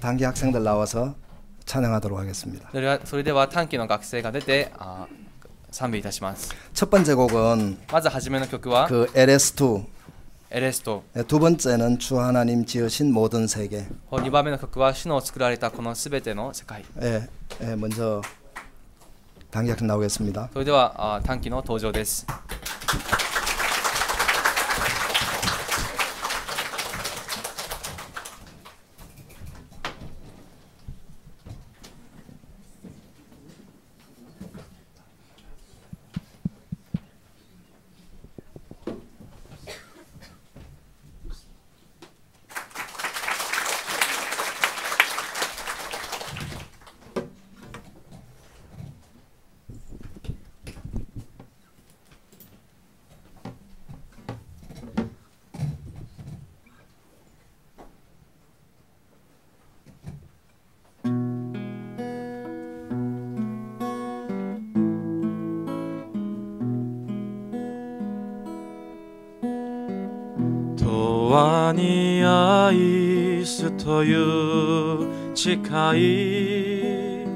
단기 학생들 나와서 찬양하도록 하겠습니다. それでは短期の学生が出て賛美いたします。 첫 번째 곡은 まず初めの曲は 그 LS2, エレスト。 두 번째는 주 하나님 지으신 모든 세계. 2番目の曲は主の作られたこのすべての世界。 먼저 단기 학생 나오겠습니다. それでは短期の登場です。 永遠に愛すという誓い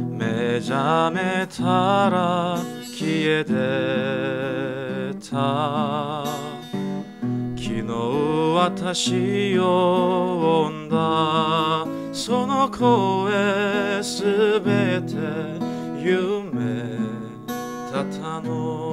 目覚めたら消えてた昨日私を呼んだその声すべて夢だったの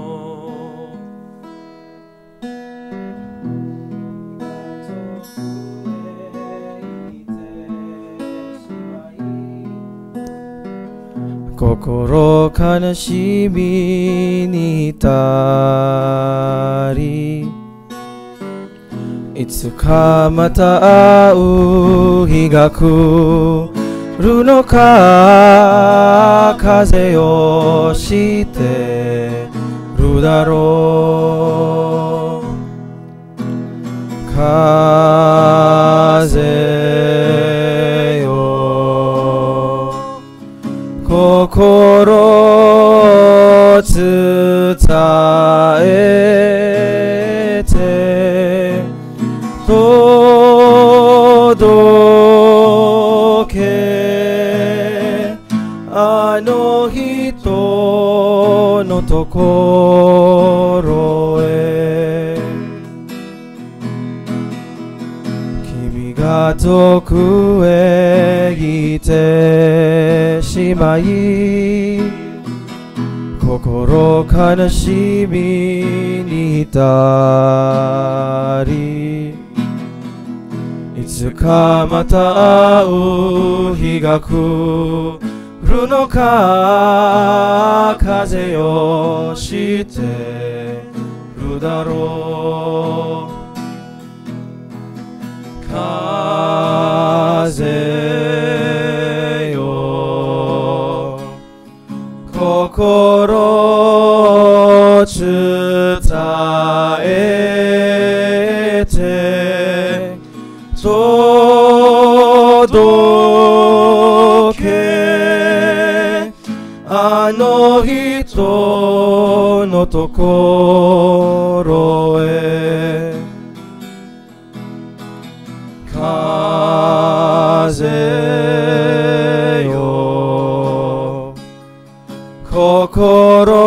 心悲しみに浸りいつかまた会う日が来るのか風をしてるだろう風よ心伝えて届けあの人のところへ君が遠くへ来てしまい心悲しみに浸りいつかまた会う日が来るのか風よしてるだろう風よ心伝えて届けあの人のところへ風よ心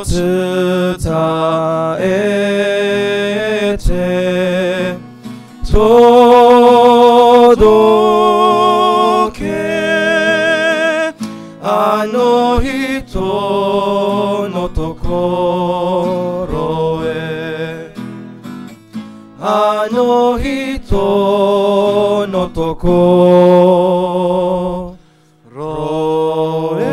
伝えて届けあの人のところへあの人のところへ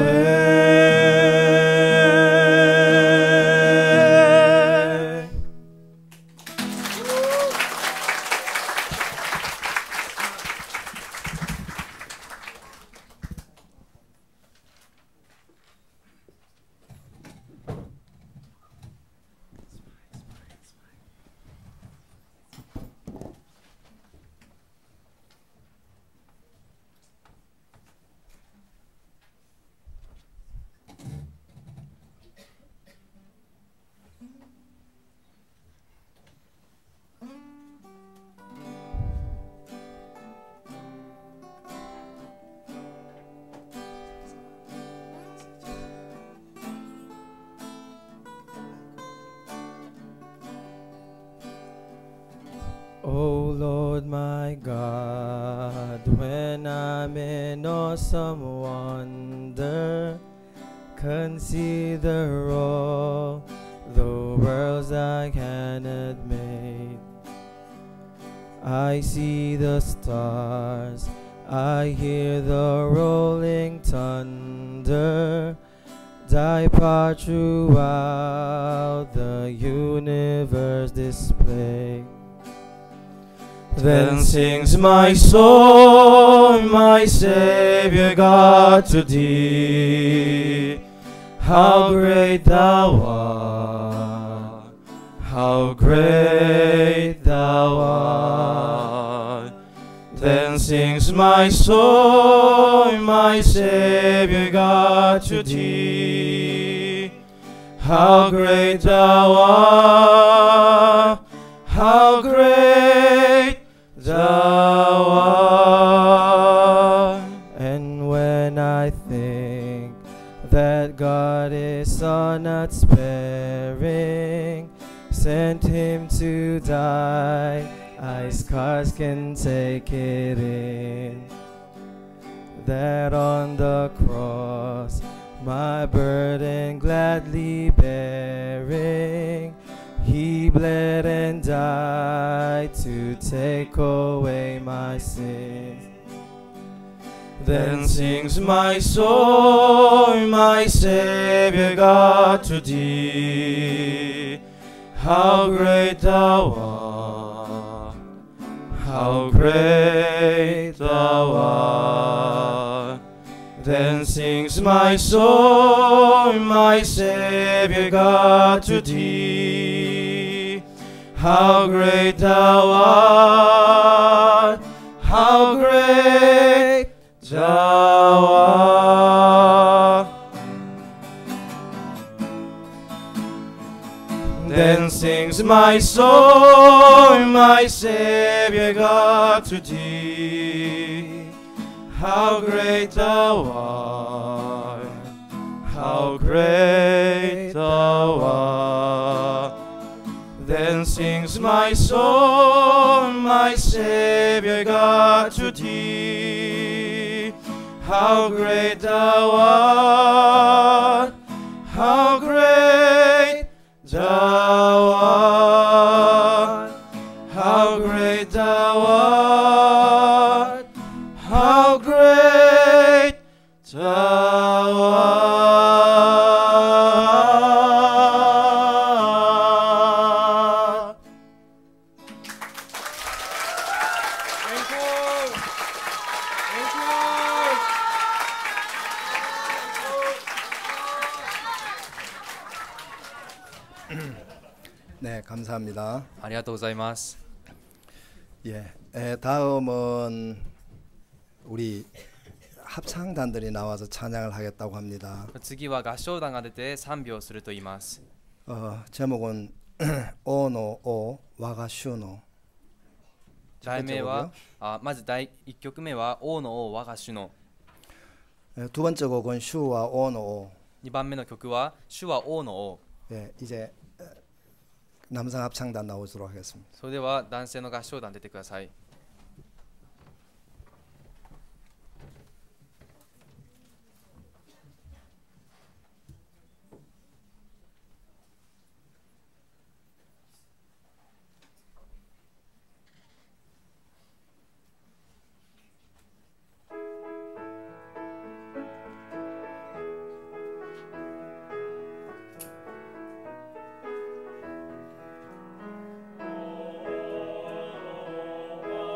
O Lord my God, when I'm in awesome wonder, consider all the worlds I cannot make. I see the stars, I hear the rolling thunder, thy power throughout the universe display. Then sings my soul, my Savior God, to thee. How great thou art, how great thou art. Then sings my soul, my Savior God, to thee. How great thou art, how great thou art. And when I think that God is so not sparing, sent him to die, I scarce can take it in. That on the cross, my burden gladly bearing, he bled and died to take away my sins. Then sings my soul, my Savior God, to thee. How great thou art, how great thou art. Then sings my soul, my Savior God, to thee. How great thou art, how great thou art. Then sings my soul, my Savior God, to thee. How great thou art, how great thou art. Then sings my soul, my Savior God, to thee. How great thou art, how great thou art, how great thou art, how great thou art. Thank you. Thank you. 네, 감사합니다. ありがとうございます。 예, 다음은 우리 합창단들이 나와서 찬양을 하겠다고 합니다. 次は合唱団が出て賛美をすると言います。 제목은 오노 오 와가 슈노. 題名はまず第1曲目は王の王我が主の。 두 번째 곡은 슈와 오노 오. 2番目の曲は主は王の王。 예, 이제 남성 합창단 나오도록 하겠습니다. それでは男性の合唱団出てください。오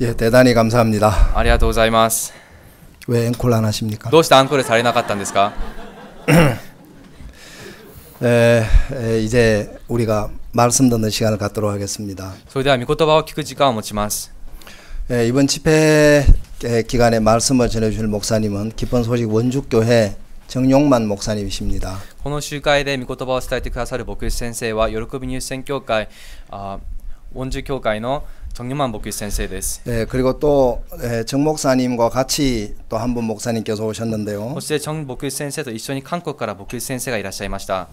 예, 대단히 감사합니다. ありがとうございます。 왜 앵콜 안 하십니까? どうしてアンコールされなかったんですか？ 이제 우리가 말씀 듣는 시간을 갖도록 하겠습니다. それでは御言葉を聞く時間を持ちます。 이번 집회 기간에 말씀을 전해주실 목사님은 기쁜 소식 원주교회 정용만 목사님이십니다. この集会で御言葉を伝えてくださる牧師先生は喜び入選教会원주教会の정용만 목사先生です。 그리고 또 정 목사님과 같이 또 한 분 목사님께서 오셨는데요. そして정牧師先生と一緒に韓国から牧師先生がいらっしゃいました。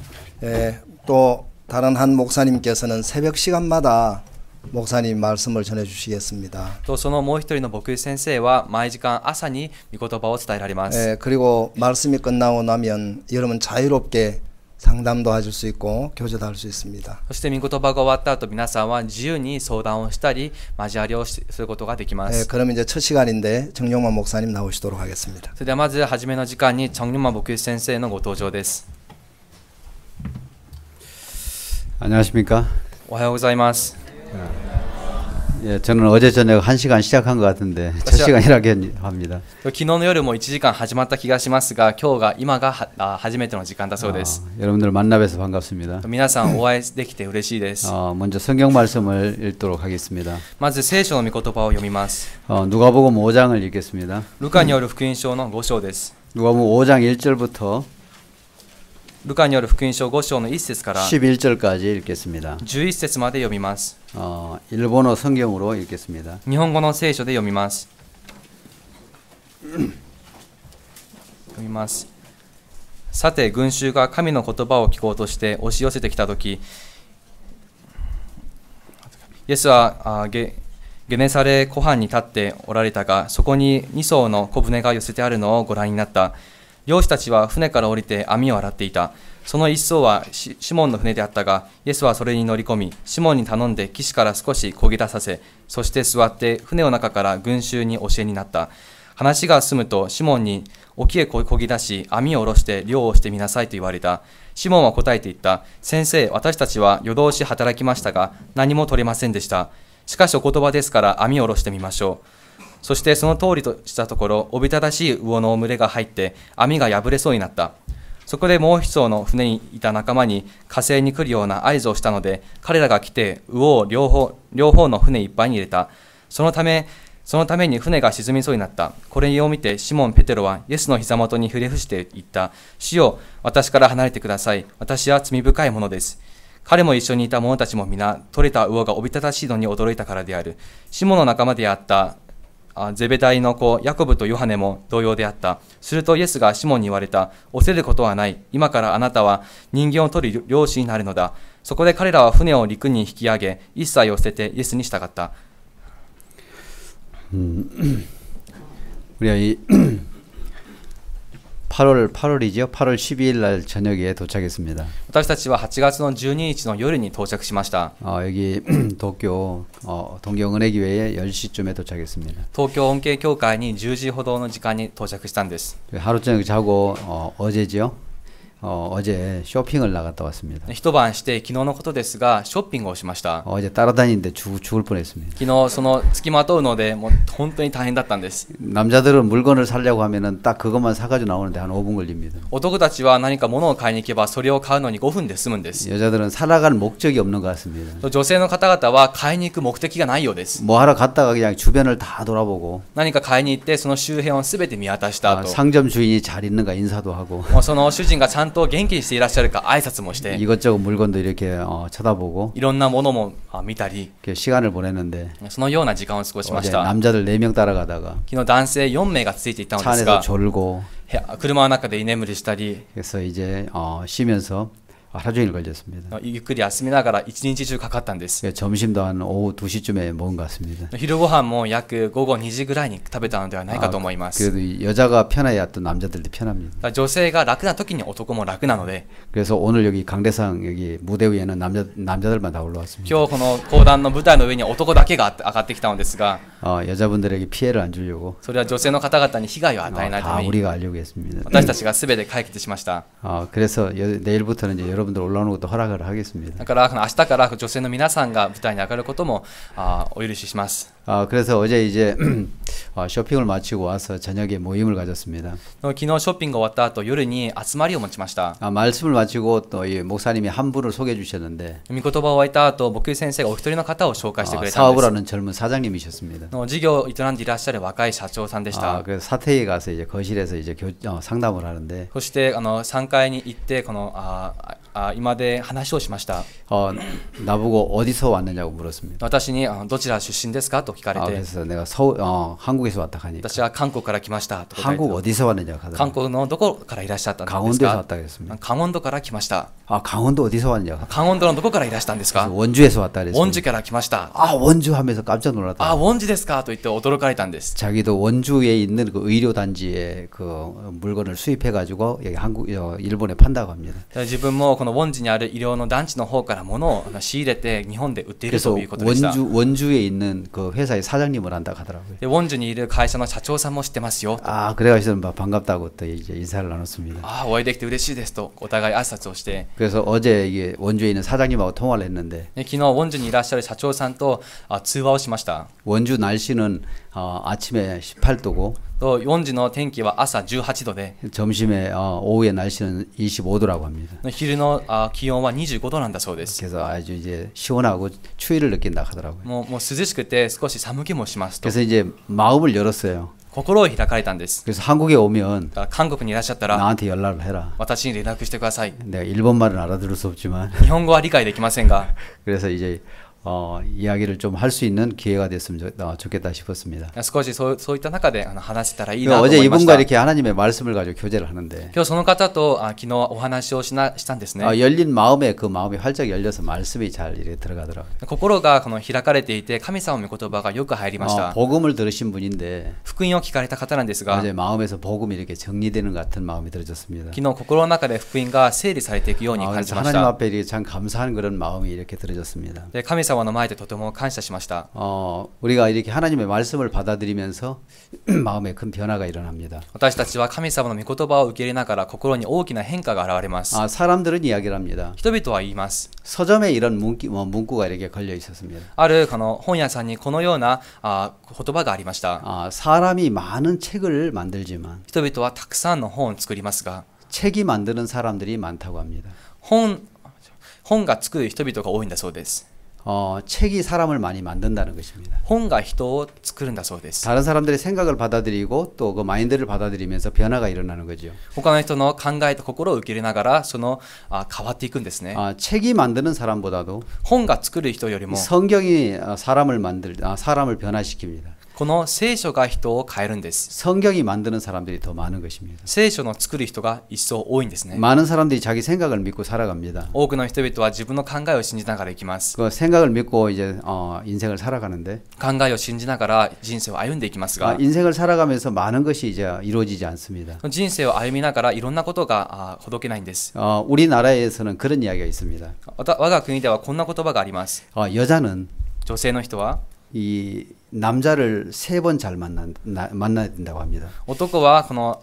또 다른 한 목사님께서는 새벽 시간마다 목사님 말씀을 전해 주시겠습니다. とそのもう一人の牧師先生は毎時間朝に御言葉を伝えられます。 그리고 말씀이 끝나고 나면 여러분 자유롭게 상담도 하실 수 있고 교제도 할 수 있습니다. そして御言葉が終わった後、皆さんは自由に相談をしたり交わりをすることができます。 그럼 이제 첫 시간인데 정용만 목사님 나오시도록 하겠습니다. それではまず初めの時間に정용만牧師先生のご登場です。 안녕하십니까? おはようございます。 예, 저는 어제 저녁 1시간 시작한 것 같은데 첫 시간이라고 합니다. 昨日の夜も1時間始まった気がしますが、今日が今が初めての時間だそうです。 여러분들 만나뵈서 반갑습니다. 皆さんお会いできて嬉しいです。 먼저 성경 말씀을 읽도록 하겠습니다. まず聖書の御言葉を読みます。 누가복음 5장을 읽겠습니다. ルカによる福音書の5章です。 누가복음 5장 1절부터 ルカによる福音書5章の1節から 11절까지 읽겠습니다. 11節まで読みます。 일본어 성경으로 읽겠습니다. 日本語の聖書で読みます。読みます。さて、群衆が神の言葉を聞こうとして押し寄せてきたとき、イエスはゲネサレ湖畔に立っておられたが、そこに2艘の小舟が寄せてあるのをご覧になった。漁師たちは船から降りて網を洗っていた。その一艘はシモンの船であったが、イエスはそれに乗り込み、シモンに頼んで岸から少し漕ぎ出させ、そして座って船の中から群衆に教えになった。話が済むとシモンに沖へ漕ぎ出し、網を下ろして漁をしてみなさいと言われた。シモンは答えて言った。先生、私たちは夜通し働きましたが、何も取れませんでした。しかしお言葉ですから網を下ろしてみましょう。そしてその通りとしたところ、おびただしい魚の群れが入って網が破れそうになった。そこでもう一艘の船にいた仲間に火星に来るような合図をしたので、彼らが来て魚を両方の船いっぱいに入れた。そのために船が沈みそうになった。これを見てシモン・ペテロはイエスの膝元に触れ伏して言った。主よ、私から離れてください。私は罪深いものです。彼も一緒にいた者たちも皆、取れた魚がおびただしいのに驚いたからである。シモンの仲間であったゼベダイの子ヤコブとヨハネも同様であった。するとイエスがシモンに言われた。恐れることはない。今からあなたは人間を取る漁師になるのだ。そこで彼らは船を陸に引き上げ、一切を捨ててイエスに従った。우리가 이 8월이죠. 8월 12일 날 저녁에 도착했습니다. 私たちは8月の12日の夜に到着しました。 여기 도쿄 동경은혜교회에 10시쯤에 도착했습니다. 東京恩恵教会に10時ほどの時間に到着したんです。 하루 저녁 자고 어제죠. 어제 쇼핑을 나갔다 왔습니다. 一晩して昨日のことですがショッピングをしました。 어제 따라다니는데 죽을 뻔했습니다. 昨日その付きまとうのでもう本当に大変だったんです。 남자들은 물건을 사려고 하면은 딱 그것만 사가지고 나오는데 한 5분 걸립니다. 男たちは何か物を買いに行けばそれを買うのに5分で済むんです。 여자들은 살아갈 목적이 없는 것 같습니다. 女性の方々は買いに行く目的がないようです。 뭐 하러 갔다가 그냥 주변을 다 돌아보고 何か買いに行ってその周辺をすべて見渡した後、 상점 주인이 잘 있는가 인사도 하고 その主人がちゃんと元気にしていらっしゃるか挨拶もして、 이것저것 물건도 이렇게 쳐다보고 いろんなものも見たり、 시간을 보내는데 そのような時間を過ごしまし 어제 た。 남자들 4명 따라가다가 昨日男性4名がついていたの 차 です 안에서 が、 졸고 車の中で居眠りしたり、 그래서 이제 쉬면서 하루 종일 걸렸습니다. ゆっくり休みながら一日中かかったんです。 점심도 한 오후 2시쯤에 먹은 것 같습니다. 昼ご飯も約午後2時ぐらいに食べたのではないかと思います。 그래도 여자가 편해야 또 남자들도 편합니다. 女性が楽な時に男も楽なので、 그래서 오늘 여기 강대상 여기 무대 위에는 남자들만 다 올라왔습니다. 今日この講談の舞台の上に男だけが上がってきたのですが、 여자분들에게 피해를 안 주려고 それは女性の方々に被害を与えないた 다 めに 우리가 하려고 했습니다. 私たちが全て解決しました。 그래서 내일부터는 이제 여러분들 올라오는 것도 허락을 하겠습니다. だから明日から女性の皆さんが舞台に上がることもお許しします。 그래서 어제 이제 쇼핑을 마치고 와서 저녁에 모임을 가졌습니다. 昨日ショッピングが終わった後夜に集まりを持ちました。 말씀을 마치고 또 이 목사님이 한 분을 소개해 주셨는데 御言葉を終えた後、牧師先生がお一人の方を紹介してくれたん 사업을 です。 하는 젊은 사장님이셨습니다. 事業を営んでいらっしゃる若い社長さんでした。 그래서 사택에 가서 이제 거실에서 이제 상담을 하는데 そして3階に行ってこの今で話をしました。 나보고 어디서 왔느냐고 물었습니다. 私にどちら出身ですかと聞かれて、 그래서 내가 한국에서 왔다 하니까 私は韓国から来ましたと答えて、 한국 어디서 왔느냐고 하더라고요. 韓国のどこからいらっしゃったんです 강원도에서 か。 왔다 그랬습니다. 강원도から来ました。 강원도 어디서 왔냐고. 강원도のどこからいらしたんですか。 원주에서 왔다 그랬습니다. 원주から来ました。 원주 하면서 깜짝 놀랐다. 원주ですかと言って驚かれたんです。 자기도 원주에 있는 그 의료 단지에 그 물건을 수입해 가지고 여기 일본에 판다고 합니다. 自分もこのウォンジにある医療の団地の方から物を仕入れて日本で売っている 그래서 ということでした。 원주에 있는 그 회사의 사장님을 한다고 하더라고요. でウォンジにいる会社の社長さんも知ってますよ。 그래가지고 반갑다고 또 이제 인사를 나눴습니다. お会いできて嬉しいですとお互い挨拶をして、 그래서 어제 이게 원주에 있는 사장님하고 통화를 했는데 昨日ウォンジにいらっしゃる社長さんと通話をしました。 원주 날씨는 아침에 18도고 とウォンジの天気は朝18度で、 점심에 오후에 날씨는 25도라고 합니다. 昼の気温は25度なんだそうです。 그래서 아주 이제 시원하고 추위를 느낀다 하더라고요. もう涼しくて少し寒気もしますと。 그래서 이제 마음을 열었어요. 心を開かれたんです。 그래서 한국에 오면 だから韓国にいらっしゃったら 나한테 연락을 해라. 私に連絡してください。 내가 일본말은 알아들을 수 없지만 日本語は理解できませんが、 그래서 이제 이야기를 좀 할 수 있는 기회가 됐으면 좋겠다 싶었습니다. 少しそういった中で話せたらいいなと思 어제 いまし 이분과 た。 이렇게 하나님의 말씀을 가지고 교제를 하는데 今日その方と昨日お話をしたんですね。 열린 마음에 그 마음이 활짝 열려서 말씀이 잘 이렇게 들어가더라고요. 心がこの開かれていて神様の御言葉がよく入りました。 복음을 들으신 분인데 福音を聞かれた方なんですが、 어제 마음에서 복음이 이렇게 정리되는 것 같은 마음이 들어졌습니다. 昨日心の中で福音が整理されていくように感 그래서 じまし 하나님 た。 앞에 이렇게 참 감사한 그런 마음이 이렇게 들어졌습니다. で神様の前でとても感謝しました。 우리가 이렇게 하나님의 말씀을 받아들이면서 마음에 큰 변화가 일어납니다. 私たちは神様の御言葉を受け入れながら心に大きな変化が現れます。 사람들은 이야기를 합니다. 人々は言います。 서점에 이런 문구가 이렇게 걸려 있었습니다. あるこの本屋さんにこのような言葉がありました。 사람이 많은 책을 만들지만 人々はたくさんの本を作りますが、 책이 만드는 사람들이 많다고 합니다. 本が作る人々が多いんだそうです。 책이 사람을 많이 만든다는 것입니다. 本が人を作るんだそうです。 다른 사람들의 생각을 받아들이고 또 그 마인드를 받아들이면서 변화가 일어나는 거죠. 他の人の考えと心を受け入れながらその変わっていくんですね。 책이 만드는 사람보다도 本が作る人よりも 성경이 사람을 변화시킵니다. この聖書が人を変えるんです。 성경이 만드는 사람들이 더 많은 것입니다. 聖書の作る人が一層多いんですね。 많은 사람들이 자기 생각을 믿고 살아갑니다. 多くの人々は自分の考えを信じながら生きます。 그 생각을 믿고 이제 인생을 살아가는데 考えを信じながら人生を歩んでいきますが、 인생을 살아가면서 많은 것이 이제 이루어지지 않습니다. 人生を歩みながらいろんなことがほどけないんです。 우리나라에서는 그런 이야기가 있습니다. 我が国ではこんな言葉があります。 여자는 女性の人は 이 남자를 3번 잘 만나야 된다고 합니다. 男はこの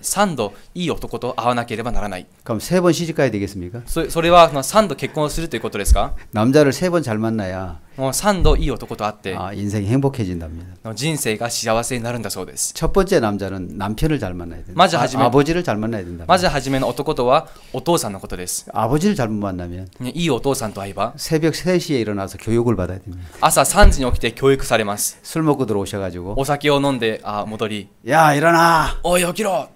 3度いい男と会わなければならない。 그럼 3번 시집가야 되겠습니까? それはこの3度結婚するということですか？ 남자를 3번 잘 만나야 もう3度いい男と会って 인생이 행복해진답니다. 人生が幸せになるんだそうです。 첫 번째 남자는 남편을 잘 만나야 된다. 맞아, 아버지를 잘 만나야 된다. まず初めの男とはお父さんのことです。 아버지를 잘못 만나면 いいお父さんと会えば 새벽 3시에 일어나서 교육을 받아야 됩니다. 朝3時に起きて教育されます。 술 먹고 들어오셔가지고 お酒を飲んで戻り、 야 일어나! おい起きろ！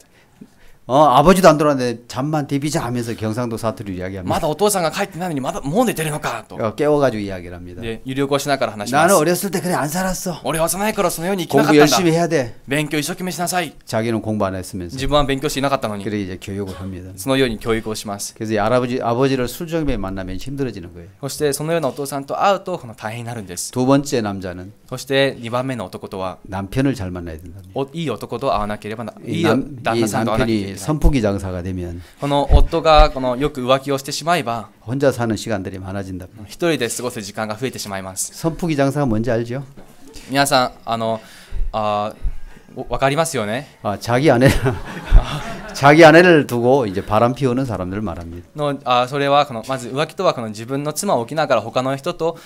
아버지도 안 들어왔는데 잠만 디비자 하면서 경상도 사투리 이야기합니다. まだお父さんが帰ってないのにまだもう寝てるのかと。 깨워가지고 이야기를 합니다. で揺り起こしながら話しま 나는 す。 어렸을 때 그래 안 살았어. 俺は幼い頃そのように生きなか 공부 ったんだ。 열심히 해야 돼. 勉強一生懸命しなさい。 자기는 공부 안 했으면서. 自分は勉強していなかったのに、 그래 이제 교육을 합니다. そのように教育をします。 그래서 아버지를 술정에 만나면 힘들어지는 거예요. そしてそのようなお父さんと会うと大変になるんです。 두 번째 남자는 そして2番目の男とは 남편을 잘 만나야 된다. いい男と会わなければな、い 이 い旦那さんと会わなければ 남편이 いけない。 선풍기 장사가 되면 この夫がよく浮気をしてしまえば 혼자 사는 시간들이 많아진다. 一人で過ごす時間が増えてしまいます。 선풍기 장사가 뭔지 알죠? 皆さんわかりますよね。 자기 아내를 두고 이제 바람 피우는 사람들을 말합니다. それはまず浮気とは自分の妻を置きながら他の人と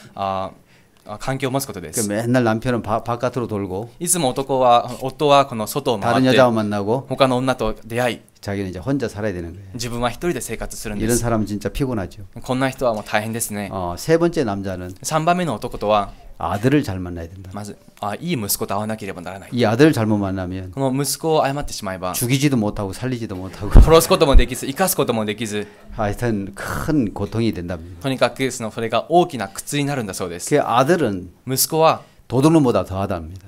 関係を持つことです。 맨날 남편은 바깥으로 돌고 いつも夫は外を回 다른 って 여자와 만나고 他の女と出会い、 자기는 이제 혼자 살아야 되는 거예요. 自分は一人で生活するんで 이런 す。 사람은 진짜 피곤하죠. こんな人はもう大変ですね。 세 번째 남자는 3番目の男とは 아들을 잘 만나야 된다. まずいい息子と会わなければならない。 이 아들을 잘못 만나면 この息子を誤ってしまえば 죽이지도 못하고 살리지도 못하고 殺すこともできず生かすこともできず、 하여튼 큰 고통이 된답니다. とにかくそれが大きな苦痛になるんだそうです。 그 아들은 息子は 도둑놈보다 더하답니다.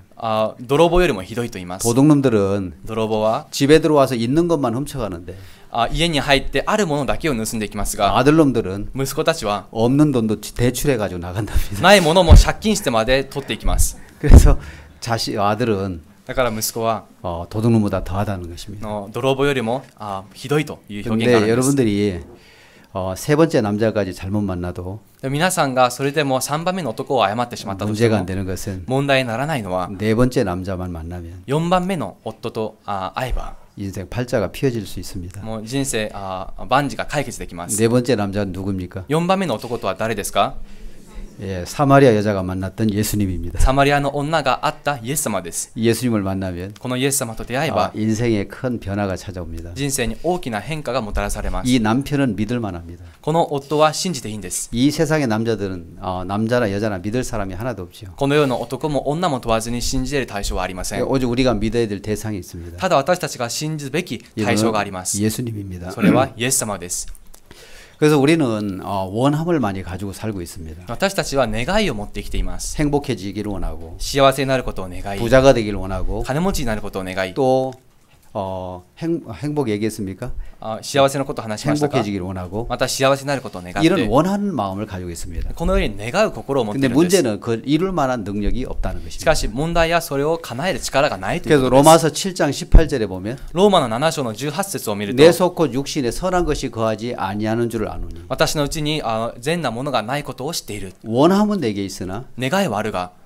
泥棒よりもひどいと言います。 도둑놈들은 泥棒は 집에 들어와서 있는 것만 훔쳐가는데 家に入ってあるものだけを盗んでいきますが、 아들놈들은 息子たちは 없는 돈도 대출해가지고 나간답니다. ないものも借金してまで取っていきます。 그래서 아들은 だから息子は 도둑놈보다 더하다는 것입니다. 泥棒よりもひどいという表現がある 근데 んです。 여러분들이 세 번째 남자까지 잘못 만나도 皆さんがそれでも3番目の男を誤ってしまったとして 문제가 も 안 되는 것은 問題にならないのは 네 번째 남자만 만나면 4番目の夫と会えば 인생 팔자가 피어질 수 있습니다. もう人生万事が解決できます。 네 번째 남자는 누굽니까? 4番目の男とは誰ですか？ 예, 사마리아 여자가 만났던 예수님입니다. サマリアの女が会ったイエス様です。 예수님을 만나면 このイエス様と出会えば 인생에 큰 변화가 찾아옵니다. 人生に大きな変化がもたらされます。 이 남편은 믿을 만합니다. この夫は信じていいんです。 이 세상의 남자들은 남자나 여자나 믿을 사람이 하나도 없죠. この世の男も女も問わずに信じ得る対象はありません。 오직 우리가 믿어야 될 대상이 있습니다. ただ私たちが信じるべき対象があります。 예수님입니다. それはイエス様です。 그래서 우리는 원함을 많이 가지고 살고 있습니다. 私たちは願いを持って生きています。 행복해지기를 원하고 幸せになることを願い、 부자가 되기를 원하고 金持ちになることを願い、 또 행복 얘기했습니까? 幸せのことを話しましたか。 행복해지기를 원하고 また幸せになることを願っ 이런 て、 원하는 마음을 가지고 있습니다. このように願う心を持って 근데 いるんです。 문제는 그 이룰 만한 능력이 없다는 し 것입니다. かし問題はそれを叶える力がないという 그래서 ことです。 로마서 7장 18절에 보면 ローマの7章の18節を見ると、 내 속곧 육신에 선한 것이 거하지 아니하는 줄을 아노니 私のうちに善なものがないことを知っている。 원함은 내게 있으나 願いはあるが、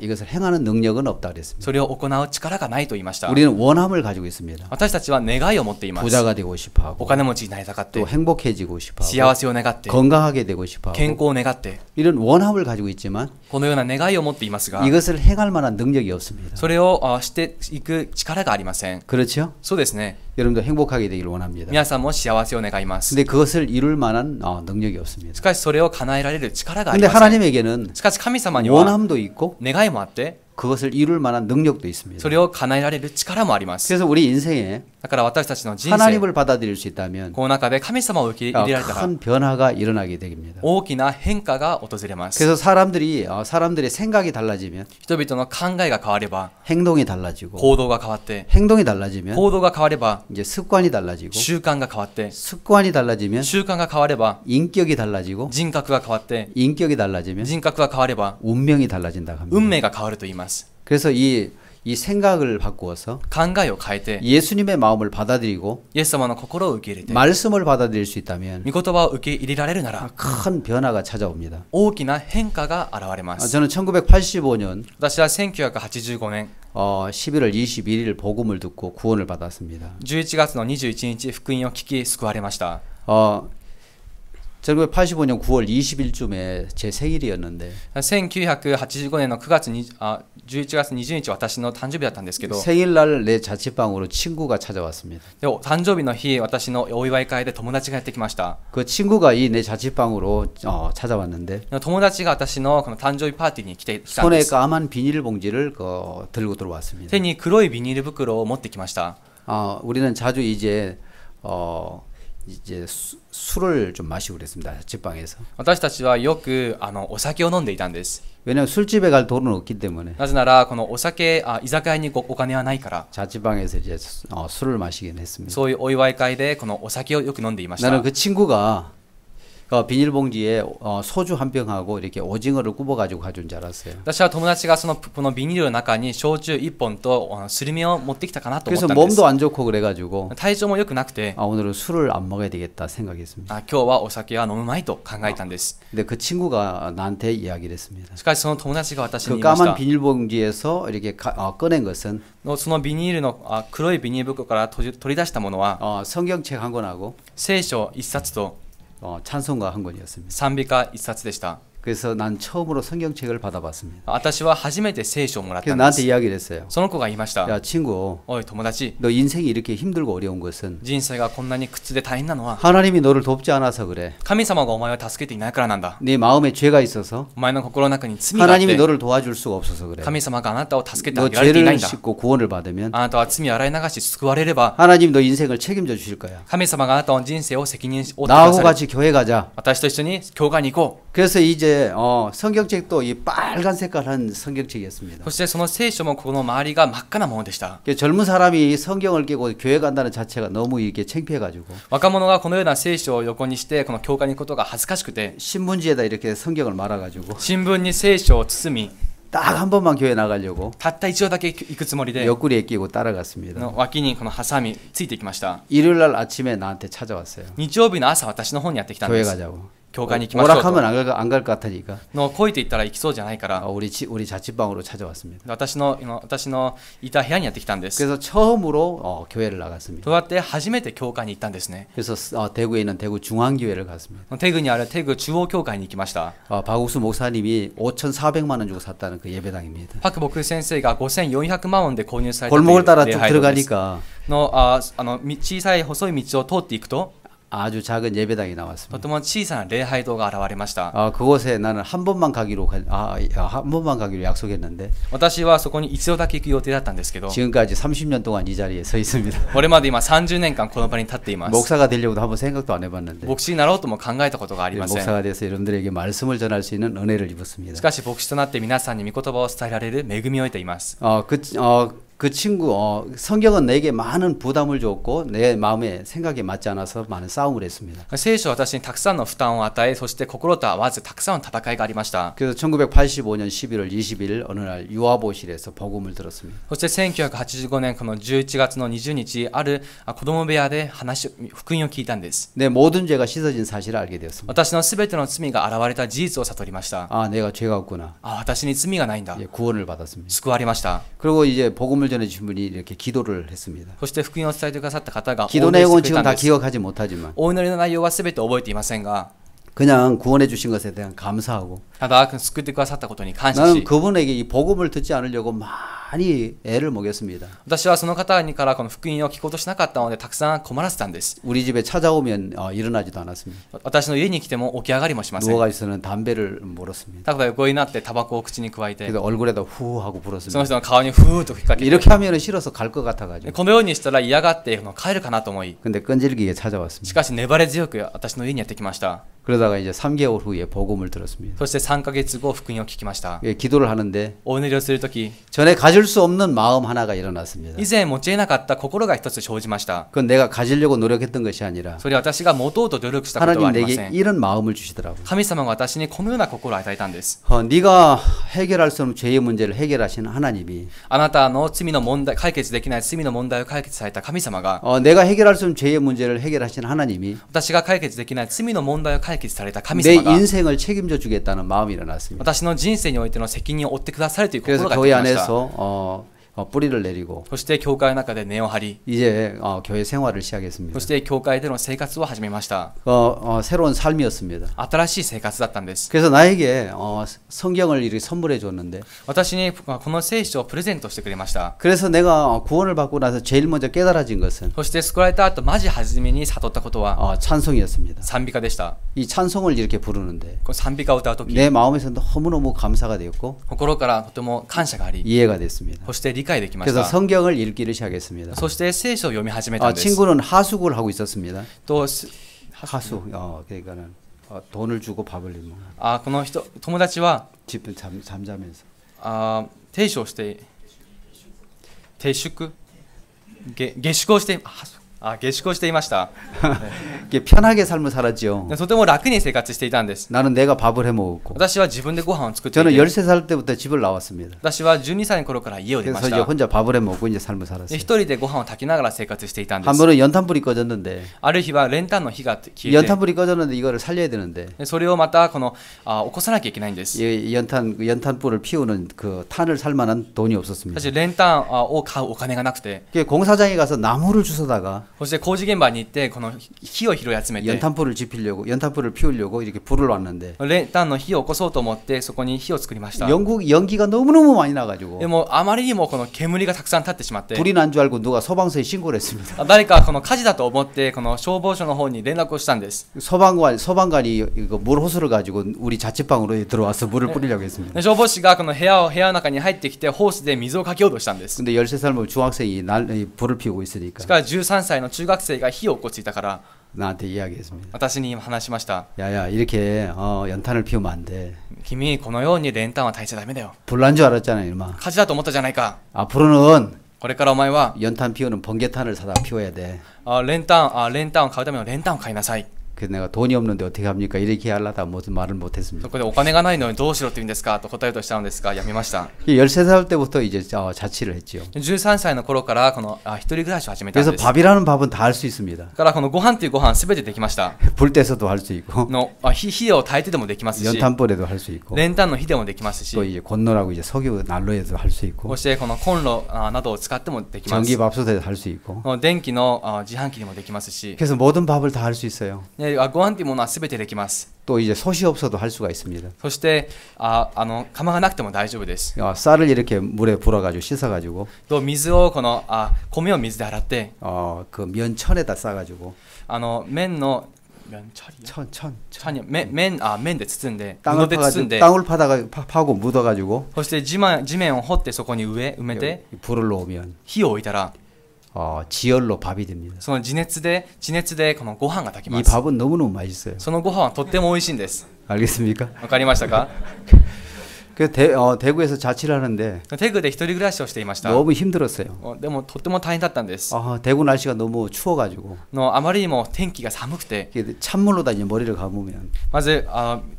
이것을 행하는 능력은 없다 그랬습니다. それを行う力がないと言いました。 우리는 원함을 가지고 있습니다. 私たちは願いを持っています。 부자가 되고 싶어 お 하고 金持ちになりたかって、 또 행복해지고 싶어 幸 하고 せを願って、 건강하게 되고 싶어 健 하고 康を願って、 이런 원함을 가지고 있지만 このような願いを持っていますが、 이것을 행할 만한 능력이 없습니다. それをしていく力がありません。 그렇죠? そうですね。 여러분도 행복하게 되길 원합니다. 皆さんも幸せを願います。 근데 그것을 이룰 만한 능력이 し 없습니다. かしそれを叶えられる力があり 근데 ません。 하나님에게는 しかし神様には 원함도 있고 願いもあって、 그것을 이룰 만한 능력도 있습니다. それを叶えられる力もあります。 그래서 우리 인생에 だから私たちの人生、 하나님을 받아들일 수 있다면 この中で神様を受け入れられたら 큰 변화가 일어나게 됩니다. 大きな変化が訪れます。 그래서 사람들의 생각이 달라지면 人々の考えが変われば 행동이 달라지고 行動が変わって、 행동이 달라지면 行動が変われば 이제 습관이 달라지고 習慣が変わって、 습관이 달라지면 習慣が変われば 인격이 달라지고 人格が変わって、 인격이 달라지면 人格が変われば 운명이 달라진다 합니다. 運命が変わると言います。 그래서 이 생각을 바꾸어서 考えを変えて、 예수님의 마음을 받아들이고 イエス様の心を受け入れて、 말씀을 받아들일 수 있다면 御言葉を受け入れられるなら 큰 변화가 찾아옵니다. 大きな変化が現れます。 저는 1985년 私は1985年 11월 21일 복음을 듣고 구원을 받았습니다. 11月の21日福音を聞き救われました。 1985년 9월 20일쯤에 제 생일이었는데 1985年の9月に11月20日私の誕生日だったんですけど、 생일날 내 자취방으로 친구가 찾아왔습니다. で誕生日の日私のお祝い会で友達がやってきました。 그 친구가 이 내 자취방으로 찾아왔는데 友達が私のこの誕生日パーティーに来たんで 손에 す。 까만 비닐봉지를 들고 들어왔습니다. 手に黒いビニール袋を持ってきました。 우리는 자주 이제 술을 좀 마시고 그랬습니다. 자취방에서. 私たちはよくお酒を飲んでいたんです。 왜냐하면 술집에 갈 돈은 없기 때문에 なぜならこのお酒居酒屋にお金はないから、 자취방에서 이제 술을 마시긴 했습니다. そういうお祝い会でこのお酒をよく飲んでいました。 나는 그 친구가 비닐봉지에 소주 한 병하고 이렇게 오징어를 굽어가지고 가져온 줄 알았어요. 私は友達がこのビニールの中に焼酎1本とスルメを持ってきたかなと思っ 그래서 たんです。 몸도 안 좋고 그래가지고 体調も良くなくて、 오늘은 술을 안 먹어야 되겠다 생각했습니다. 今日はお酒は飲むまいと考えたんです。 근데 그 친구가 나한테 이야기를 했습니다. しかしその友達が私に 그 言いまし 까만 た。 비닐봉지에서 이렇게 꺼낸 것은 そのビニールの黒いビニール袋から取り出したものは 성경책 한 권하고 聖書1冊と 찬송가 한 권이었습니다. 賛美歌1冊でした。 그래서 난 처음으로 성경책을 받아봤습니다. 私は初めて聖書をもらった 그래서 んで 나한테 す。 이야기를 했어요. その子が言いました。 야 친구, おい友達、 너 인생이 이렇게 힘들고 어려운 것은 人生がこんなに苦痛で大変なのは 하나님이 너를 돕지 않아서 그래. 神様がお前を助けていないからなんだ。 네 마음에 죄가 있어서 お前の心の中に罪があっ 하나님이 て 너를 도와줄 수가 없어서 그래. 神様があなたを助けてあ 너 げられていない 죄를 んだ。 씻고 구원을 받으면 あなたは罪を洗い流し救われれば 하나님 너 인생을 책임져 주실 거야. 神様があなたの人生を責任を負ってくだ 나하고 さる。 같이 교회 가자. 私と一緒に教会に行こう。 그래서 이제 성경책도 이 빨간 색깔한 성경책이었습니다. そしてその聖書もこの周りが真っ赤なものでした。 젊은 사람이 성경을 끼고 교회 간다는 자체가 너무 이렇게 창피해가지고 若者がこのような聖書を横にしてこの教会に行くことが恥ずかしくて、 신문지에다 이렇게 성경을 말아가지고 新聞に聖書を包み、 딱 한 번만 교회 나가려고 たった一度だけ行くつもりで 옆구리에 끼고 따라갔습니다. の脇にこのハサミついていきました。 일요일날 아침에 나한테 찾아왔어요. 日曜日の朝私の方にやってきたん 교회 です。 가자고. 教会に行きましょうと。 오락하면 안 갈 것 같으니까 の来いと言ったら行きそうじゃないから、 우리 자취방으로 찾아왔습니다. 私のいた部屋にやってきたんです。 그래서 처음으로 교회를 나갔습니다. そうやって初めて教会に行ったんですね。 그래서 대구에 있는 대구 중앙교회를 갔습니다. テグにあるテグ中央教会に行きました。 박욱수 목사님이 5,400만 원 주고 샀다는 그 예배당입니다. パクボク先生が5400万ウォンで購入された 골목을 따라 礼 쭉 拝堂です。 들어가니까 小さい細い道を通っていくと、 아주 작은 예배당이 と 나왔습니다. ても小さな礼拝堂が現れました。 그곳에 나는 한 번만 가기로 한 번만 가기로 약속했는데 私はそこに一度だけ行く予定だったんですけど、 지금까지 30년 동안 이 자리에 서 있습니다. これまで今30年間この場に立っています。 목사가 되려고도 한번 생각도 안 해봤는데 牧師になろうとも考えたことがありません。 목사가 돼서 여러분들에게 말씀을 전할 수 있는 은혜를 し 입었습니다. かし牧師となって皆さんに御言葉を伝えられる恵みを得ています。 그 친구 성경은 내게 많은 부담을 줬고 내 마음에 생각에 맞지 않아서 많은 싸움을 했습니다. 聖書は私にたくさんの負担を与え、そして心と合わずたくさんの戦いがありました。 그래서 1985년 11월 20일 어느 날 유아보실에서 복음을 들었습니다. そして1985年この11月の20日ある子供部屋で福音を聞いたんです。 내 모든 죄가 씻어진 사실을 알게 되었습니다. 私のすべての罪が現れた事実を悟りました。 내가 죄가 없구나. 私に罪がないんだ。 구원을 받았습니다. 救われました。 그리고 이제 복음을 전해주신 분이 이렇게 기도를 했습니다. そして福音を伝えてくださった方が 기도 お祈りして 내용은 くれ 지금 たん 다 です。 기억하지 못하지만 お祈りの内容はすべて覚えていませんが、 그냥 구원해 주신 것에 대한 감사하고 ただ救ってくださったことに感謝 나는 し、 그분에게 이 복음을 듣지 않으려고 많이 애를 먹였습니다. 私はその方にからこの福音を聞こうとしなかったのでたくさん困らせたんです。 우리 집에 찾아오면 일어나지도 않았습니다. 私の家に来ても起き上がりもしません。 누워가 있어서는 담배를 물었습니다. ただ横になってタバコを口に加えて、 그래서 얼굴에다 후 하고 その 불었습니다. 人の顔にふーっと吹きかけて、 이렇게 하면 싫어서 갈 것 같아가지고 このようにしたら嫌がって帰るかなと思い、 근데 끈질기게 し 찾아왔습니다. かし粘り強く私の家にやってきました。 그러다가 이제 3개월 후에 복음을 들었습니다. そして3ヶ月後福音を聞きました。 기도를 하는데 お祈りをするとき、 전에 가질 수 없는 마음 하나가 일어났습니다. 以前持ち得なかった心が一つ生じました。 그건 내가 가지려고 노력했던 것이 아니라 それは私が持とうと努力したことはあ 하나님 りま 내게 せん。 이런 마음을 주시더라고요. 神様が私にこのような心を与えたんです。 네가 해결할 수 없는 죄의 문제를 해결하시는 하나님이 あなたの罪の問題、解決できない罪の問題を解決された神様が、 내가 해결할 수 없는 죄의 문제를 해결하시는 하나님이 私が解決できない罪の問題を解決された神 내 様が、 인생을 책임져 주겠다는 마음이 일어났습니다. 私の人生においての責任を負ってくださるという 그래서 心が出 교회 てきました。 안에서 뿌리를 내리고 そして教会の中で根を張り、 이제 교회 생활을 시작했습니다. そして教会での生活を始めました。 새로운 삶이었습니다. 新しい生活だったんです。 그래서 나에게 성경을 이렇게 선물해 줬는데 私にこの聖書をプレゼントしてくれました。 그래서 내가 구원을 받고 나서 제일 먼저 깨달아진 것은 そして救われた後、マジ初めに悟ったことは 찬송이었습니다. 賛美歌でした。 이 찬송을 이렇게 부르는데 この賛美歌を歌うとき、 내 마음에서 너무너무 감사가 되었고 心からとても感謝があり、 이해가 됐습니다. そして理解できまし 그래서 た。 성경을 읽기를 시작했습니다. そして聖書を読み始めたんです。 친구는 하숙을 하고 있었습니다. と 하숙, 그러니까는 돈을 주고 밥을 먹는. この人、友達は 집 잠자면서. 停止をして、下宿をして下宿をしていました。 편하게 삶을 살았죠. とても楽に生活していたんです。 나는 내가 밥을 해 먹었고. 私は自分でご飯を作ってい 저는 て、 13살 때부터 집을 나왔습니다. 私は12歳の頃から家を出ま 그래서 し 이제 た。 혼자 밥을 해 먹고 이제 삶을 で 살았어요. 一人でご飯を炊きながら生活していたんで 한 す。 번은 연탄불이 꺼졌는데 ある日は練炭の火が消えて、 연탄불이 꺼졌는데 이거를 살려야 되는데 それをまた起こさなきゃいけないんです。 이 연탄불을 피우는 그 탄을 살 만한 돈이 없었습니다. 私練炭を買うお金がなくて、 공사장에 가서 나무를 주워다가 そして工事現場に行ってこの火を拾い集めて、 연탄불을 피우려고 이렇게 불을 놨는데 練炭の火を起こそうと思ってそこに火を作りました。 연기가 너무너무 많이 나가지고 でもあまりにもこの煙がたくさん立ってしまって、 불이 난 줄 알고 누가 소방서에 신고를 했습니다. 誰かこの火事だと思ってこの消防署の方に連絡をしたんです。 소방관이 이거 물 호스를 가지고 우리 자취방으로 들어와서 물을 뿌리려고 했습니다. で消防士がこの部屋の中に入ってきてホースで水をかけようとしたんです。 근데 13살 먹은 중학생이 불을 피우고 し 있으니까 かし13歳の中学生が火を起こしていたから 나한테 이야기했습니다. 私に話しました。 야야 이렇게 연탄을 피우면 안 돼. 君このように練炭は焚いちゃダメだよ。 불난 줄 알았잖아 이놈아. 火事だと思ったじゃないか。 앞으로는 これからお前は 연탄 피우는 번개탄을 사다 피워야 돼. 練炭を買うための練炭を買いなさい。 그래서 내가 돈이 없는데 어떻게 합니까? 이렇게 하려다 무슨 말을 못했습니다. そこでお金がないのにどうしろって言うんですかと答えようとしたのですがやめました。 13살 때부터 이제 자취를 했지요. 13歳の頃からこの一人暮らしを始めたん 그래서 です。 밥이라는 밥은 다 할 수 있습니다. だからこのご飯というご飯すべてできました。 불 떼서도 할 수 있고 火を焚いてでもできますし、 연탄불에도 할 수 있고 練炭の火でもできますし、 또 이제 곤노라고 이제 석유 난로에도 할 수 そ 있고 してこのコンロなどを使ってもできます。 전기밥솥에도 할 수 있고 電気の自販機でもできますし、 그래서 모든 밥을 다 할 수 있어요. ご飯というものは全てできます。 또 이제 솥이 없어도 할 수가 있습니다. そして釜がなくても大丈夫です。 쌀을 이렇게 물에 불어가지고 씻어가지고 と水を米を水で洗って 그 면천에다 싸가지고 麺の麺で包んで布で包んで 땅을 파고 묻어가지고 そして地面を掘ってそこに埋めて 불을 놓으면 火を置いたら 지열로 밥이 됩니다. その地熱でこのご飯が炊きま 이 す。 밥은 너무너무 맛있어요. そのご飯はとっても美味しいんです。 알겠습니까? わかりましたか？ 그 대구에서 자취를 하는데 テグで一人暮らしをしていました。 너무 힘들었어요. でもとっても大変だったんです。 대구 날씨가 너무 추워가지고 あまりにも天気が寒くて 찬물로다 이제 머리를 감으면 まず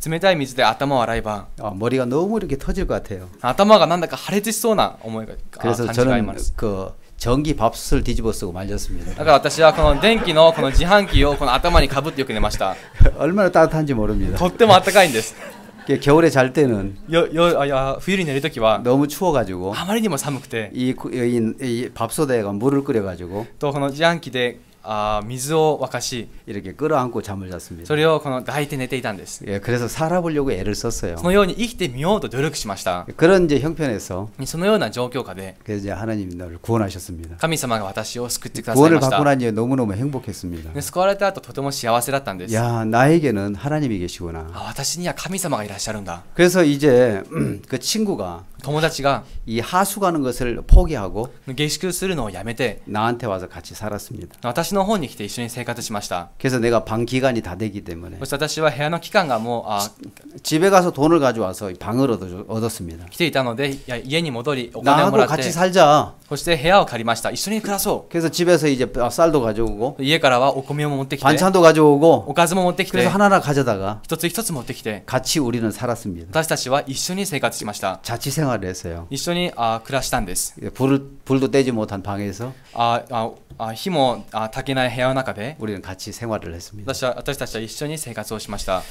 冷たい水で頭を洗えば 머리가 너무 이렇게 터질 것 같아요. 頭がなんだか破裂しそうな思いが 그래서 感じがあり 저는 ます。 그 전기 밥솥을 뒤집어 쓰고 말렸습니다. だから私はこの電気のこの自販機をこの頭にかぶってよく寝ました。 얼마나 따뜻한지 모릅니다. とっても暖かいんです。 겨울에 잘 때는 冬に寝るときは 너무 추워가지고 あまりにも寒くて 이 밥솥에가 물을 끓여가지고 とこの自販機で水を沸かし 이렇게 끌어안고 잠을 잤습니다. それをこの抱いて寝ていたんです。 그래서 살아보려고 애를 썼어요. そのように生きてみようと努力しました。 그런 이제 형편에서 そのような状況下で 그래서 이제 하나님이 나를 구원하셨습니다. 神様が私を救ってください 구원을 ました。 받고 난 뒤에 너무너무 행복했습니다. 救われた後とても幸せだったんです。 야, 나에게는 하나님이 계시구나. 私には神様がいらっしゃるんだ。 그래서 이제 그 친구가 友達が 이 하수 가는 것을 포기하고 下宿するのをやめて 나한테 와서 같이 살았습니다. 私の方に来て一緒に生活しました。 그래서 내가 방 기간이 다 되기 때문에 そして私は部屋の期間がもう 집에 가서 돈을 가져와서 방을 얻었습니다. 来ていたので家に戻りお金をも 나하고 らって 같이 살자. そして部屋を借りました。一緒に暮らそ 그래서 집에서 이제 쌀도 가져오고 う。家からはお米を持ってきて 반찬도 가져오고 おかずも持ってき 그래서 て 하나하나 가져다가 一つ一つ持ってきて 같이 우리는 살았습니다. 私たちは一緒に生活しました。 자취 생활을 했어요. 一緒に暮らしたんです。 불도 떼지 못한 방에서 火も炊けない部屋の中で 우리는 같이 생활을 했습니다. 私たちは一緒に生活をしました。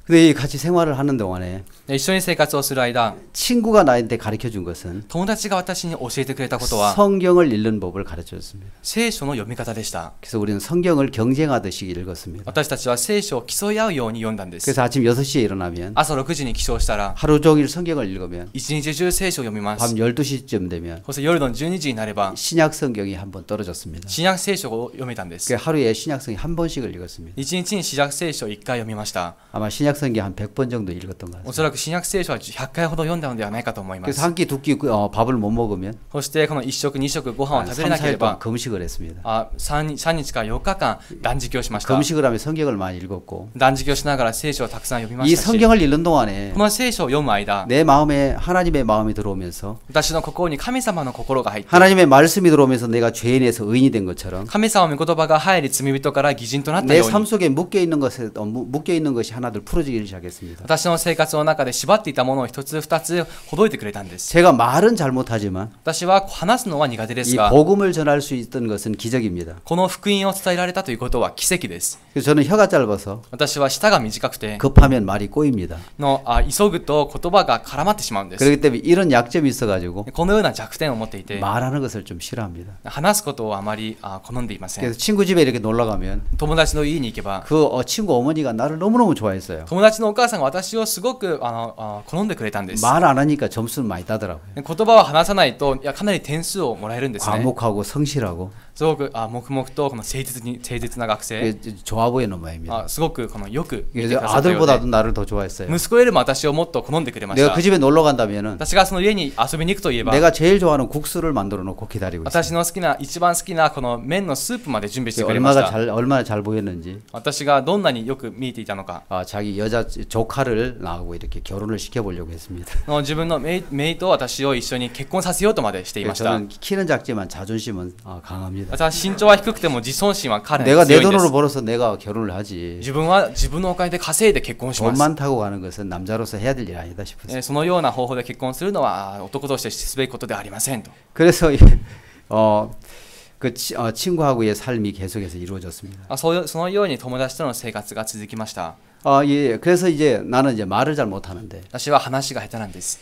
근데 이 같이 생활을 하는 동안에 一緒に生活をする間 친구가 나한테 가르쳐 준 것은 友達が私に教えてくれたことは 성경을 읽는 법을 가르쳐 줬습니다. 聖書の読み方でした。 그래서 우리는 성경을 경쟁하듯이 읽었습니다. 私たちは聖書を競い合うように読んだんです。 그래서 아침 6시에 일어나면 朝6時に起床したら 하루 종일 성경을 읽으면 一日中聖書を読みま 밤 す。 12시쯤 되면 そして夜の12時になれば 신약 성경이 한 번 떨어졌습니다. 新約聖書を読めたんです。 그 하루에 신약 성경 한 번씩을 읽었습니다. 一日に新約聖書を1回読みました。 아마 신약 성경 한 100번 정도 읽었던 것 お 같습니다. そらく新約聖書は100回ほど読んだのではないかと思いま 그래서 す。 한 끼 두 끼 밥을 못 먹으면 そしてこの1食2食ご飯を 한 食べれ 3, なけれ 4일 동안 ば 금식을 했습니다. 3日から4日間断食をしました。 금식을 하며 성경을 많이 읽었고 断食をしながら聖書をたくさん読みま 이 したし、 성경을 읽는 동안에 この聖書を読む間 내 마음에 하나님의 마음이 들어오면서 私の心に神様の心が入って 하나님의 말씀이 들어오면서 내가 죄인에서 의인이 된 것처럼 神様の御言葉が入り罪人から義人となった 내 よう 삶 に 속에 묶여 있는 것이 하나둘 풀어지기 시작했습니다. 私の生活の中で縛っていたものを一つ二つほどいてくれたんです。 제가 말은 잘못하지만 私は話すのは苦手です 이 が 복음을 전할 수 있던 것은 기적입니다. この福音を伝えられたということは奇跡です。 그래서 저는 혀가 짧아서 私は舌が短くて 급하면 말이 꼬입니다. 急ぐと言葉が絡まってしまうんです。 그렇기 때문에 이런 약점이 있어가지고 このような弱点を持っていて 말하는 것을 좀 싫어합니다. 話すことをあまり好んでいません。 그래서 친구 집에 이렇게 놀러 가면 友達の家に行けば 그 친구 어머니가 나를 너무너무 좋아했어요. 友達のお母さんが私をすごく好んでくれたんです。 말 안 하니까 점수는 많이 따더라고요. 言葉を話さないとかなり点数をもらえるんですね。 과묵하고 성실하고 すごく黙々とこの誠実な学生、 좋아 보이는 모양입니다. すごくよく見てく 그래서 ださったよう 아들보다도 で 나를 더 좋아했어요. 息子よりも私をもっと好んでくれまし 내가 た 그 。 집에 놀러 간다면은 私がその家に遊びに行くといえば 내가 제일 좋아하는 국수를 만들어 놓고 기다리고 있어요. 私の一番好きなこの麺のスープまで準備してくれました。 얼마나 잘 보였는지 私がどんなによく見えていたのか、 자기 여자 조카를 나하고 이렇게 결혼을 시켜보려고 했습니다. 自分の姪と私を一緒に結婚させようとまでしていました。 저는 키는 작지만 자존심은 강합니다. 私は身長は低くても自尊心は彼に 내가 내 強いんで 돈으로 す。 벌어서 내가 결혼을 하지. 自分は自分のお金で稼いで結婚しま 돈 す。 많다고 가는 것은 남자로서 해야 될 일 아니다 싶었어요. そのような方法で結婚するのは男としてすべきことではありませんと。 그래서 친구하고의 삶이 계속해서 이루어졌습니다. そのように友達との生活が続きました。 예. 그래서 이제 나는 이제 말을 잘 못하는데 私は話が下手なんです。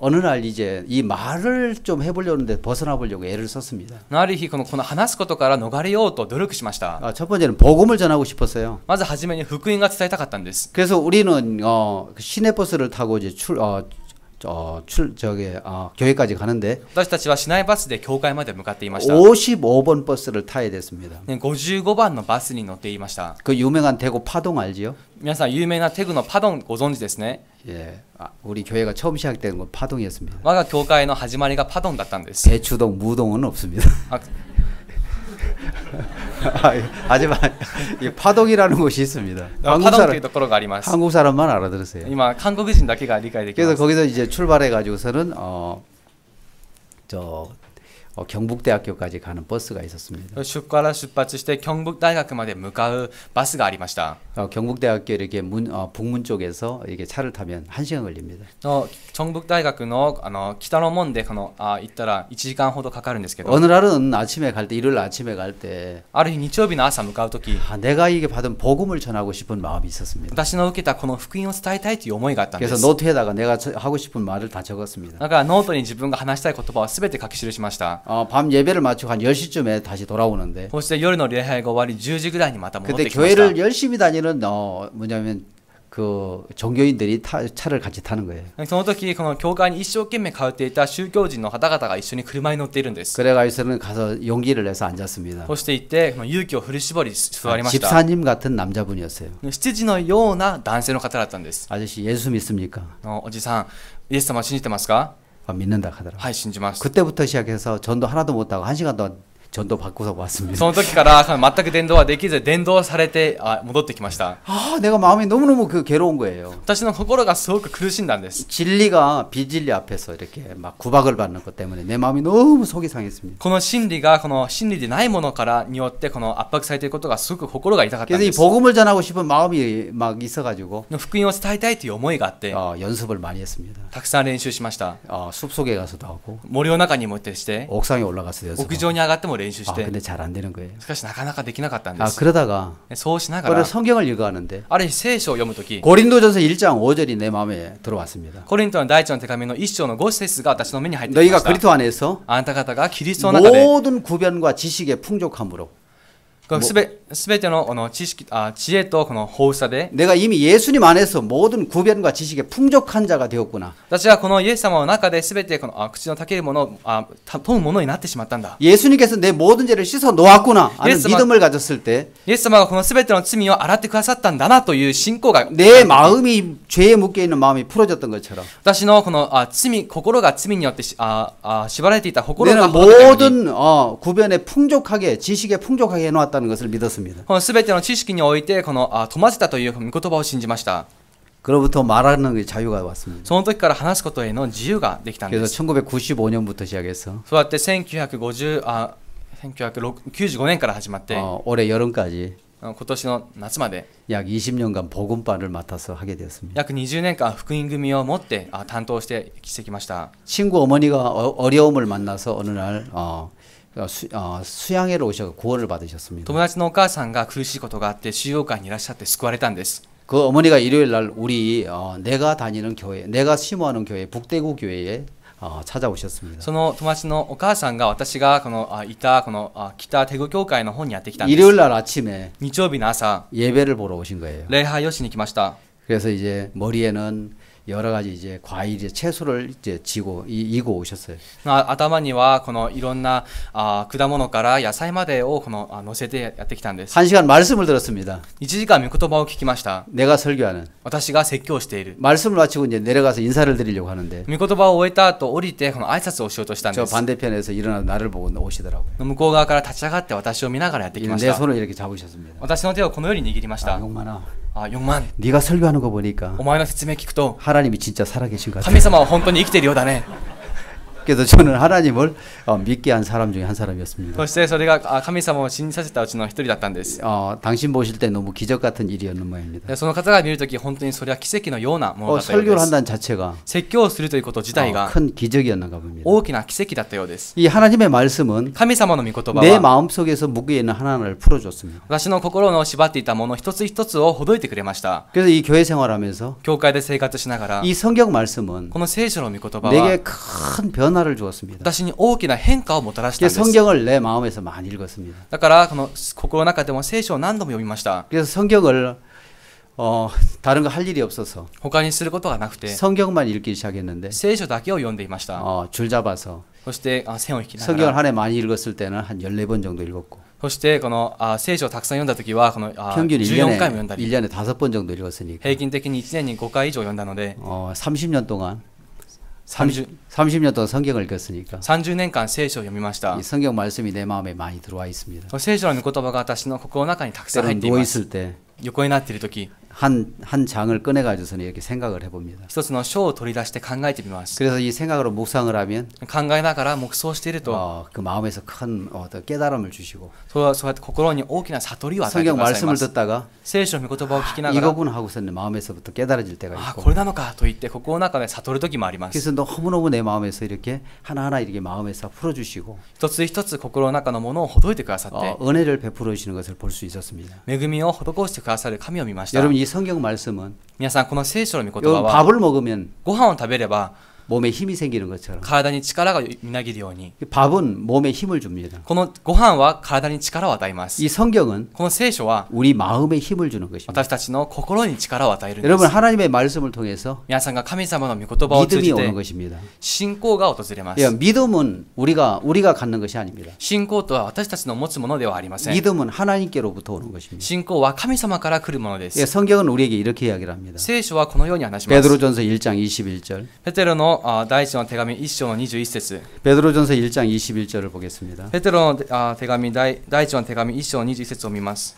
어느 날 이제 이 말을 좀 해보려는데 벗어나 보려고 애를 썼습니다. ある日この話すことから逃れようと努力しました。 첫 번째는 복음을 전하고 싶었어요. まずはじめに福音が伝えたかったんです。 그래서 우리는 시내버스를 타고 이제 교회까지 가는데 私たちは市内バスで教会まで向かっていました。 55번 버스를 타야 됐습니다. 55番のバスに乗っていました。 그 유명한 대구 파동 알지요? 皆さん有名なテグのパドンご存知ですね。 예, 우리 교회가 처음 시작된 건 파동이었습니다. 我が教会の始まりがパドンだったんです。 배추동, 무동은 없습니다. あ 하지만 이 파동이라는 곳이 있습니다. パドンというところがあります。 한국 사람만 알아들으세요. 今韓国人だけが理解できま 그래서 す。 거기서 이제 출발해 가지고서는 경북대학교까지 가는 버스가 있었습니다. そこから出発して京北大学まで向かうバスがありました。 경북대학교 이렇게 북문 쪽에서 이렇게 차를 타면 1시간 걸립니다. 京北大学の北の門で行ったら1時間ほどかかるんですけど、 어느 날은 아침에 갈 때 일요일 아침에 갈 때 ある日日曜日の朝向かうとき、 내가 이게 받은 복음을 전하고 싶은 마음이 있었습니다. 私の受けたこの福音を伝えたいという思いがあったんで 그래서 す。 노트에다가 내가 하고 싶은 말을 다 적었습니다. だからノートに自分が話したい言葉をすべて書き記しました。 밤 예배를 마치고 한 10시쯤에 다시 돌아오는데 そして夜の礼拝が終わり10時ぐらいにまた戻っ 그때 てきました。 교회를 열심히 다니는 뭐냐면 그 종교인들이 차를 같이 타는 거예요. その時この教会に一生懸命通っていた宗教人の方々が一緒に車に乗っているんです。 그래가지고서는 가서 용기를 내서 앉았습니다. そして行ってこの勇気を振り絞り座りました。 집사님 같은 남자분이었어요. 執事のような男性の方だったんです。 아저씨 예수 믿습니까? おじさん、イエス様を信じてますか？ 믿는다 하더라고요. はい、信じます。 그때부터 시작해서 전도 하나도 못하고 1시간 동안 전도 받고서 왔습니다. その時から全く伝道はできず伝道されて戻ってきました。 내가 마음이 너무너무 괴로운 거예요. 私の心がすごく苦しんだんです。 진리가 비진리 앞에서 이렇게 막 구박을 받는 것 때문에 내 마음이 너무 속이 상했습니다. この真理がこの真理でないものからによってこの圧迫されていることがすごく心が痛かったん 그래서 で 이 す。 복음을 전하고 싶은 마음이 막 있어가지고 福音を伝えたいという思いがあって 연습을 많이 했습니다. たくさん練習しました。 숲속에 가서도 하고 森の中にも行ってして 옥상에 올라가서 연습. 屋上に上がっても練習して 근데 잘 안 되는 거예요. しかしなかなかできなかったんです。 그러다가 そうしなが 오늘 ら 성경을 읽어가는데 ある日聖書を読むとき 고린도전서 1장 5절이 내 마음에 들어왔습니다. コリントの第一の手紙の一章の5節が私の目に入ってきま 너희가 した。 그리스도 안에서 あなた方がキリストの中で 모든 구변과 지식의 풍족함으로 すべての知識知恵とこの豊富さで 내가 이미 예수님 안에서 모든 구변과 지식의 풍족한 자가 되었구나. 私はこのイエス様の中で全てこの口のたけるもの問うものになってしまったんだ。 예수님께서 내 모든 죄를 씻어 놓았구나 하는 예수 믿음을 가졌을 때 イエス様がこの全ての罪を洗ってくださったんだなという信仰が 내 마음이 죄에 묶여 있는 마음이 풀어졌던 것처럼 私のこの心が罪によって縛られていた心が 내는 ほどけたように 모든 구변에 풍족하게 지식에 풍족하게 해놓았다는 것을 믿었습니다. この全ての知識においてこの富ませたという御言葉を信じました。 그로부터 말하는 게 자유가 왔습니다. その時から話すことへの自由ができたんで 그래서 す。 1995년부터 시작해서 そうやって1995年から始まって、 올해 여름까지 今年の夏まで 약 20년간 복음반을 맡아서 하게 되었습니다. 約20年間福音組を持って担当してきました。 친구 어머니가 어려움을 만나서 어느 날 수양회로 오셔서 구원을 받으셨습니다. 友達のお母さんが苦しいことがあって収容会にいらっしゃって救われたんです。 그 어머니가 일요일 날 우리 내가 다니는 교회, 내가 심호하는 교회 북대구 교회에 찾아오셨습니다. その友達のお母さんが私がこのいたこの北テグ教会の方にやってきたんです。 일요일 날 아침에 日曜日の朝 예배를 보러 오신 거예요. 礼拝をしに来ました。 그래서 이제 머리에는 여러 가지 이제 과일, 채소를 이제 이고 오셨어요. 頭にはこのいろんな果物から野菜までをこの乗せてやってきたんです。 1시간 말씀을 들었습니다. 1時間御言葉を聞きました。 내가 설교하는 私が説教している。 말씀을 마치고 이제 내려가서 인사를 드리려고 하는데 御言葉を終えた後降りてこの挨拶をしようとしたん 저 です。 반대편에서 일어나 나를 보고 오시더라고요. 向こう側から立ち上がって私を見ながらやってきまし 내 た。 손을 이렇게 잡으셨습니다. 私の手をこのように握りまし 아, た。 용만아, 4万、 네가 설교하는 거 보니까 お前の説明聞くと 하나님이 진짜 살아계신 것 같아. 神様は本当に生きているようだね。 그래서 저는 하나님을 믿게 한 사람 중에 한 사람이었습니다. そしてそれが神様を信じさせたうちの一人だったんです。 당신 보실 때 너무 기적 같은 일이었는 모양입니다. でその方が見るとき本当にそれは奇跡のようなものだったようで 설교를 す。 한다는 자체가 説教をするということ自体が 큰 기적이었는가 봅니다. 大きな奇跡だったようです。 이 하나님의 말씀은 神様の御言葉 내 は 마음속에서 묶여 있는 하나를 풀어줬습니다. 私の心の縛っていたもの一つ一つをほどいてくれました。 그래서 이 교회 생활하면서 教会で生活しながら 이 성경 말씀은 この聖書の御言葉は 내게 큰 변화를 주었습니다. 私に大きな変化をもたらしたん 그래서 です。 성경을 내 마음에서 많이 읽었습니다. だからこの心の中でも聖書を何度も読みました。 그래서 성경을 다른 거 할 일이 없어서 他にすることがなくて 성경만 읽기 시작했는데 聖書だけを読んでいました。 줄 잡아서 そして線を引きなが 성경을 ら 한 해 많이 읽었을 때는 한 14번 정도 읽었고 そしてこの聖書をたくさん読んだ時はこの 평균 14回も読んだり 1년에 5번 정도 읽었으니까 平均的に1年に5回以上読んだので 30년 동안 30 동안 성경을 읽었으니까 30年間聖書を読みました。 이 성경 말씀이 내 마음에 많이 들어와 있습니다. 聖書の御言葉が私の心の中にたくさん入 때로는 ってい 누워 ます。 있을 때 横になっている時 한 장을 꺼내 가지고서는 이렇게 생각을 해봅니다. 一つの章を取り出して考えてみます。 그래서 이 생각으로 묵상을 하면 考えながら黙想していると 그 마음에서 큰 어떤 깨달음을 주시고 そうやって心に大きな悟りを与えて 성경 ください 말씀을 ます。 듣다가 聖書の御言葉を聞きながら 이거구나 하고서는 마음에서부터 깨달아질 때가 あ 있고 これなのかと言って心の中で悟る時もあります。 그래서 너무너무 내 마음에서 이렇게 하나하나 이렇게 마음에서 풀어주시고 一つ一つ心の中のものをほどいてくださって 은혜를 베풀어 주시는 것을 볼 수 있었습니다. 恵みを施してくださる神を見ました。 여러분 이 성경 말씀은 皆さんこの聖書の御言葉 여러분 は 밥을 먹으면 ご飯を食べれば 몸에 힘이 생기는 것처럼 体に力がみなぎるように 밥은 몸에 힘을 줍니다. このご飯は体に力を与えます。 이 성경은 この聖書は 우리 마음에 힘을 주는 것입니다. 私たちの心に力を与えるんで 여러분 す。 하나님의 말씀을 통해서 皆さんが神様の御言葉を通 믿음이 じ 오는 て 것입니다. 信仰が訪れま 예, す。 믿음은 우리가 갖는 것이 아닙니다. 信仰とは私たちの持つものではありません。 믿음은 하나님께로부터 오는 것입니다. 信仰は神様から来るもので 예, す。 성경은 우리에게 이렇게 이야기를 합니다. 聖書はこのように話します。 베드로전서 1장 21절. ペテロの第一の手紙1章の21節。 베드로전서 1장 21절을 보겠습니다. ペテロの手紙第一の手紙1章の21節を見ます。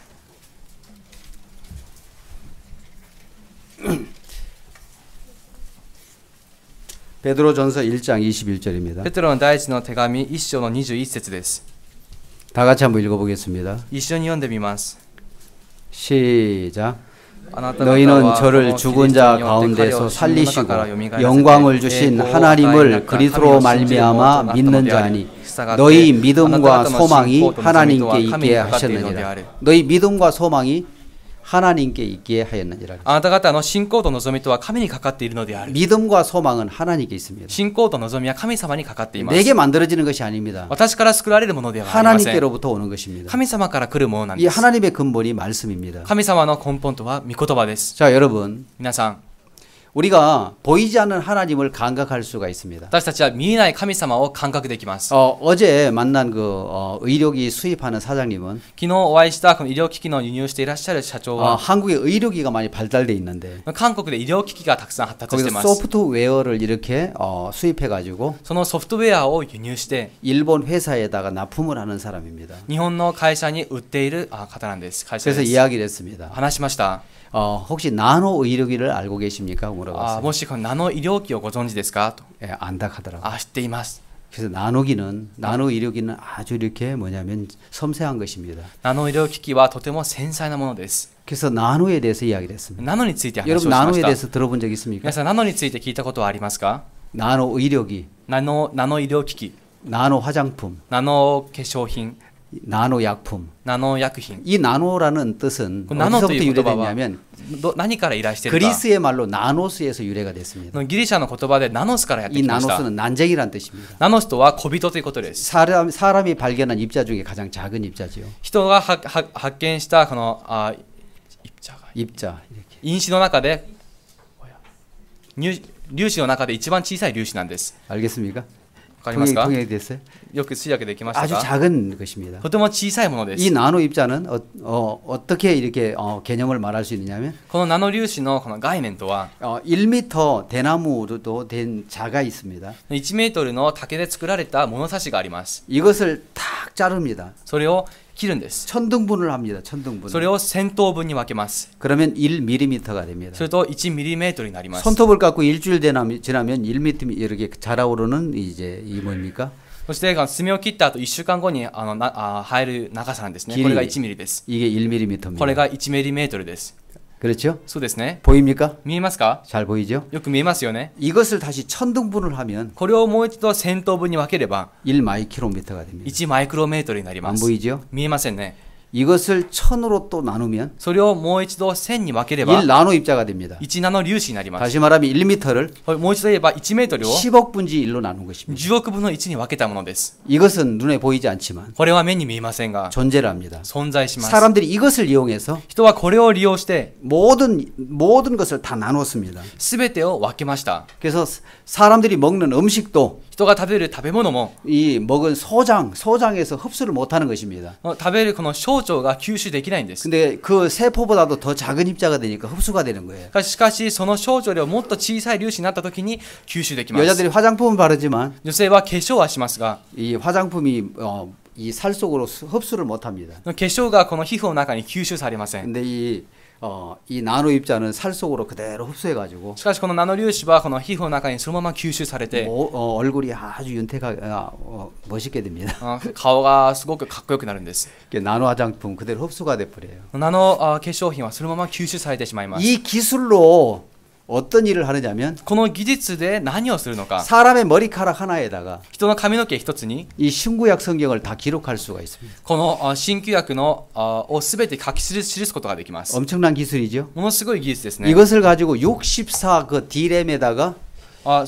베드로전서 1장 21절입니다. ペテロの第一の手紙1章の21節です。 다 같이 한번 읽어보겠습니다. 一緒に読んでみます。 시작. あなた方 너희는 は 저를 죽은 자 가운데서 살리시고 영광을 주신 하나님을 그리스도로 말미암아 믿는 자니 너희 믿음과 소망이 하나님께 있게 하셨느니라. 너희 믿음과 소망이 하나님께 있게 하였느니라. あなた方の信仰と望みとは神にかかっているのである。 믿음과 소망은 하나님께 있습니다. 信仰と望みは神様にかかっています。 내게 만들어지는 것이 아닙니다. 私から作られるものではありません。 하나님께로부터 오는 것입니다. 神様から来るものなん 이 です。 하나님의 근본이 말씀입니다. 神様の根本とは御言葉です。 자, 여러분, 皆さん、 우리가 보이지 않는 하나님을 감각할 수가 있습니다. 私たちは見えない神様を感覚できます。 어제 만난 의료기 수입하는 사장님은 昨日お会いしたこの医療機器の輸入していらっしゃる社長は、 한국에 의료기가 많이 발달돼 있는데 韓国で医療機器がたくさん発達してい 거기서 ます。 소프트웨어를 이렇게 수입해 가지고 そのソフトウェアを輸入して 일본 회사에다가 납품을 하는 사람입니다. 日本の会社に売っている方なんです。会社 그래서 です。 이야기를 했습니다. 話しました。 혹시 나노 의료기를 알고 계십니까? 물어봤어요. もしこのナノ医療機をご存知ですかと。 예, 안다 하더라고요. 知っています。 그래서 나노 의료기는 아주 이렇게 뭐냐면 섬세한 것입니다. ナノ医療機器はとても繊細なものです。 그래서 나노에 대해서 이야기를 했습니다. ナノについて話をし 여러분 ま 나노에 した。 대해서 들어본 적 있습니까? 皆さんナノについて聞いたことはありますか？ 나노 의료기, ナノ医療機器、 나노 화장품, ナノ化粧品、 나노 약품. ナノ薬品。 이 나노라는 뜻은 그 나노 어디서부터 という言葉は 유래됐냐면 何から由来しているか。 그리스의 말로 나노스에서 유래가 됐습니다. ギリシャの言葉でナノスからやって 이 きました。 나노스는 난쟁이란 뜻입니다. ナノスとは小人ということです。 사람이 발견한 입자 중에 가장 작은 입자지요. 人が発見したこの입자 이렇게. 因子の中で粒子の中で一番小さい粒子なんです。 알겠습니까? わかりますか？ 통역이 됐어요? よく通訳できました 아주 か？ 작은 것입니다. とても小さいもので 이 す。 나노 입자는 어떻게 이렇게 개념을 말할 수 있느냐면 このナノ粒子のこの概念とは 1m 대나무로 된 자가 있습니다. 1メートルの竹で作られた物差しがあります。 이것을 탁 자릅니다. それを切るんです。 천등분을 합니다. 천등분. それを1000等分に分けます。 그러면 1mm가 됩니다. すると 1mm になります。 손톱을 깎고 일주일 지나면 1mm 이렇게 자라오르는 이제 이 뭡니까? そして爪を切った後1週間後に生える長さなんですね。これが 1mm です。 이게 1mm입니다. これが 1mm です。 그렇죠? そうですね。 보입니까? 見えますか？ 잘 보이죠? よく見えますよね。 이것을 다시 천등분을 하면 これをもう一度1000等分に分ければ 1마이크로미터가 됩니다. 1マイクロメートルになりま 안 す。 보이죠? 見えませんね。 이것을 1000으로 또 나누면 それをもう一度1000に分ければ 1나노 입자가 됩니다. 1ナノ粒子になります。 다시 말하면 1m를 もう一度言えば1メートルを 10억 분지 1로 나눈 것입니다. 10億分の1に分けたものです。 이것은 눈에 보이지 않지만 これは目に見えませんが 존재를 합니다. 存在します。 사람들이 이것을 이용해서 人はこれを利用して 모든 것을 다 나눴습니다. 全てを分けました。 그래서 사람들이 먹는 음식도 人が食べる食べ物も 이 먹은 소장에서 흡수를 못하는 것입니다. 食べるこの小腸が吸収できないんです。 근데 그 세포보다도 더 작은 입자가 되니까 흡수가 되는 거예요. しかしその小腸よりもっと小さい粒子になった時に吸収できます。 여자들이 화장품을 바르지만 女性は化粧はしますが 이 화장품이 이 살 속으로 흡수를 못합니다. 化粧がこの皮膚の中に吸収されません。 근데 이 나노 입자는 살 속으로 그대로 흡수해가지고 しかしこのナノ粒子はこの皮膚の中にそのまま吸収されて 얼굴이 아주 윤택하게 멋있게 됩니다. 顔がすごくかっこよくなるんです。 나노 화장품 그대로 흡수가 돼버려요. ナノ化粧品はそのまま吸収されてしまいます。 이 기술로 어떤 일을 하느냐면 この技術で何をするのか。 사람의 머리카락 하나에다가 人の髪の毛一つに 이 신구약 성경을 다 기록할 수가 있습니다. この新旧約のをすべて書き記すことができます。 엄청난 기술이죠. ものすごい技術ですね。 이것을 가지고 64 그 D램에다가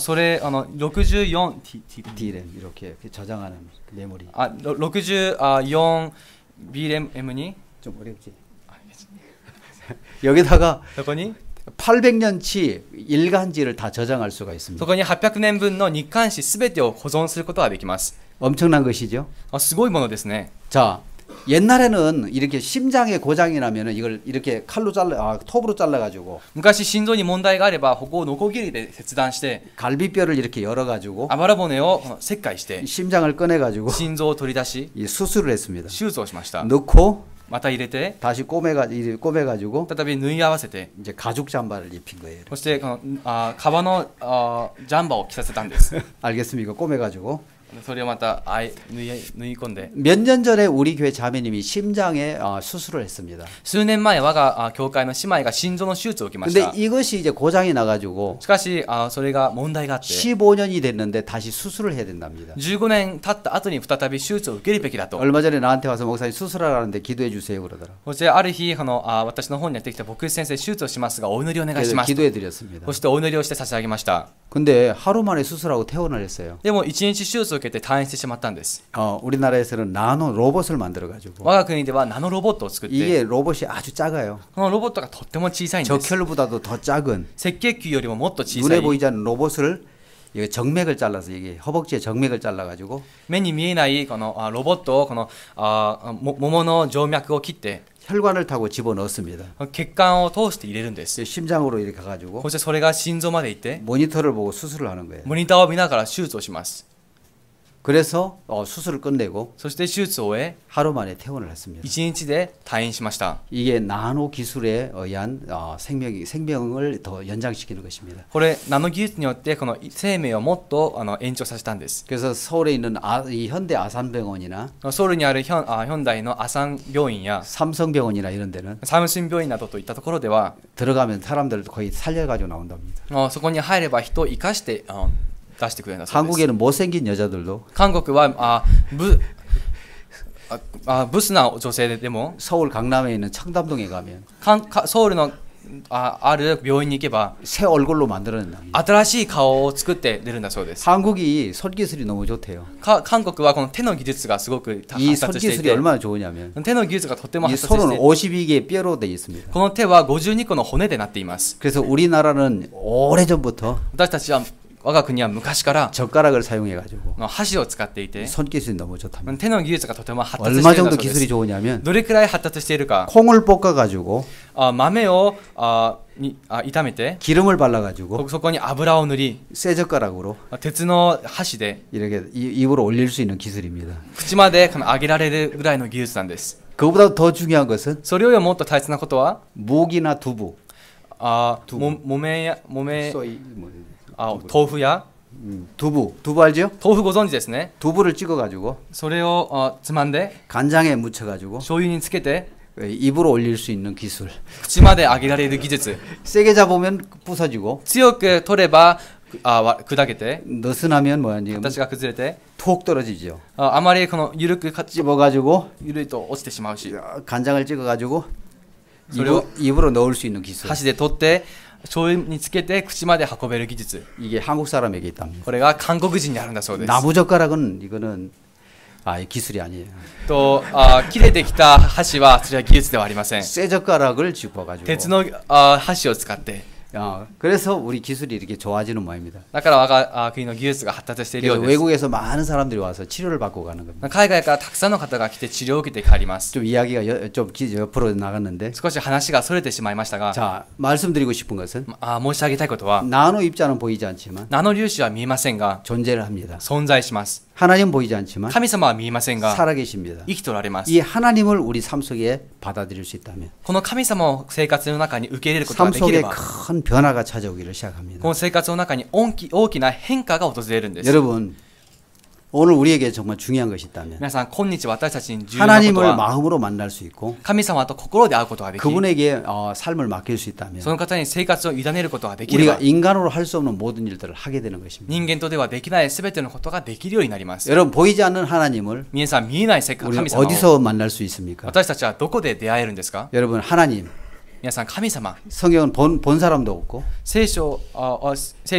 それ64 D램 이렇게 저장하는 메모리. 64 BRAMに 좀 어렵지. 여기다가 そこに 800년치 일간지를 다 저장할 수가 있습니다. そこに800年分の日刊誌すべてを保存することができます。 엄청난 것이죠. すごいものですね。 자, 옛날에는 이렇게 심장에 고장이 나면은 이걸 이렇게 톱으로 잘라가지고 昔心臓に問題があればここをノコギリで切断して 갈비뼈를 이렇게 열어가지고 あばら骨を切開して 심장을 꺼내가지고 心臓を取り出し 수술을 했습니다. 手術をしました。 넣고 また入れて 다시 꼬매가지고 再び縫い合わせて 이제 가죽 잠바를 입힌 거예요. そしてこの革のジャンバーを着させたんです。 알겠습니까? 꼬매가지고 それをまた縫い込んで 몇 년 전에 우리 교회 자매님이 심장에 수술을 했습니다. 数年前我が教会の姉妹が心臓の手術を受けまし 근데 た。 이것이 이제 고장이 나가지고 しかしそれが問題があって 15년이 됐는데 다시 수술을 해야 된답니다. 15年経った後に再び手術を受けるべきだと。 얼마 전에 나한테 와서 목사님 수술하라는데 기도해 주세요 그러더라. そしてある日私の方にやってきた牧師先生手術をしますがお祈りお願いし 그래서 ますと。 기도해 드렸습니다. そしてお祈りをして差し上げました。 근데 하루 만에 수술하고 퇴원을 했어요. でも1日手術を受けて退院してしまったんです。 우리나라에서는 나노 로봇을 만들어 가지고 我が国ではナノロボットを作って 이게 로봇이 아주 작아요. このロボットがとっても小さいんです。 적혈보다도 더 작은 赤血球よりももっと小さ 눈에 い 보이지 않는 로봇을 이게 정맥을 잘라서 이게 허벅지에 정맥을 잘라 가지고 目に見えないこのロボットをこの桃の静脈を切って 혈관을 타고 집어넣습니다. 血管を通して入れるんです。 심장으로 이렇게 가가지고 そしてそれが心臓まで行って 모니터를 보고 수술을 하는 거예요. モニターを見ながら手術をします。 그래서 수술을 끝내고 そして手術を終え 하루 만에 퇴원을 했습니다. 1日で退院しました。 이게 나노 기술에 의한 생명을 더 연장시키는 것입니다. これナノ技術によってこの生命をもっと延長させたんです。 그래서 서울에 있는 이 현대 아산병원이나 ソウルにあるヒョンダイのアサン病院や 삼성병원이나 이런 데는 サムスン病院などといったところでは 들어가면 사람들 거의 살려가지고 나온답니다. そこに入れば人を生かして出してくれるんだそうです。 한국에는 못생긴 여자들도 韓国はブスな女性でも 서울 강남에 있는 청담동에 가면 ソウルのある病院に行けば 새 얼굴로 만들어낸답니다. 新しい顔を作って出るんだそうです。 한국이 손기술이 너무 좋대요. 韓国はこの手の技術がすごく 이 発達してい 손기술이 て 얼마나 좋으냐면 手の技術がとても 이 発達し 손은 て 52개의 뼈로 되어 있습니다. この手は52個の骨でなっています。 그래서 우리나라는 오래전부터 私たちは我が国は昔から 젓가락을 사용해가지고 箸を使っていて 손기술이 너무 좋답니다. 手の技術がとても発達し 얼마 ているんだ 정도 そうで 기술이 す。 좋으냐면 どれくらい発達しているか 콩을 볶아가지고 豆を炒めて 기름을 발라가지고 そこに油を塗り 쇠 젓가락으로 鉄の箸で 이렇게 입으로 올릴 수 있는 기술입니다. 口まで上げられるぐらいの技術なんです。 그보다 더 중요한 것은 それよりもっと大切なことは 무기나 두부, 豆 소이, 뭐, 豆腐や 두부 알죠? 豆腐ご存知ですね。 두부를 찍어가지고 それをつまんで 간장에 묻혀가지고 醤油につけて 입으로 올릴 수 있는 기술. 口まで上げられる技術。 세게 잡으면 부서지고 強く取れば砕けて 느슨하면 뭐냐 形が崩れて 톡 떨어지죠. あまりこの緩く 집어가지고 緩いと落ちてしまうし 간장을 찍어가지고 それを 입으로 넣을 수 있는 기술. 箸で取って醤油につけて口まで運べる技術。 이게 한국 사람에게 있답니다. これが韓国人にあるんだそうです。 나무젓가락은 이거는 기술이 아니에요. と切れてきた箸はそれは技術ではありません。 쇠젓가락을 짚어가지고. 鉄の箸を使って。 그래서 우리 기술이 이렇게 좋아지는 모양입니다. だから我が国の技術が発達しているようです。 외국에서 많은 사람들이 와서 치료를 받고 가는 겁니다. 海外からたくさんの方が来て治療を受けて帰ります。 좀 이야기가 좀 옆으로 나갔는데. 少し話がそれてしまいましたが、 자, 말씀드리고 싶은 것은 申し上げたいことは、 나노 입자는 보이지 않지만 ナノ粒子は見えませんが 존재를 합니다. 存在します。 하나님 보이지 않지만 神様は見えませんが 살아계십니다. 生きておられます。 이 하나님을 우리 삶 속에 받아들일 수 있다면 この神様を生活の中に受け入れることが 삶 できれ 속에 ば、 큰 변화가 찾아오기를 시작합니다. この生活の中に大きな変化が訪れるんです。 여러분, 오늘 우리에게 정말 중요한 것이 있다면 皆さん、今日私たちに重要なこと 하나님을 は、 마음으로 만날 수 있고 神様と心で会うことができ、 그분에게 삶을 맡길 수 있다면 その方に生活を委ねることができれ 우리가 ば、 인간으로 할 수 없는 모든 일들을 하게 되는 것입니다. 人間とではできないすべてのことができるようになります。 여러분, 보이지 않는 하나님을 皆さん、見えない神 우리 様を 어디서 만날 수 있습니까? 私たちはどこで出会えるんですか？ 여러분, 하나님, 皆さん、神様、 성경은 본 사람도 없고 聖書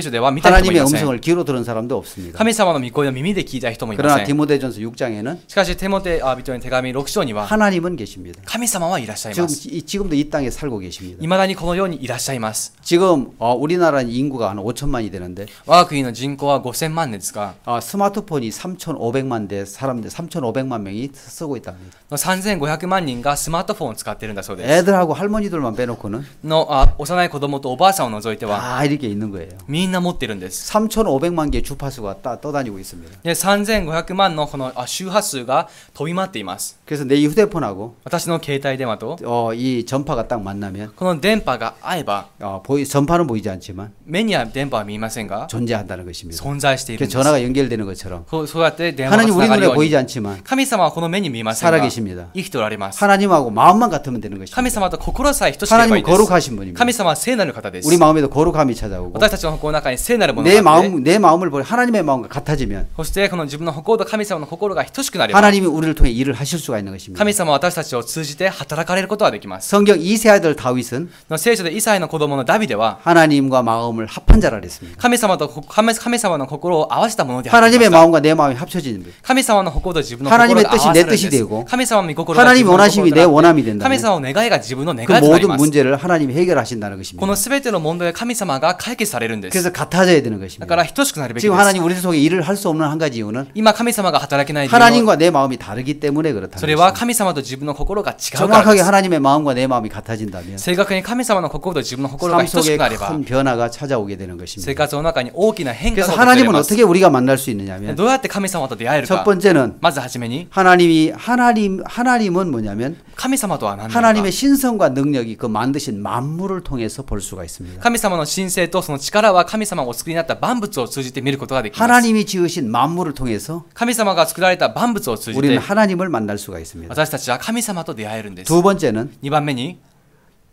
では見た人もい 하나님의 ません。 음성을 귀로 들은 사람도 없습니다. 神様の御声を耳で聞いた人もいま 그러나 せん。 디모데전서 6장에는 しかし、テモテ人への手紙6章には、 하나님은 계십니다. 神様はいらっしゃいます。 지금도 이 땅에 살고 계십니다. いまだにこの世にいらっしゃいます。 지금 우리나라는 인구가 한 5천만이 되는데 我が国の人口は5000万人ですが、 스마트폰이 3,500만 대 사람들 3,500만 명이 쓰고 있답니다. 3500万人がスマートフォンを使っているんだそうです。 애들하고 할머니들만 빼놓고는 の幼い子供とおばあさんを除いては 다 이렇게 있는 거예요. みんな持ってるんです。 3,500만 개의 주파수가 떠다니고 있습니다. で、3500万のこの周波数が飛び回っています。 그래서 내 휴대폰하고 私の携帯電話と 이 전파가 딱 만나면 この電波が合えば、 전파는 보이지 않지만 目には電波は見えませんが 존재한다는 것입니다. 存在しているん 그래서 です。 전화가 연결되는 것처럼 そうやって電話が 하나님 つ 우리 ながる 눈에 よう 보이지 に、 않지만 神様はこの目に見えませんが 살아계십니다. 生きておられます。 하나님하고 마음만 같으면 되는 것입니다. 神様と心さえ等しければいい 하나님은 です。 거룩하신 분입니다. 神様は聖なる方です。 우리 마음에도 거룩함이 찾아오고 私たちの心の中に聖なるもの 내 があって、 내 마음을 보니 하나님의 마음과 같아지면 そしてこの自分の心と神様の心が等しくなれば、 하나님이 우리를 통해 일을 하실 수가 있는 것입니다. 神様は私たちを通じて働かれることができます。 성경 이세 아들 다윗은 聖書でイサイの子供のダビデは 하나님과 마음을 합한 자라 그랬습니다. 神様の心を合わせたものでありま 하나님의 した。 마음과 내 마음이 합쳐지는 거예요. 神様の心と自分の心が合 하나님의 わさ 뜻이 れ 내 るんで 뜻이 す。 되고 神様の心が自 하나님의 分の 원하심이 心 내 となって 원함이 된다면 神様の願いが自分の願い 그 となり 모든 ます。 문제를 하나님이 해결하신다는 こ 것입니다. の全ての問題は神様が解決されるんです。 그래서 같아져야 되는 だ 것입니다. から等しくなるべきで 지금 す。 하나님 우리 속에 일을 할 수 없는 한 가지 이유는 今神様が働けない理由は 하나님과 내 마음이 다르기 때문에 そ 그렇다는 れは 것입니다. 神様と自分の心が違うから 정확하게 です。 하나님의 마음과 내 마음이 같아진다면 正確に神様の心と自分の心が 삶 等し 속에 くなれば、 큰 변화가 찾아오게 되는 生 것입니다. 活の中に大きな変化 그래서 が訪れ 하나님은 ます。 어떻게 우리가 만날 수 있느냐면 どうやって神様と出会える 첫 か。 번째는 まずはじめに、 하나님은 뭐냐면 神様とは何なのか。 하나님의 신성과 능력이 그 만드신 만물을 통해서 볼 수가 있습니다. 神様の神性とその力は神様がお作りになった万物を通じて見ることができます。 하나님이 지으신 만물을 통해서 神様が作られた万物を通じ 우리는 て 하나님을 만날 수가 있습니다. 私たちは神様と出会えるんです。 두 번째는 2番目に、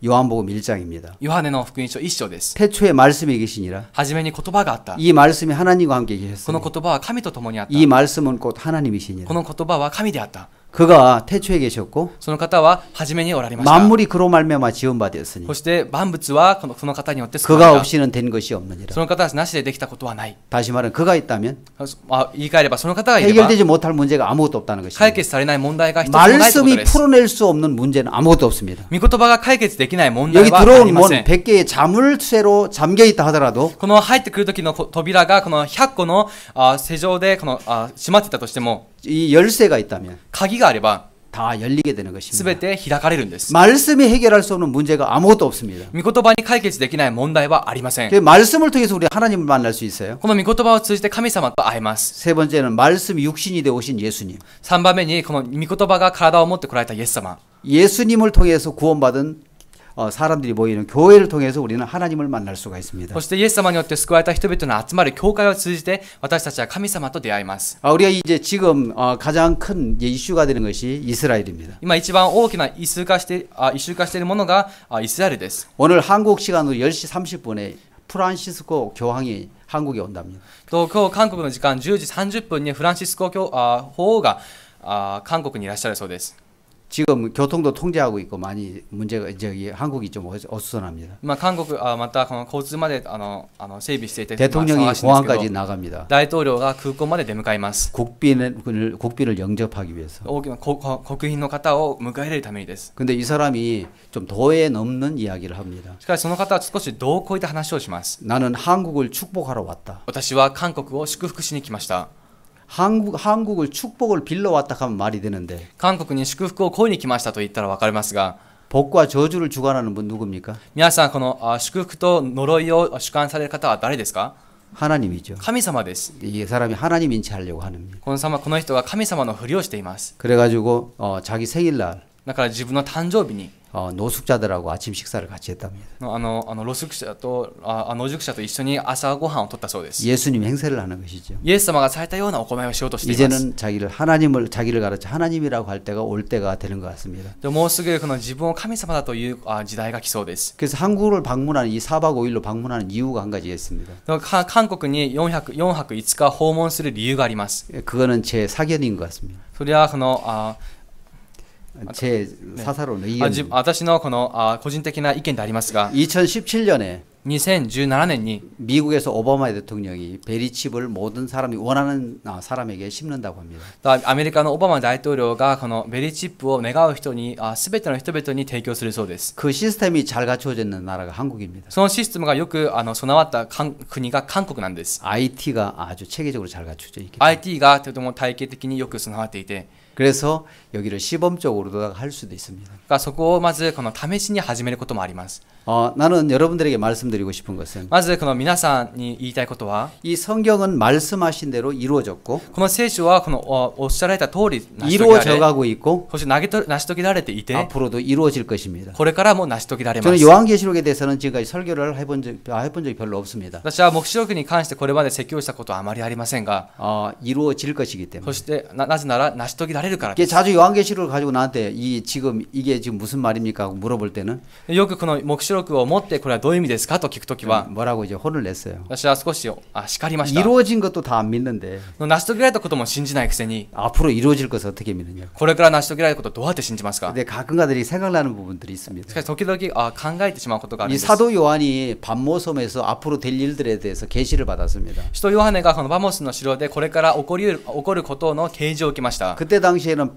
요한복음 1장입니다. ヨハネの福音書1章です。 태초에 말씀이 계시니라 はじめに言葉があった。 이 말씀이 하나님과 함께 この 계셨으니 言葉は神と共にあった。 이 말씀은 곧 하나님이시니라. この言葉は神であった。 그가 태초에 계셨고 その方は初めにおられました。 만물이 그로 말미암아 지은 바 되었으니 そして万物はこの方によって作ら 그가 れた。 없이는 된 것이 없느니라. その方なしでできたことはない。 다시 말하면 그가 있다면 言い換えればその方がいれば 해결되지 못할 문제가 아무것도 없다는 解 것입니다. 決されない問題が一つもないということ 말씀이 です。 풀어낼 수 없는 문제는 아무것도 없습니다. 御言葉が解決できない問題 여기 はあり 들어온 ま 문 せん。 100개의 자물쇠로 잠겨 있다 하더라도 この入ってくる時の扉がこの100個の施錠でこの閉まってたとしても 이 열쇠가 있다면 鍵があれば다 열리게 되는 す 것입니다. べて開かれるんです 말씀이 해결할 수 없는 문제가 아무것도 없습니다. 御言葉に解決できない問題はありません 그 말씀을 통해서 우리 하나님을 만날 수 있어요. この御言葉を通じて神様と会えます 세 번째는 말씀이 육신이 되어 오신 예수님. 3番目にこの御言葉が体を持ってこられたイエス様 예수님을 통해서 구원받은 사람들이 모이는 교회를 통해서 우리는 하나님을 만날 수가 있습니다. そしてイエス様によって救われた人々の集まる教会を通じて私たちは神様と出会います 우리가 이제 지금 가장 큰 이슈가 되는 것이 이스라엘입니다. 今一番大きな異臭化しているものがイスラエルです 오늘 한국 시간으로 10시 30분에 프란시스코 교황이 한국에 온답니다. と今日韓国の時間10時30分にフランシスコ法王が韓国にいらっしゃるそうです 지금 교통도 통제하고 있고 많이 문제가 한국이 좀 어수선합니다. まあ韓国またこの交通まで整備していて 대통령이 まあ騒がしいんですけど 공항까지 나갑니다. 大統領が空港まで出迎えます 국빈을 영접하기 위해서. 大きな国賓の方を迎え入れるためにです 근데 이 사람이 좀 도에 넘는 이야기를 합니다. しかしその方は少し度を超えた話をします 나는 한국을 축복하러 왔다. 私は韓国を祝福しに来ました 한국을 축복을 빌러 왔다 하면 말이 되는데 韓国に祝福を請いに来ましたと言ったら分かりますが 복과 저주를 주관하는 분 누굽니까? 皆さんこの祝福と呪いを主観される方は誰ですか 하나님이죠. 神様です 이 사람이 하나님 인치하려고 하는 거예요. この人が神様のふりをしています 그래가지고 자기 생일날 だから自分の誕生日に 노숙자들하고 아침 식사를 같이 했답니다. 露宿者と野宿者と一緒に朝ごはんをとったそうです 예수님 행세를 하는 것이죠. イエス様がされたような行いをしようとしています 이제는 자기를 가르쳐 하나님이라고 할 때가 올 때가 되는 것 같습니다. でもうすぐこの自分を神様だという時代が来そうです 그래서 한국을 방문하는 이 4박 5일로 방문하는 이유가 한 가지가 있습니다. 韓国に4泊5日訪問する理由があります 그거는 제 사견인 것 같습니다. それはこの제 사사로운 의견. 私のこの個人的な意見でありますが 2017년에 2017年に 미국에서 오바마 대통령이 베리칩을 모든 사람이 원하는 사람에게 심는다고 합니다. アメリカのオバマ大統領がこのベリーチップを願う人に全ての人々に提供するそうです 그 시스템이 잘 갖춰져 있는 나라가 한국입니다. そのシステムがよく備わった国が韓国なんです IT가 아주 체계적으로 잘 갖춰져 있기 때문에 IT がとても体系的によく備わっていて 그래서 여기를 시범적으로도 할 수도 있습니다. そこをまずこの試しに始めることもあります 나는 여러분들에게 말씀드리고 싶은 것은 まずこの皆さんに言いたいことは 이 성경은 말씀하신 대로 이루어졌고 この聖書はこのおっしゃられた通り成し遂げられ 이루어져가고 있고 そして成し遂げられていて 앞으로도 이루어질 것입니다. これからも成し遂げられま 저는 す 요한계시록에 대해서는 지금까지 설교를 해본 적이 별로 없습니다. 私は黙示録に関してこれまで説教したことはあまりありませんが 이루어질 것이기 そ 때문에 してなぜなら成し遂げられるから 이게 です 자주 요한계시록을 가지고 나한테 이게 지금 무슨 말입니까 하고 물어볼 때는 よくこの黙示録を持ってこれはどういう意味ですかと聞くときは 뭐라고 이제 혼을 냈어요. 私は少し叱りました 이루어진 것도 다 안 믿는데 成し遂げられたことも信じないくせに 앞으로 이루어질 것을 어떻게 믿느냐. これから成し遂げられることをどうやって信じますか 근데 가끔가다리 생각나는 부분들이 있습니다. しかし時々考えてしまうことがあるん 이 です 사도 요한이 반모섬에서 앞으로 될 일들에 대해서 계시를 받았습니다. 使徒ヨハネがこのバモスの城でこれから起こることの啓示を受けました 그때 당시에는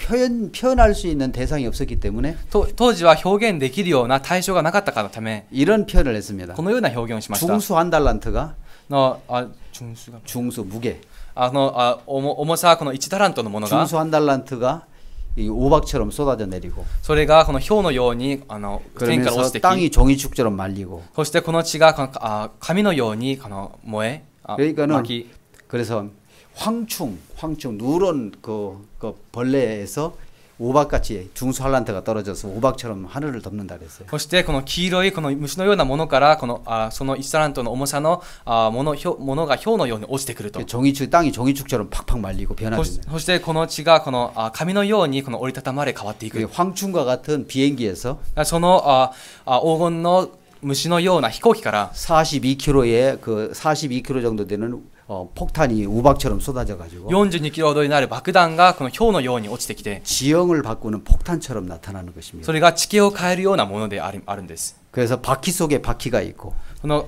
표현할 수 있는 대상이 없었기 때문에 当時は表現できるような対象がなかったからため 이런 표현을 했습니다. このような表現をしました 중수 한 달란트가 中 무게 重さこの1タラントのものが 중수 한 달란트가 이 우박처럼 쏟아져 내리고 それがこの氷のように天から落ち 그러면서 てき 땅이 종이축처럼 말리고 そしてこの地がこの紙のように燃え 그러니까는 巻き 그래서 황충 누런 그 벌레에서 우박같이 중수 할란트가 떨어져서 우박처럼 하늘을 덮는다 그랬어요. そしてこの黄色いこの虫のようなものからこのその1タラントの重さのものが氷のように落ちてくると 땅이 종이축처럼 팍팍 말리고 변화된다. そしてこの地がこの紙のようにこの折りたたまれ変わっていく 황충과 같은 비행기에서 その黄金の虫のような飛行機から 42km의 그 42km 정도 되는 폭탄이 우박처럼 쏟아져 가지고 42キロほどになる爆弾がこの氷のように落ちてきて 지형을 바꾸는 폭탄처럼 나타나는 것입니다. それが地形を変えるようなものであるんです 그래서 바퀴 속에 바퀴가 있고 この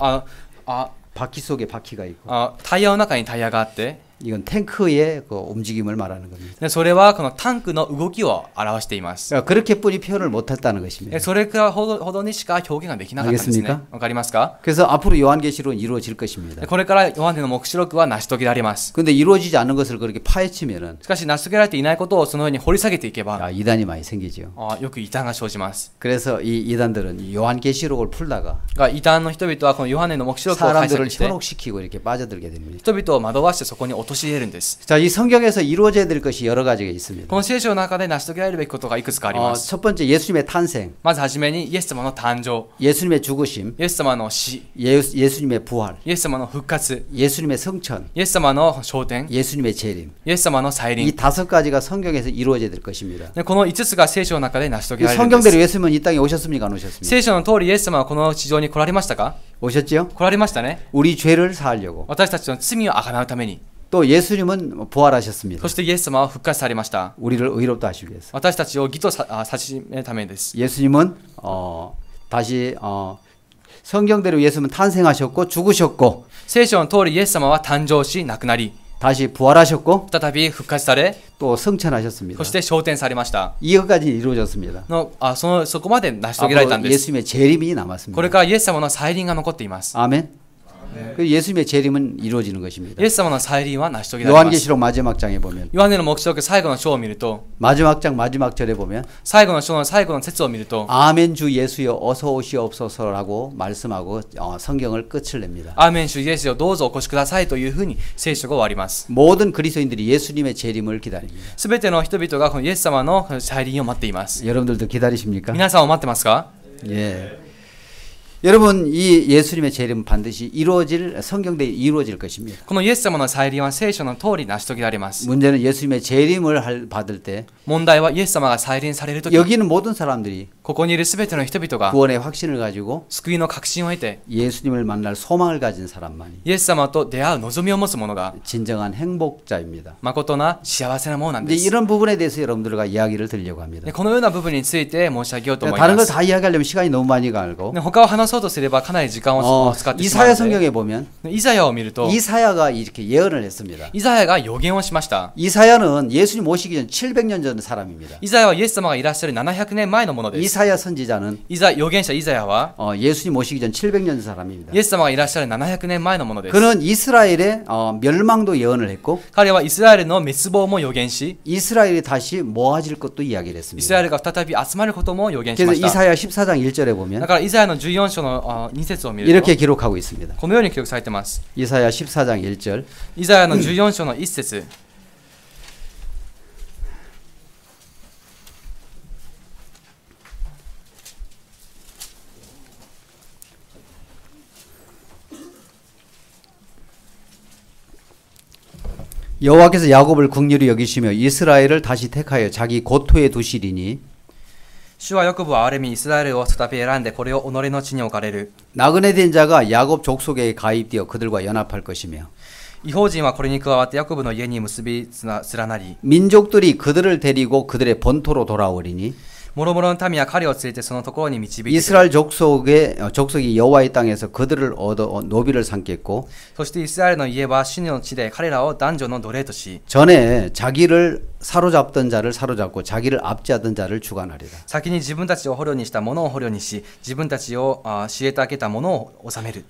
바퀴 속에 바퀴가 있고 タイヤの中にタイヤがあって 이건 탱크의 그 움직임을 말하는 겁니다. でそれはこのタンクの動きを表しています。 그렇게뿐이 표현을 못했다는 것입니다. それほどにしか表現ができなかったんですね。わかりますか？ 그래서 앞으로 요한계시록은 이루어질 것입니다. これからヨハネの黙示録は成し遂げられます。 근데 이루어지지 않는 것을 그렇게 파헤치면은 しかし成し遂げられていないことをそのように掘り下げていけば 이단이 많이 생기죠. よく異端が生じます。 그래서 이 이단들은 요한계시록을 풀다가 異端の人々はこのヨハネの黙示録を解釈 사람들을 して 현혹시키고 이렇게 빠져들게 됩니다. 人々を惑わしてそこに陥れるんです。 자, 이 성경에서 이루어져야 될 것이 여러 가지가 있습니다. この聖書の中で成し遂げられるべきことがいくつかあります。 첫 번째 예수님의 탄생, まずはじめにイエス様の誕生、 예수님의 죽으심, イエス様の死、 예수님의 부활, イエス様の復活、 예수님의 성천, イエス様の昇天、 예수님의 재림. イエス様の再 이 臨。 다섯 가지가 성경에서 이루어져야 될 것입니다. でこの5つが聖書の中で成し遂げられるんで 성경대로 す。 예수님은 이 땅에 오셨습니까? 안 오셨습니까? 聖書の通りイエス様はこの地上に来られましたか？ 오셨죠? 来られましたね。 우리 죄를 사하려고. 私たちの罪をあがなうために。 또 예수님은 부활하셨습니다. そしてイエス様は復活されました。 우리를 의롭다 하시기 위해서. 私たちを義とさしめるためです。 예수님은 다시 성경대로 예수님은 탄생하셨고 죽으셨고 聖書の通りイエス様は誕生し亡くなり 다시 부활하셨고 再び復活され 또 성천하셨습니다. そして昇天されました。 이것까지 이루어졌습니다. そこまで成し遂げられたん 앞으로 です。 예수님의 재림이 こ 남았습니다. れからイエス様の再臨が残っています。 아멘. 그 예수님의 재림은 이루어지는 것입니다. イエス様の再臨は成し遂げられます。 요한계시록 마지막 장에 보면 ヨハネの黙示録最後の章を見ると 마지막 장 마지막 절에 보면 最後の章の最後の節を見ると 아멘 주 예수여 어서 오시옵소서라고 말씀하고 성경을 끝을 냅니다. アーメン主イエスよどうぞお越しくださいというふうに聖書が終わります。 모든 그리스도인들이 예수님의 재림을 기다립니다. すべての人々がこのイエス様の再臨を待っています。 여러분들도 기다리십니까? 皆さんを待ってますか？ 예. 여러분 이 예수님의 재림은 반드시 이루어질 성경대로 이루어질 것입니다. このイエス様の再臨は聖書の通り成し遂げられます。 문제는 예수님의 재림을 받을 때 問題はイエス様が再臨されるとき、 여기는 모든 사람들이 ここにいるすべての人々が 구원의 확신을 가지고 救いの確信を得て 예수님을 만날 소망을 가진 사람만이 イエス様と出会う望みを持つ者が 진정한 행복자입니다. 誠な幸せなものなん 근데 です。 이런 부분에 대해서 여러분들과 이야기를 드리려고 합니다. でこのような部分について申し上げようと思い 다른 ま 걸 す。 다 이야기하려면 시간이 너무 많이 가고 で他を話そうとすればかなり時間を使ってしまう 이사야 ので、 성경에 보면 イザヤを見ると 이사야가 이렇게 예언을 했습니다. イザヤが予言をしました。 이사야는 예수님 오시기 전 700년 전 사람입니다. イザヤはイエス様がいらっしゃる700年前のものです。 이사야 선지자는 預言者イザヤは 예수님 오시기 전 700년 전 사람입니다. イエス様がいらっしゃる700年前のものです。 그는 이스라엘의 멸망도 예언을 했고 彼はイスラエルの滅亡も予言し、 이스라엘이 다시 모아질 것도 이야기를 イス 했습니다. ラエルが再び集まることも予言し 그래서 ました。 이사야 14장 1절에 だ 보면 からイザヤの14章の2節を見ると 이렇게 기록하고 있습니다. このように記録されています。 이사야 14장 1절 イザヤの14章の1節、 여호와께서 야곱을 긍휼히 여기시며 이스라엘을 다시 택하여 자기 고토에 두시리니 主はヤコブを憐れみ、イスラエルを再び選んでこれを己の地に置かれる。 나그네 된 자가 야곱 족속에 가입되어 그들과 연합할 것이며 異邦人はこれに加わってヤコブの家に結び連なり、 민족들이 그들을 데리고 그들의 본토로 돌아오리니 もろもろの民は彼を連れてそのところに導いてくる。 이스라엘 족속이 여호와의 땅에서 그들을 얻어 노비를 삼겠고 そしてイスラエルの家は主の地で彼らを男女の奴隷とし、 전에 자기를 사로잡던 자를 사로잡고 자기를 압제하던 자를 주관하리라. 先に自分たちを捕虜にした者を捕虜にし、自分たちを虐げた者を治める。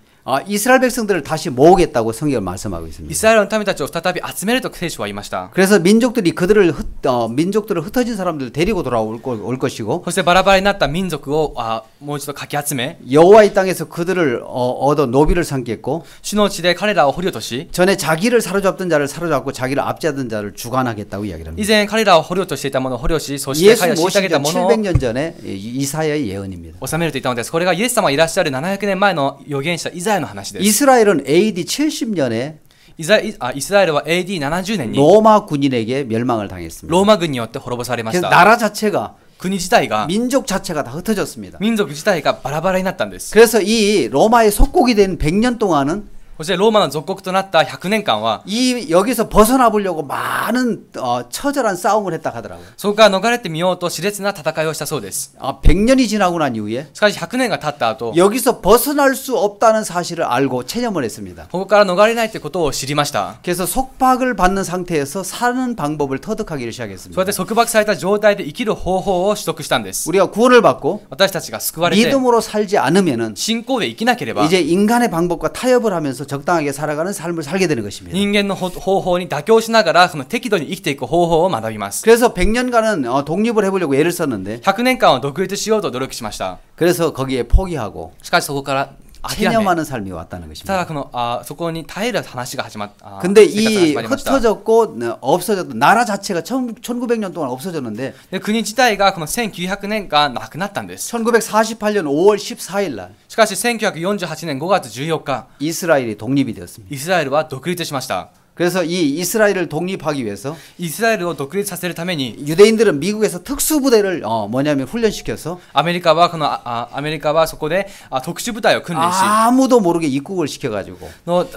이스라엘 백성들을 다시 모으겠다고 성경을 말씀하고 イ 있습니다. スラエルの民たちを再び集めると聖書は言いました。 그래서 민족들이 민족들을 흩어진 사람들을 데리고 돌아올 것이고 そしてバラバラになった民族をもう一度かき集め、 여호와의 땅에서 그들을 얻어 노비를 삼겠고 主の地で彼らを捕虜とし、 전에 자기를 사로잡던 자를 사로잡고 자기를 압제하던 자를 주관하겠다고 이야기를 以 합니다. 前彼らを捕虜としていた者を捕虜し、そして彼 예수 らを虐げ 모시기 た 전 者を 700년 전에 이사야의 예언입니다. 治めると言ったのです。これがイエス様がいらっしゃる700年前の預言者イザヤの話です。 이스라엘은 AD 70년에 イスラエルは AD70 年に 로마 군인에게 멸망을 당했습니다. ローマ軍によって滅ぼされまし 그래서 た。 나라 자체가 国自体が、 민족 자체가 다 흩어졌습니다. 民族自体がバラバラになったんです。 그래서 이 로마의 속국이 된 100년 동안은 そしてローマの属国となった100年間は 이 여기서 벗어나 보려고 많은 처절한 싸움을 했다 하더라고요. そこから逃れてみようと熾烈な戦いをしたそうです。 100년이 지나고 난 이후에 しかし100年が経った後 여기서 벗어날 수 없다는 사실을 알고 체념을 했습니다. ここから逃れないということを知りました。 그래서 속박을 받는 상태에서 사는 방법을 터득하기를 そうや 시작했습니다. って束縛された状態で生きる方法を取得したんです。 우리가 구원을 받고 私たちが救われて 믿음으로 살지 않으면은 信仰で生きなければ 이제 인간의 방법과 타협을 하면서 적당하게 살아가는 삶을 살게 되는 것입니다. 人間の方法に妥協しながらその適度に生きていく方法を学びます。 그래서 100년간은 독립을 해보려고 애를 썼는데 100年間は独立しようと努力しました。 그래서 거기에 포기하고 しかしそこから諦め 체념하는 삶이 왔다는 ただ 것입니다. そこに耐える話が始まった。 근데 生活が始 이 まりました。 흩어졌고 없어졌던 나라 자체가 1900년 동안 없어졌는데 で国自体がこの1900年間なくなったんです。 1948년 5월 14일 날 しかし1948年5月14日 이스라엘이 독립이 되었습니다. イスラエルは独立しました。 그래서 이 이스라엘을 독립하기 위해서 イスラエルを独立させるために 유대인들은 미국에서 특수부대를 뭐냐면 훈련시켜서 アメリカはそこで特殊部隊を訓練し 아무도 모르게 입국을 시켜가지고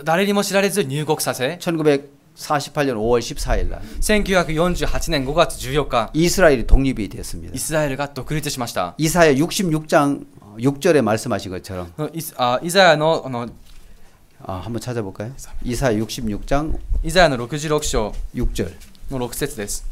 誰にも知られず入国させ 1948년 5월 14일 날 1948年5月14日 이스라엘이 독립이 되었습니다. イスラエルが独立しました。 이사야 66장 6절에 말씀하신 것처럼 イザヤの 한번 찾아볼까요? 이사야 66장 イザヤの66章 6절 の6節です。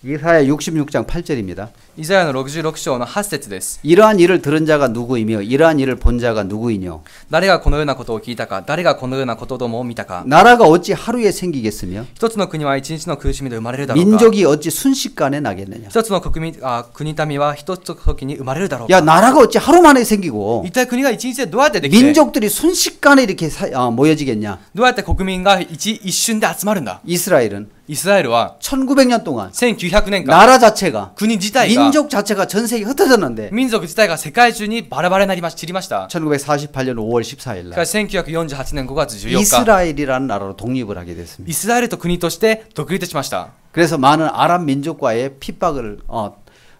이사야 66장 8절입니다. イザヤの66章の8節です。 이러한 일을 들은 자가 누구이며 이러한 일을 본 자가 누구이뇨 誰がこのようなことを聞いたか、誰がこのようなことどもを見たか。 나라가 어찌 하루에 생기겠으며 一つの国は一日の苦しみで生まれるだろうか。 민족이 어찌 순식간에 나겠느냐 一つの国民は一つの時に生まれるだろうか。 야 나라가 어찌 하루 만에 생기고 一体国が一日でどうやってできて、 민족들이 순식간에 이렇게 모여지겠냐 どうやって国民が一瞬で集まるんだ。 이스라엘은 イスラエルは 1900년 동안 1900年間 나라 자체가 国自体が 민족 자체가 전 세계에 흩어졌는데 民族自体が世界中にバラバラになりま散りました。 1948년 5월 14일 しか 날 し1948年5月14日 이스라엘이라는 나라로 독립을 하게 됐습니다. イスラエルと国として独立しました。 그래서 많은 아랍 민족과의 핍박을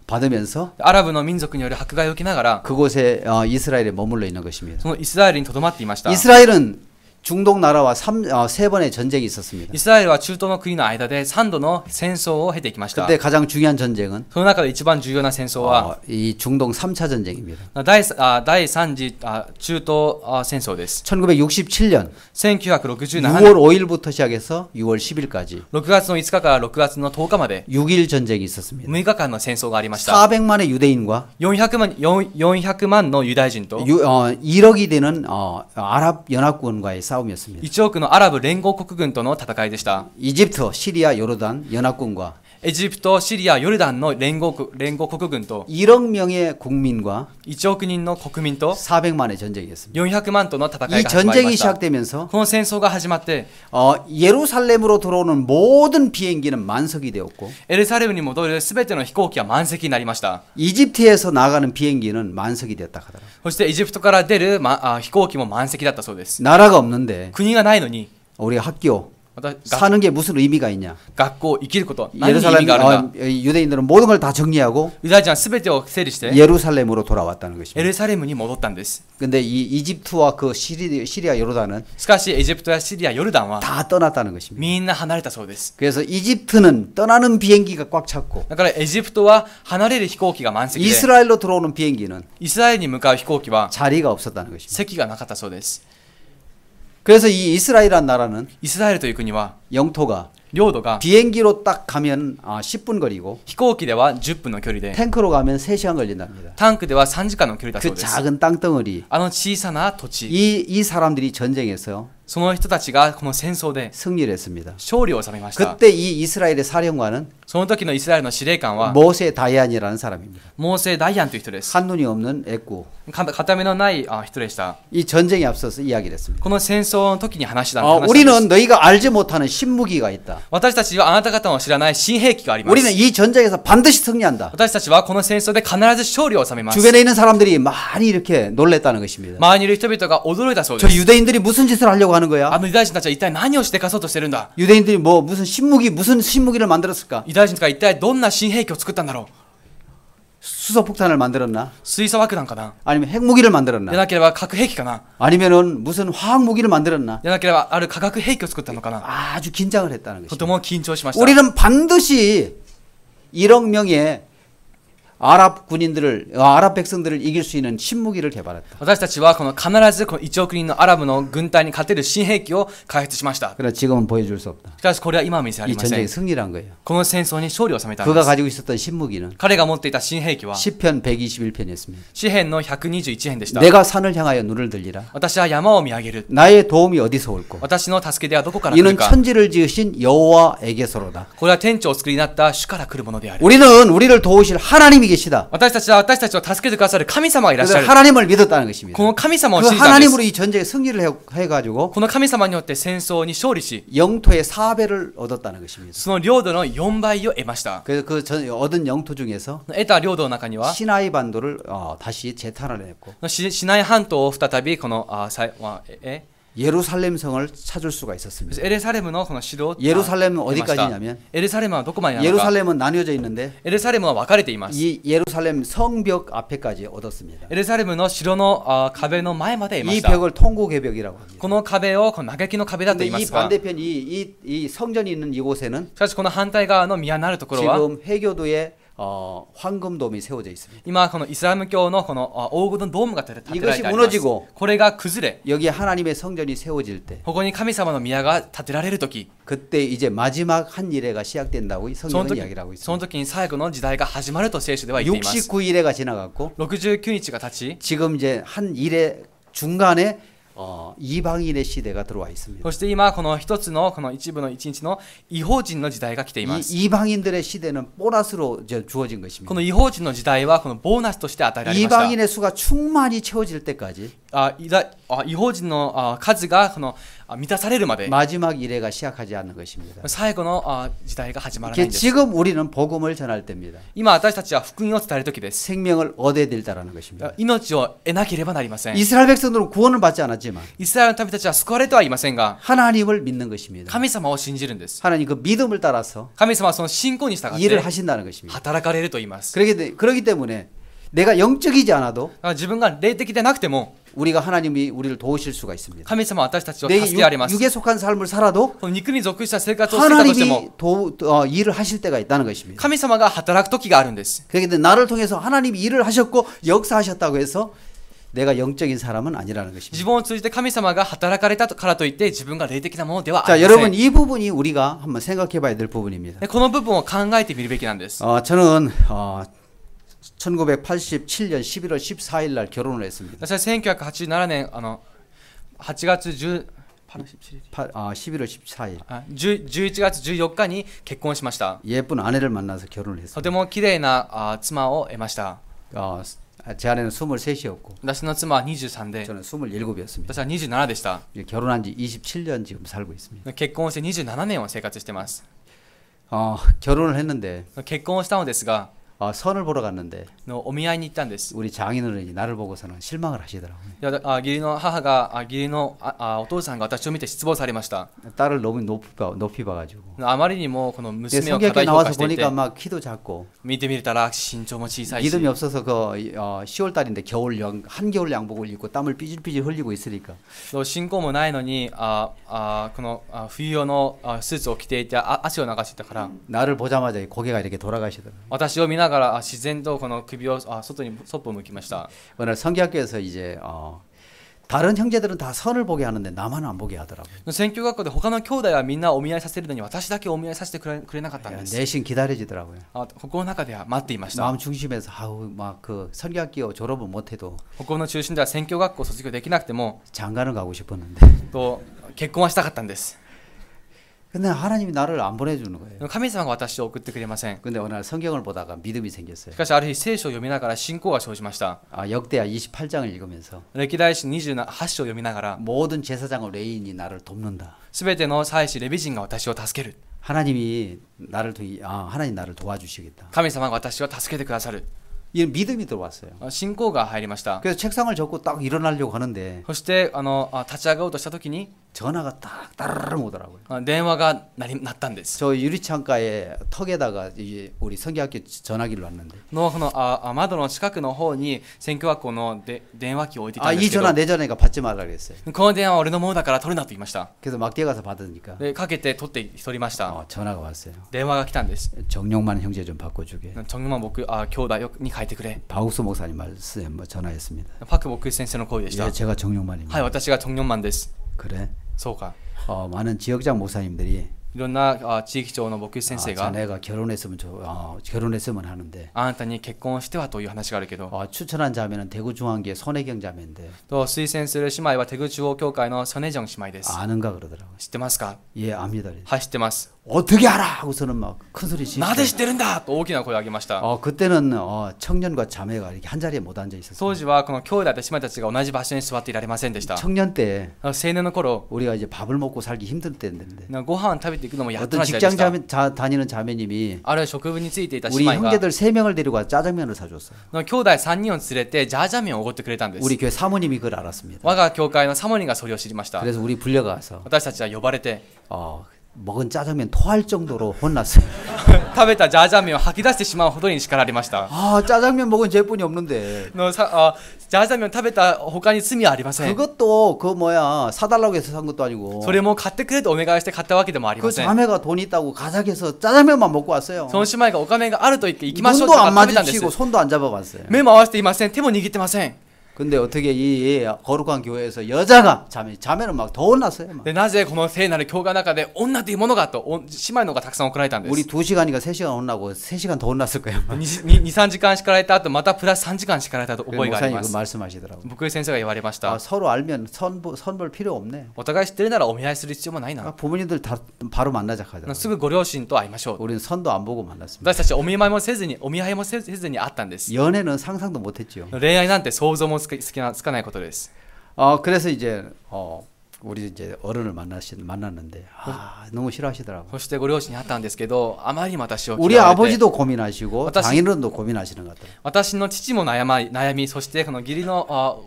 받으면서 アラブの民族による迫害を受けながら 그곳에 이스라엘에 머물러 있는 것입니다. そのイスラエルにとどまっていました。 이스라엘은 중동 나라와 3번의 전쟁이 있었습니다. イスラエルは中東の国の間で3度の戦争を経てきました。 그때 가장 중요한 전쟁은 その中で一番重要な戦争は 이 중동 3차 전쟁입니다. 第3次中東戦争です。 1967년 1967 6월 年 5일부터 시작해서 6월 10일까지 6月の5日から6月の10日まで 6일 전쟁이 있었습니다. 6日間の戦争がありました。 400만의 유대인과 400万のユダヤ人と 1억이 되는 아랍 연합군과의 싸움이었습니다. 1億のアラブ連合国軍との戦いでした。 이집트, 시리아, 요르단 연합군과 エジプト、シリア、ヨルダンの連合国軍と 1억 명의 국민과 1億人の国民と 400만의 전쟁이었습니다. 400万との戦い 이 が始まりま 전쟁이 した。 시작되면서 この戦争が始まって 예루살렘으로 들어오는 모든 비행기는 만석이 되었고 エルサレムに戻るすべての飛行機は満席になりました。 이집트에서 나가는 비행기는 만석이 됐다 하더라고요. そしてエジプトから出る、飛行機も満席だったそうです。 나라가 없는데 国がないのに 우리 학교 私 사는 게 무슨 의미가 있냐? 学校生きること何に意 예루살렘 味があるんだ。 유대인들은 모든 걸 다 정리하고 ユダヤ人はすべてを整理して 예루살렘으로 돌아왔다는 エ 것입니다. ルサレムに戻ったんです。 근데 이 이집트와 그 시리아 요르단은 しかしエジプトやシリア、ヨルダンは 다 떠났다는 것입니다. みんな離れたそうです。 그래서 이집트는 떠나는 비행기가 꽉 찼고 だからエジプトは離れる飛行機が満席で 이스라엘로 들어오는 비행기는 イスラエルに向かう飛行機は 자리가 없었다는 것입니다. 席がなかったそうです。 그래서 이 이스라엘이라는 나라는 イスラエルという国は 영토가 領土が 비행기로 딱 가면 10분 거리고 飛行機では10分の距離で 탱크로 가면 3시간 걸린답니다. タンクでは3時間の距離だそう 그 です。 작은 땅덩어리 あの小さな土地、 이 사람들이 전쟁에서 その人たちがこの戦争で 승리를 했습니다. 勝利を収めました。 그때 이 이스라엘의 사령관은 その時のイスラエルの司令官は 모세 다이안이라는 사람입니다. モーセ・ダイアンという人です。 한눈이 없는 애꾸. 片目のない人でした。 이 전쟁에 앞서서 이야기를 했습니다. この戦争の時に話したん 우리는 너희가 알지 못하는 신무기가 있다. 私たちはあなた方の知らない新兵器があります。 우리는 이 전쟁에서 반드시 승리한다. 私たちはこの戦争で必ず勝利を収めます。 주변에 있는 사람들이 많이 이렇게 놀랬다는 것입니다. 周りにいる人々が驚いたそうで 저 す。 유대인들이 무슨 짓을 하려고 하는 あ 거야? のユダヤ人たちは一体何をしてかそうとしてるんだ。 유대인들이 뭐 무슨 신무기를 만들었을까? ユダヤ人たちが一体どんな新兵器を作ったんだろう。 수소폭탄을 만들었나? 水素爆弾かな。 아니면 핵무기를 で 만들었나? なければ核兵器かな。 아니면은 무슨 화학무기를 만들었나? でなければある化学兵器を作ったのかな。 아주 긴장을 했다는 とて 것입니다. も緊張しました。 우리는 반드시 1억 명의 아랍 백성들을 이길 수 있는 신무기를 개발했다. 私たちはこの必ずこの1億人のアラブの軍隊に勝てる新兵器を開発しました。 그러나 지금은 보여줄 수 없다. しかしこれは今は見せられ 이 ませ 전쟁에 ん。 승리란 거예요. この戦争に勝利を収めたんで 그가 す。 가지고 있었던 신무기는 彼が持っていた新兵器は 시편 121편이었습니다. 詩編の121編でした。 내가 산을 향하여 눈을 들리라. 私は山を見上げる。 나의 도움이 어디서 올꼬? 私の助け出はどこから来る 이는 か。 천지를 지으신 여호와에게서로다. これは天地をお作りになった主から来るものである。 우리는 우리를 도우실 하나님이 계시다. 私たちは私たちを助けてくださる神様がいらっしゃ 그래서 る。 하나님을 믿었다는 것입니다. この神様を 그 信じたんで 하나님으로 す。 이 전쟁에 승리를 해가지고 この神様によって戦争に勝利し、 영토의 4배를 얻었다는 것입니다. その領土の4倍を得ました。 그래서 얻은 영토 중에서 得た領土の中には 시나이 반도를 다시 재탄환했고 シナイ半島を再びこの예루살렘 성을 찾을 수가 있었습니다. エルサレムのこの城を 예루살렘은 得ました。 어디까지냐면 エルサレムはどこまでなのか。 예루살렘은 나뉘어져 있는데 エルサレムは分かれています。 이 예루살렘 성벽 앞에까지 얻었습니다. エルサレムの城の壁の前まで得ま 이 した。 벽을 통곡의 벽이라고 합니다. この壁をこの嘆きの壁だと 근데 言いま 이 すが、 반대편 이 성전이 있는 이곳에는 しかしこの反対側の宮のあるところは 지금 해교도에 황금돔이 세워져 있습니다. 今このイスラム教のこの黄金のドームが建てられてあ 이것이 ります。 무너지고 これが崩れ、 여기 하나님의 성전이 세워질 때 ここに神様の宮が建てられるとき、 그때 이제 마지막 한 일회가 시작된다고 이 その 성경은 時 이야기를 하고 その 있습니다. 時に最後の時代が始まると聖書では言っています。 69일회가 지나갔고 69日が経ち、 지금 이제 한 일회 중간에 이방인의 시대가 들어와 있습니다. そして今この一つのこの一部の一日の異邦人の時代が来ています。 이방인들의 시대는 보너스로 주어진 것입니다. この異邦人の時代はこのボーナスとして与えられました。 이방인의 수가 충만히 채워질 때까지 異邦人の数がこの満たされるまで 마지막 일회가 시작하지 않는 것입니다. 最後の時代が始まらないんです。 지금 우리는 복음을 전할 때입니다. 今私たちは福音を伝える時です。 생명을 얻어야 된다는 것입니다. 命を得なければなりません。 이스라엘 백성들은 구원을 받지 않았지만 イスラエルの民たちは救われてはいませんが、 하나님을 믿는 것입니다. 神様を信じるんです。 하나님 그 믿음을 따라서 神様はその信仰に従っ 일을 て 하신다는 것입니다. 働かれると言います。 그러기 때문에 내가 영적이지 않아도 自分が霊的でなくても 우리가 하나님이 우리를 도우실 수가 있습니다. 神様は私たちを 내 助けられます。 육에 속한 삶을 살아도 この肉に属した生活をしていたとしても 하나님이 일을 하실 때가 있다는 것입니다. 神様が働く時があるんです。 그렇기 때문에 나를 통해서 하나님이 일을 하셨고 역사하셨다고 해서 내가 영적인 사람은 아니라는 自 것입니다. 分を通じて神様が働かれたからといって自分が霊的なものではあ 자, りませ 여러분 ん。 이 부분이 우리가 한번 생각해 봐야 될 부분입니다. でこの部分を考えてみるべきなんです。 저는 1987년 11월 14일 날 결혼을 했습니다. 私は1987年8月10 11월 14일 11月14日に結婚しました。 예쁜 아내를 만나서 결혼을 と 했습니다. ても綺麗な妻を得ました。 제 아내는 23이었고 私の妻は23で、 저는 27이었습니다. 私は27でした。 결혼한 지 27년 지금 살고 있습니다. 結婚して27年を生活しています。 결혼을 했는데 結婚をしたのですが、 선을 보러 갔는데 お見合いに行ったんです。 우리 장인어른이 나를 보고서는 실망을 하시더라고요. 義理の母が義理のお父さんが私を見て失望されました。 딸을 너무 높이 봐가지고 あまりにもこの 근데 娘を過 성경에 大評 나와서 価していて 보니까 막 키도 작고 見てみたら身長も小さいし、 믿음이 없어서 그 10월 달인데 한겨울 양복을 입고 땀을 삐질삐질 흘리고 있으니까 信仰もないのにこの冬用のスーツを着ていて汗を流していたから、 나를 보자마자 고개가 이렇게 돌아가시더라고요. 私を見ながら自然とこの首を外にそっぽ向きました。 오늘 성경학교에서 이제 다른 형제들은 다 선을 보게 하는데 나만 안 보게 하더라고요. 宣教学校で他の兄弟はみんなお見合いさせるのに私だけお見合いさせてくれなかったんです。 내심 기다려지더라고요. 心の中では待っていました。 마음 중심에서 막 그 성경학교 졸업을 못해도 心の中心では宣教学校を卒業できなくても 장가는 가고 싶었는데 と結婚はしたかったんです。 근데 하나님이 나를 안 보내주는 거예요. 神様が私を送ってくれません。 근데 어느 날 성경을 보다가 믿음이 생겼어요. しかしある日聖書を読みながら信仰が生じました。 역대하 28장을 읽으면서 歴代史28章を読みながら 모든 제사장의 레인이 나를 돕는다. すべての祭司レビ人が私を助ける。 하나님이 나를 하나님 나를 도와주시겠다. 神様が私を助けてくださる。 이 믿음이 들어왔어요. 信仰が入りました。 그래서 책상을 접고 딱 일어나려고 하는데 そして立ち上がろうとした時に 전화가 딱 따르릉 오더라고요. 電話が鳴ったんです。 저 유리창가에 턱에다가 이제 우리 성경학교 전화기를 놨는데 の窓の近くの方に選挙学校の電話機を置いていたんで 이 すけど、 전화 내 전화니까 받지 말라 그랬어요. この電話は俺のものだから取るなと言いました。 그래서 막 뛰어가서 받으니까 でかけて取りました。 전화가 왔어요. 電話が来たんです。 정용만 형제 좀 바꿔주게. 정용만僕兄弟に変えてくれ。 박욱수 목사님 말씀 전화했습니다. パク牧師先生の声でした。 예, 제가 정용만입니다. はい、私が정용만です。 그래? そうか。 많은 지역장 목사님들이 いろんな地域長の牧師先生が 자네가 결혼했으면 하는데 あなたに結婚してはという話があるけど、 추천한 자매는 대구중앙교회 손혜경 자매인데 と推薦する姉妹はテグ中央教会のソネジョン姉妹です。 아는가 그러더라고요. 知ってますか？ 예, 압니다. はい、知ってます。 어떻게 알아? 하고서는 막 큰 소리 치시고 なぜ知ってるんだと大きな声を上げました。 그때는 청년과 자매가 이렇게 한 자리에 못 앉아 있었어요. 当時はこの兄弟と姉妹たちが同じ場所に座っていられませんでした。 청년 때 青年の頃、 우리가 이제 밥을 먹고 살기 힘들 때인데 ご飯食べていくのもやっと 어떤 な時代で 직장 した。 다니는 자매님이 ある職務についていた姉 우리 妹が 형제들 3명을 데리고 와 짜장면을 사줬어요. の兄弟3人を連れてジャージャー麺をおごってくれたんです。 우리 교회 사모님이 그걸 알았습니다. 我が教会のサモニがそれを知りました。 그래서 우리 불려가서 私たちは呼ばれて 먹은 짜장면 토할 정도로 혼났어요. 食べたジャージャー麺を吐き出してしまうほどに叱られました。 짜장면 먹은 죄뿐이 없는데 ジャージャー麺を食べた他に罪はありません。 그것도 사달라고 해서 산 것도 아니고 それも買ってくれとお願いして買ったわけでもありま 그 せん。 자매가 돈 있다고 가작해서 짜장면만 먹고 왔어요. その姉妹がお金があると言って行きましょうと 눈도 안 食べたんです。 마주치고 손도 안 잡아봤어요. 目も合わせていません。手も握ってません。 근데 어떻게 이 거룩한 교회에서 여자가 자매는 막 더 혼났어요. 막. でなぜこの聖なる教会の中で女というものがと姉妹の方がたくさん怒られたんです。 우리 2시간이니까 3시간 혼나고 3시간 더 혼났을 거예요. 2、3時間叱られた後またプラス3時間叱られたと覚えがありま 목사님 그 す。 말씀하시더라고요. 牧師先生が言われました。 서로 알면 선볼 필요 없네. お互い知ってるならお見合いする必要もないな。 부모님들 다 바로 만나자 하더라고요. すぐご両親と会いましょう。 우리는 선도 안 보고 만났습니다. 私たちお見舞いもせずに会ったんです。 연애는 상상도 못했죠. 恋愛なんて想像もつかないことです。 그래서 이제 우리 이제 어른을 만났는데 너무 싫어하시더라고요. そしてご両親に会ったんですけど、あまりにも私を 우리 嫌われて、 아버지도 고민하시고 장인어른도 고민하시는 것 같아요. 私の父も悩み、そしてこの義理の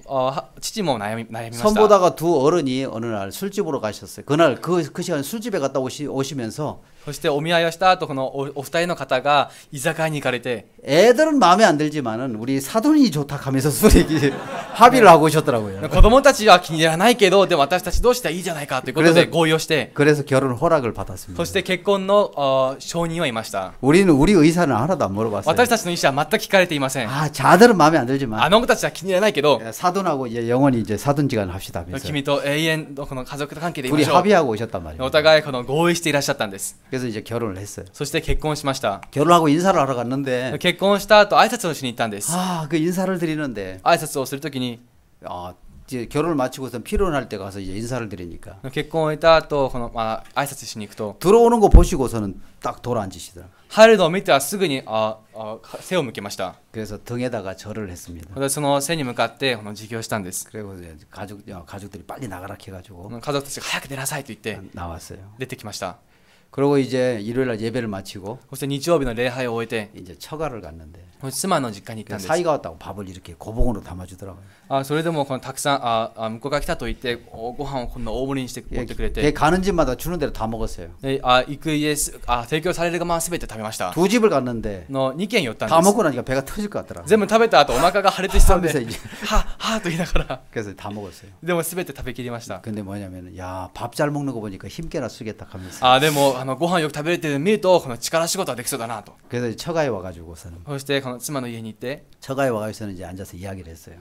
父も悩みました。 선보다가 두 어른이 어느 날 술집으로 가셨어요. 그날 그 시간 술집에 갔다 오시면서 そしてお見合いをした後、このお二人の方が居酒屋に行かれて、 애들은 마음에 안 들지만은 우리 사돈이 좋다 하면서 술에 합의를 하고 오셨더라고요. 子供たちは気に入らないけど、でも私たちどうしたらいいじゃないかということで合意をして、 그래서 결혼 허락을 받았습니다. そして結婚の承認を得ました。 우리 의사는 하나도 안 물어봤어요. 私たちの意思は全く聞かれていません。 자들은 마음에 안 들지만 あの子たちは気に入らないけど、 사돈하고 이제 영원히 이제 사돈지간 합시다 하면서 君と永遠のこの家族関係でいま 둘이 しょう。 합의하고 오셨단 말이에요. お互いこの合意していらっしゃったんです。 그래서 이제 결혼을 했어요. そして結婚しました。 결혼하고 인사를 하러 갔는데 結婚した後挨拶をしに行ったんです。 그 인사를 드리는데 挨拶をするときに 이제 결혼을 마치고서 피론할 때 가서 이제 인사를 드리니까 結婚を終えた後この挨拶しに行くと 들어오는 거 보시고서는 딱 돌아앉으시더라고요. 入るのを見てはすぐに背を向けました。 그래서 등에다가 절을 했습니다. でその背に向かってこの自供したんです。 그리고 이제 가족들이 빨리 나가라 해가지고 家族たちが早く出なさいと言って 나왔어요. 出てきました。 그리고 이제 일요일날 예배를 마치고 そして日曜日の礼拝を終えて 이제 처가를 갔는데 妻の実家に行ったんです。 사이가 왔다고 밥을 이렇게 고봉으로 담아주더라고요. それでもこのたくさん向こうが来たと言ってご飯をこんな大盛りにして持ってくれて、 가는 집마다 주는 대로 다 먹었어요. 行く家提供されるがまま全て食べました。 두 집을 갔는데 の2軒寄ったん 다 です。 먹고 나니까 배가 터질 것 같더라고요. 全部食べた後お腹が腫れてしそうで 하면서 이제 はと言いながら 그래서 다 먹었어요. でも全て食べきりました。 근데 뭐냐면 밥 잘 먹는 거 보니까 힘께나 쓰겠다 하면서 でもご飯よく食べれてるの見るとこの力仕事はできそうだなと。 그래서 처가에 와가지고서는 そしてこの妻の家に行って 처가에 와가지고서는 이제 앉아서 이야기를 했어요.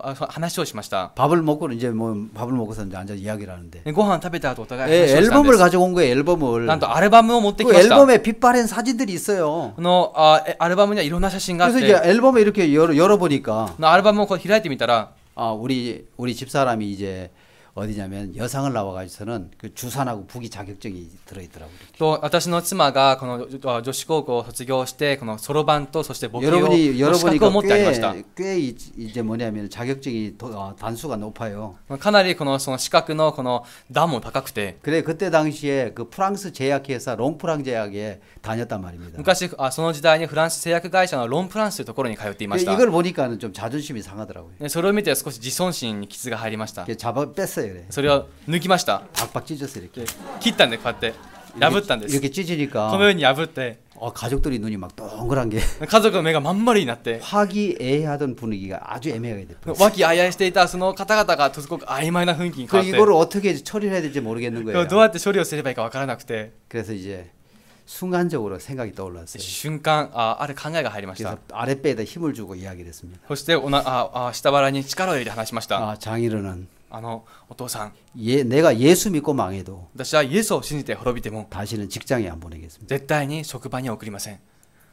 話をしました。 밥을 먹고는 이제 밥을 먹고서 이제 앉아서 이야기를 하는데 ご飯食べた後お互い話をしたんで 앨범을 す。 가져온 거예요. 앨범을. なんとアルバムを持ってき 그 ました。 앨범에 빛바랜 사진들이 있어요. のアルバムにはいろんな写真があっ 그래서 て、 이제 앨범을 이렇게 열어보니까 アルバムをこう開いてみたら 우리 집사람이 이제 어디냐면 여상을 나와가지고서는 그 주산하고 부기 자격증이 들어있더라고요. と私の妻がこの女子高校を卒業してこのそろばんとそして簿記を 여러분이 の資格を持ってありました。 꽤 이제 뭐냐면 자격증이 단수가 높아요. かなりこのその資格のこの段も高くて。 그래 그때 당시에 그 프랑스 제약회사 롱프랑 제약에 다녔단 말입니다. 昔その時代にフランス製薬会社のロンプランスというところに通っていました。 이걸 보니까는 좀 자존심이 상하더라고요. それを見て少し自尊心に傷が入りました。 잡아 뺐어요. 그래. それを抜きました。 박박 찢었어요 이렇게. 切ったんでこうやって破ったんです。 이렇게 찢으니까 このように破って。 가족들이 눈이 막 동그란 게 家族の目がまん丸になって 화기애애하던 분위기가 아주 애매하게 됐어요. 和気あいあいしていたその方々がすごく曖昧な雰囲気に変わって 이거를 어떻게 처리를 해야 될지 모르겠는 거예요. どうやって処理をすればいいかわからなくて 그래서 이제 순간적으로 생각이 떠올랐어요. 瞬間ある考えが入りました。 그래서 아랫배에다 힘을 주고 이야기를 했습니다. そして下腹に力を入れて話しました。 장인어른 お父さん 내가 예수 믿고 망해도 私はイエスを信じて滅びても 다시는 직장에 안 보내겠습니다. 絶対に職場には送りません。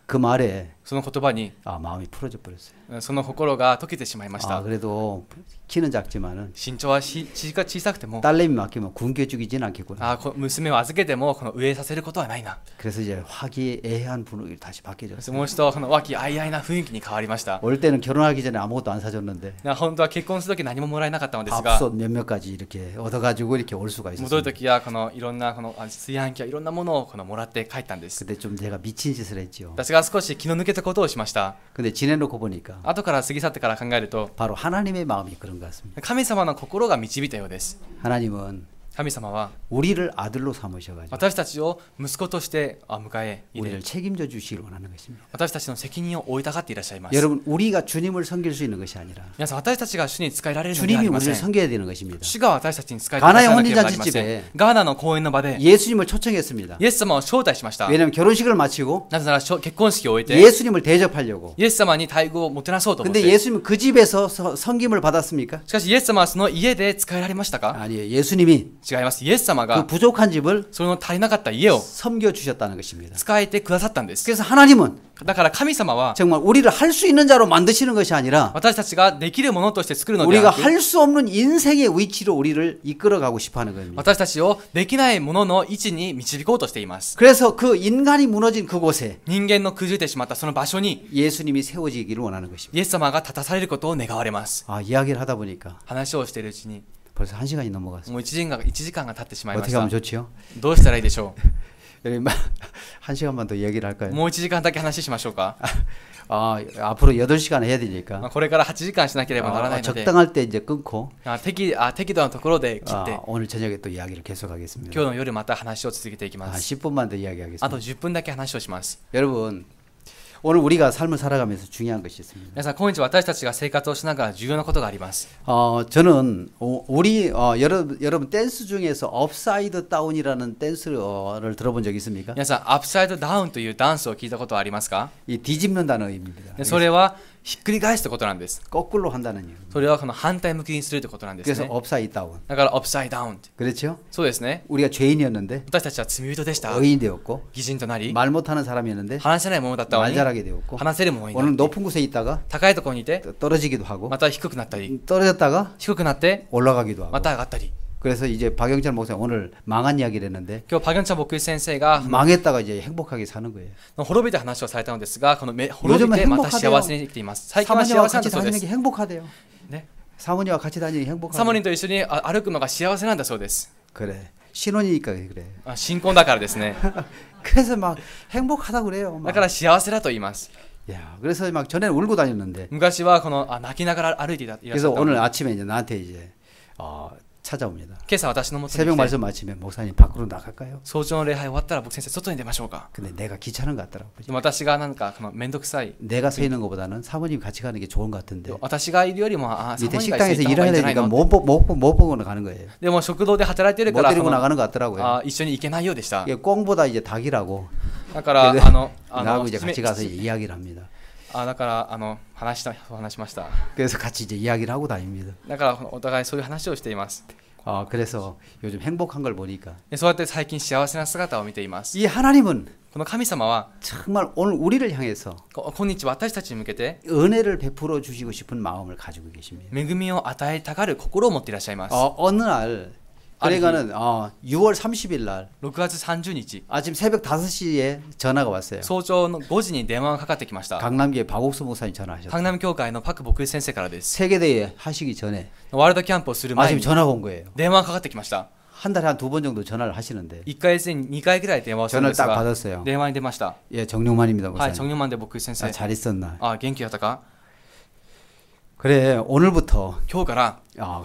그 말에 その言葉に 마음이 풀어져 버렸어요. その心が溶けてしまいました。 그래도 키는 작지만은 身長は小さくても 딸내미 맡기면 굶겨 죽이진 않겠구나. 娘を預けてもこの飢えさせることはないな。 그래서 이제 화기애애한 분위기를 다시 바뀌었어요. もう一度この和気あいあいな雰囲気に変わりました。 올 때는 결혼하기 전에 아무것도 안 사줬는데 本当は結婚する時何ももらえなかったのですが 밥솥 몇몇 가지 이렇게 얻어가지고 이렇게 올 수가 戻る 있었어요. 時はこのいろんなこの炊飯器やいろんなものをこのもらって帰ったんです。 그때 좀 제가 미친 짓을 했죠. 私が少し気の抜けたことをしました。 근데 지내놓고 보니까 後から過ぎ去ってから考えると 바로 하나님의 마음이 그런 것 같습니다. 神様の心が導いたようです。 하나님은 神様は 우리를 아들로 삼으셔가지고 私たちを息子として迎え入れ 우리를 책임져 주시길 원하는 것입니다. 私たちの責任を負いたがっていらっしゃいます。 여러분 우리가 주님을 섬길 수 있는 것이 아니라 皆さん私たちが主に仕えられるのではあ 주님이 りませ 우리를 ん。 섬겨야 되는 것입니다. 主が私たちに仕えてくださらなければなりません。ガーナの公園の場で 예수님을 초청했습니다. イエス様を招待しました。 왜냐하면 결혼식을 마치고 なぜなら結婚式を終えて 예수님을 대접하려고. イエス様に待遇をもてなそうと思っ 근데 て。 예수님은 그 집에서 섬김을 받았습니까? しかしイエス様はその家で仕えられましたか？ 아니에요. 예수님이 違います。イエス様 그 が 부족한 집을 その足りなかった家を 섬겨 주셨다는 것입니다. 使えてくださったんです。 그래서 하나님은 だから神様は 정말 우리를 할 수 있는 자로 만드시는 것이 아니라 私たちができるものとして作るので 우리가 はなく 할 수 없는 인생의 위치로 우리를 이끌어가고 싶어하는 겁니다. 私たちをできないものの位置に導こうとしています。 그래서 그 인간이 무너진 그곳에 人間の崩れてしまったその場所に 예수님이 세워지기를 원하는 것입니다. イエス様が立たされることを願われます。 이야기를 하다 보니까 話をしているうちに 벌써 1시간이 넘어갔어요. もう1時間が経ってしまいまし 어떻게 た。 하면 좋지요? どうしたらいいでしょ 여러분 1시간만 더 얘기를 할까요? う。もう1時間だけ話しましょうか。 앞으로 8시간 해야 되니까 これから8時間しなければならないので 적당할 때 이제 끊고 適度なところで切って 오늘 저녁에 또 이야기를 계속하겠습니다. 今日の夜また話を続けていきます。 10분만 더 이야기하겠습니다. あと10分だけ話をします。 여러분 오늘 우리가 삶을 살아가면서 중요한 것이 있습니다. 皆さん今日私たちが生活をしながら重要なことがあります。 저는 여러분 댄스 중에서 업사이드 다운이라는 댄스를 들어본 적 있습니까? 皆さんアップサイドダウンというダンスを聞いたことはありますか？ 이 뒤집는다는 의미입니다. でそれはひっくり返すということなんです。 거꾸로 한다는 이유. それはこの反対向きにするということなんです 그래서 ね。 업사이드 다운. だからアップサイドダウン。 그렇죠? そうですね。 우리가 죄인이었는데 私たちは罪人でした。 의인 되었고 義人となり 말 못하는 사람이었는데 話せないものだったの 말 に 잘하게 되었고 話せるものにな 오늘 って 높은 곳에 있다가 高いところにいて 떨어지기도 하고 また低くなったり 떨어졌다가 低くなって 올라가기도 하고 また上がったり。 그래서 이제 박영철 목사님 오늘 망한 이야기를 했는데 今日パギョンチャ牧師先生が 망했다가 이제 행복하게 사는 거예요. 滅びた話をされたのですが、この滅びてまた幸せに生きています。最近は 사모님과 幸せなん 같이 だそうで 다니는 す 게 。 행복하대요. 네. 사모님과 같이 다니는 게 행복하대요. サモリンと一緒に歩くのが幸せなんだそうです。 그래. 신혼이니까 그래. 新婚だからですね。 그래서 막 행복하다 그래요. だから幸せだと言います。 야, 그래서 막 전에는 울고 다녔는데. 昔はこの泣きながら歩いていらっしゃ 그래서 った。 오늘 아침에 이제 나한테 이제 찾아옵니다. 今朝私のもとに 새벽 来て、 말씀 마치면 목사님 밖으로 나갈까요? 早朝の礼拝終わったら僕先生外に出ましょうか。 근데 내가 귀찮은 것 같더라고. でも私がなんかこのめんどくさい。 내가 서 있는 것보다는 사모님 같이 가는 게 좋은 것 같은데. 私がいるよりもサモ 밑에 リンが一緒 식당에서 に行った方がいい 일해야 んじゃない 되니까 の。 못 보고 가는 거예요. でも食堂で働いてる 못 から 데리고 その 나가는 것 같더라고요. 一緒に行けないようでした。 이게 꽁보다 이제 닭이라고. だから나하고 이제 같이 가서 이야기를 합니다. だから話しました。 그래서 같이 이제 이야기를 하고 다닙니다. だからお互いそういう話をしています。 그래서 요즘 행복한 걸 보니까 そうやって最近幸せな姿を見ています。 이 하나님은 ここの神様は 정말 오늘 우리를 향해서 今日私たちに向けて 은혜를 베풀어 주시고 싶은 마음을 가지고 계십니다. 恵みを与えたがる心を持っていらっしゃいます。 어느 날 그러니까는 6월 30일 날 6月30日 아침 새벽 5시에 전화가 왔어요. 早朝の5時に電話がかかってきました。 강남교회 박옥수 목사님 전화하셨어요. 江南教会のパク牧師先生からです。 세계대회 하시기 전에 ワールドキャンプをする前 아침 に 전화가 온 거예요. 電話がかかってきました。 한 달에 한 2번 정도 전화를 하시는데 1ヶ月に2回ぐらい電話をするんです 전화를 딱 が 받았어요. 電話に出ました。 예, 정용만입니다, はい、 목사님. チョンヨンマンで牧師先生。 잘 있었나? あ、元気だったか？ 그래, 오늘부터 今日から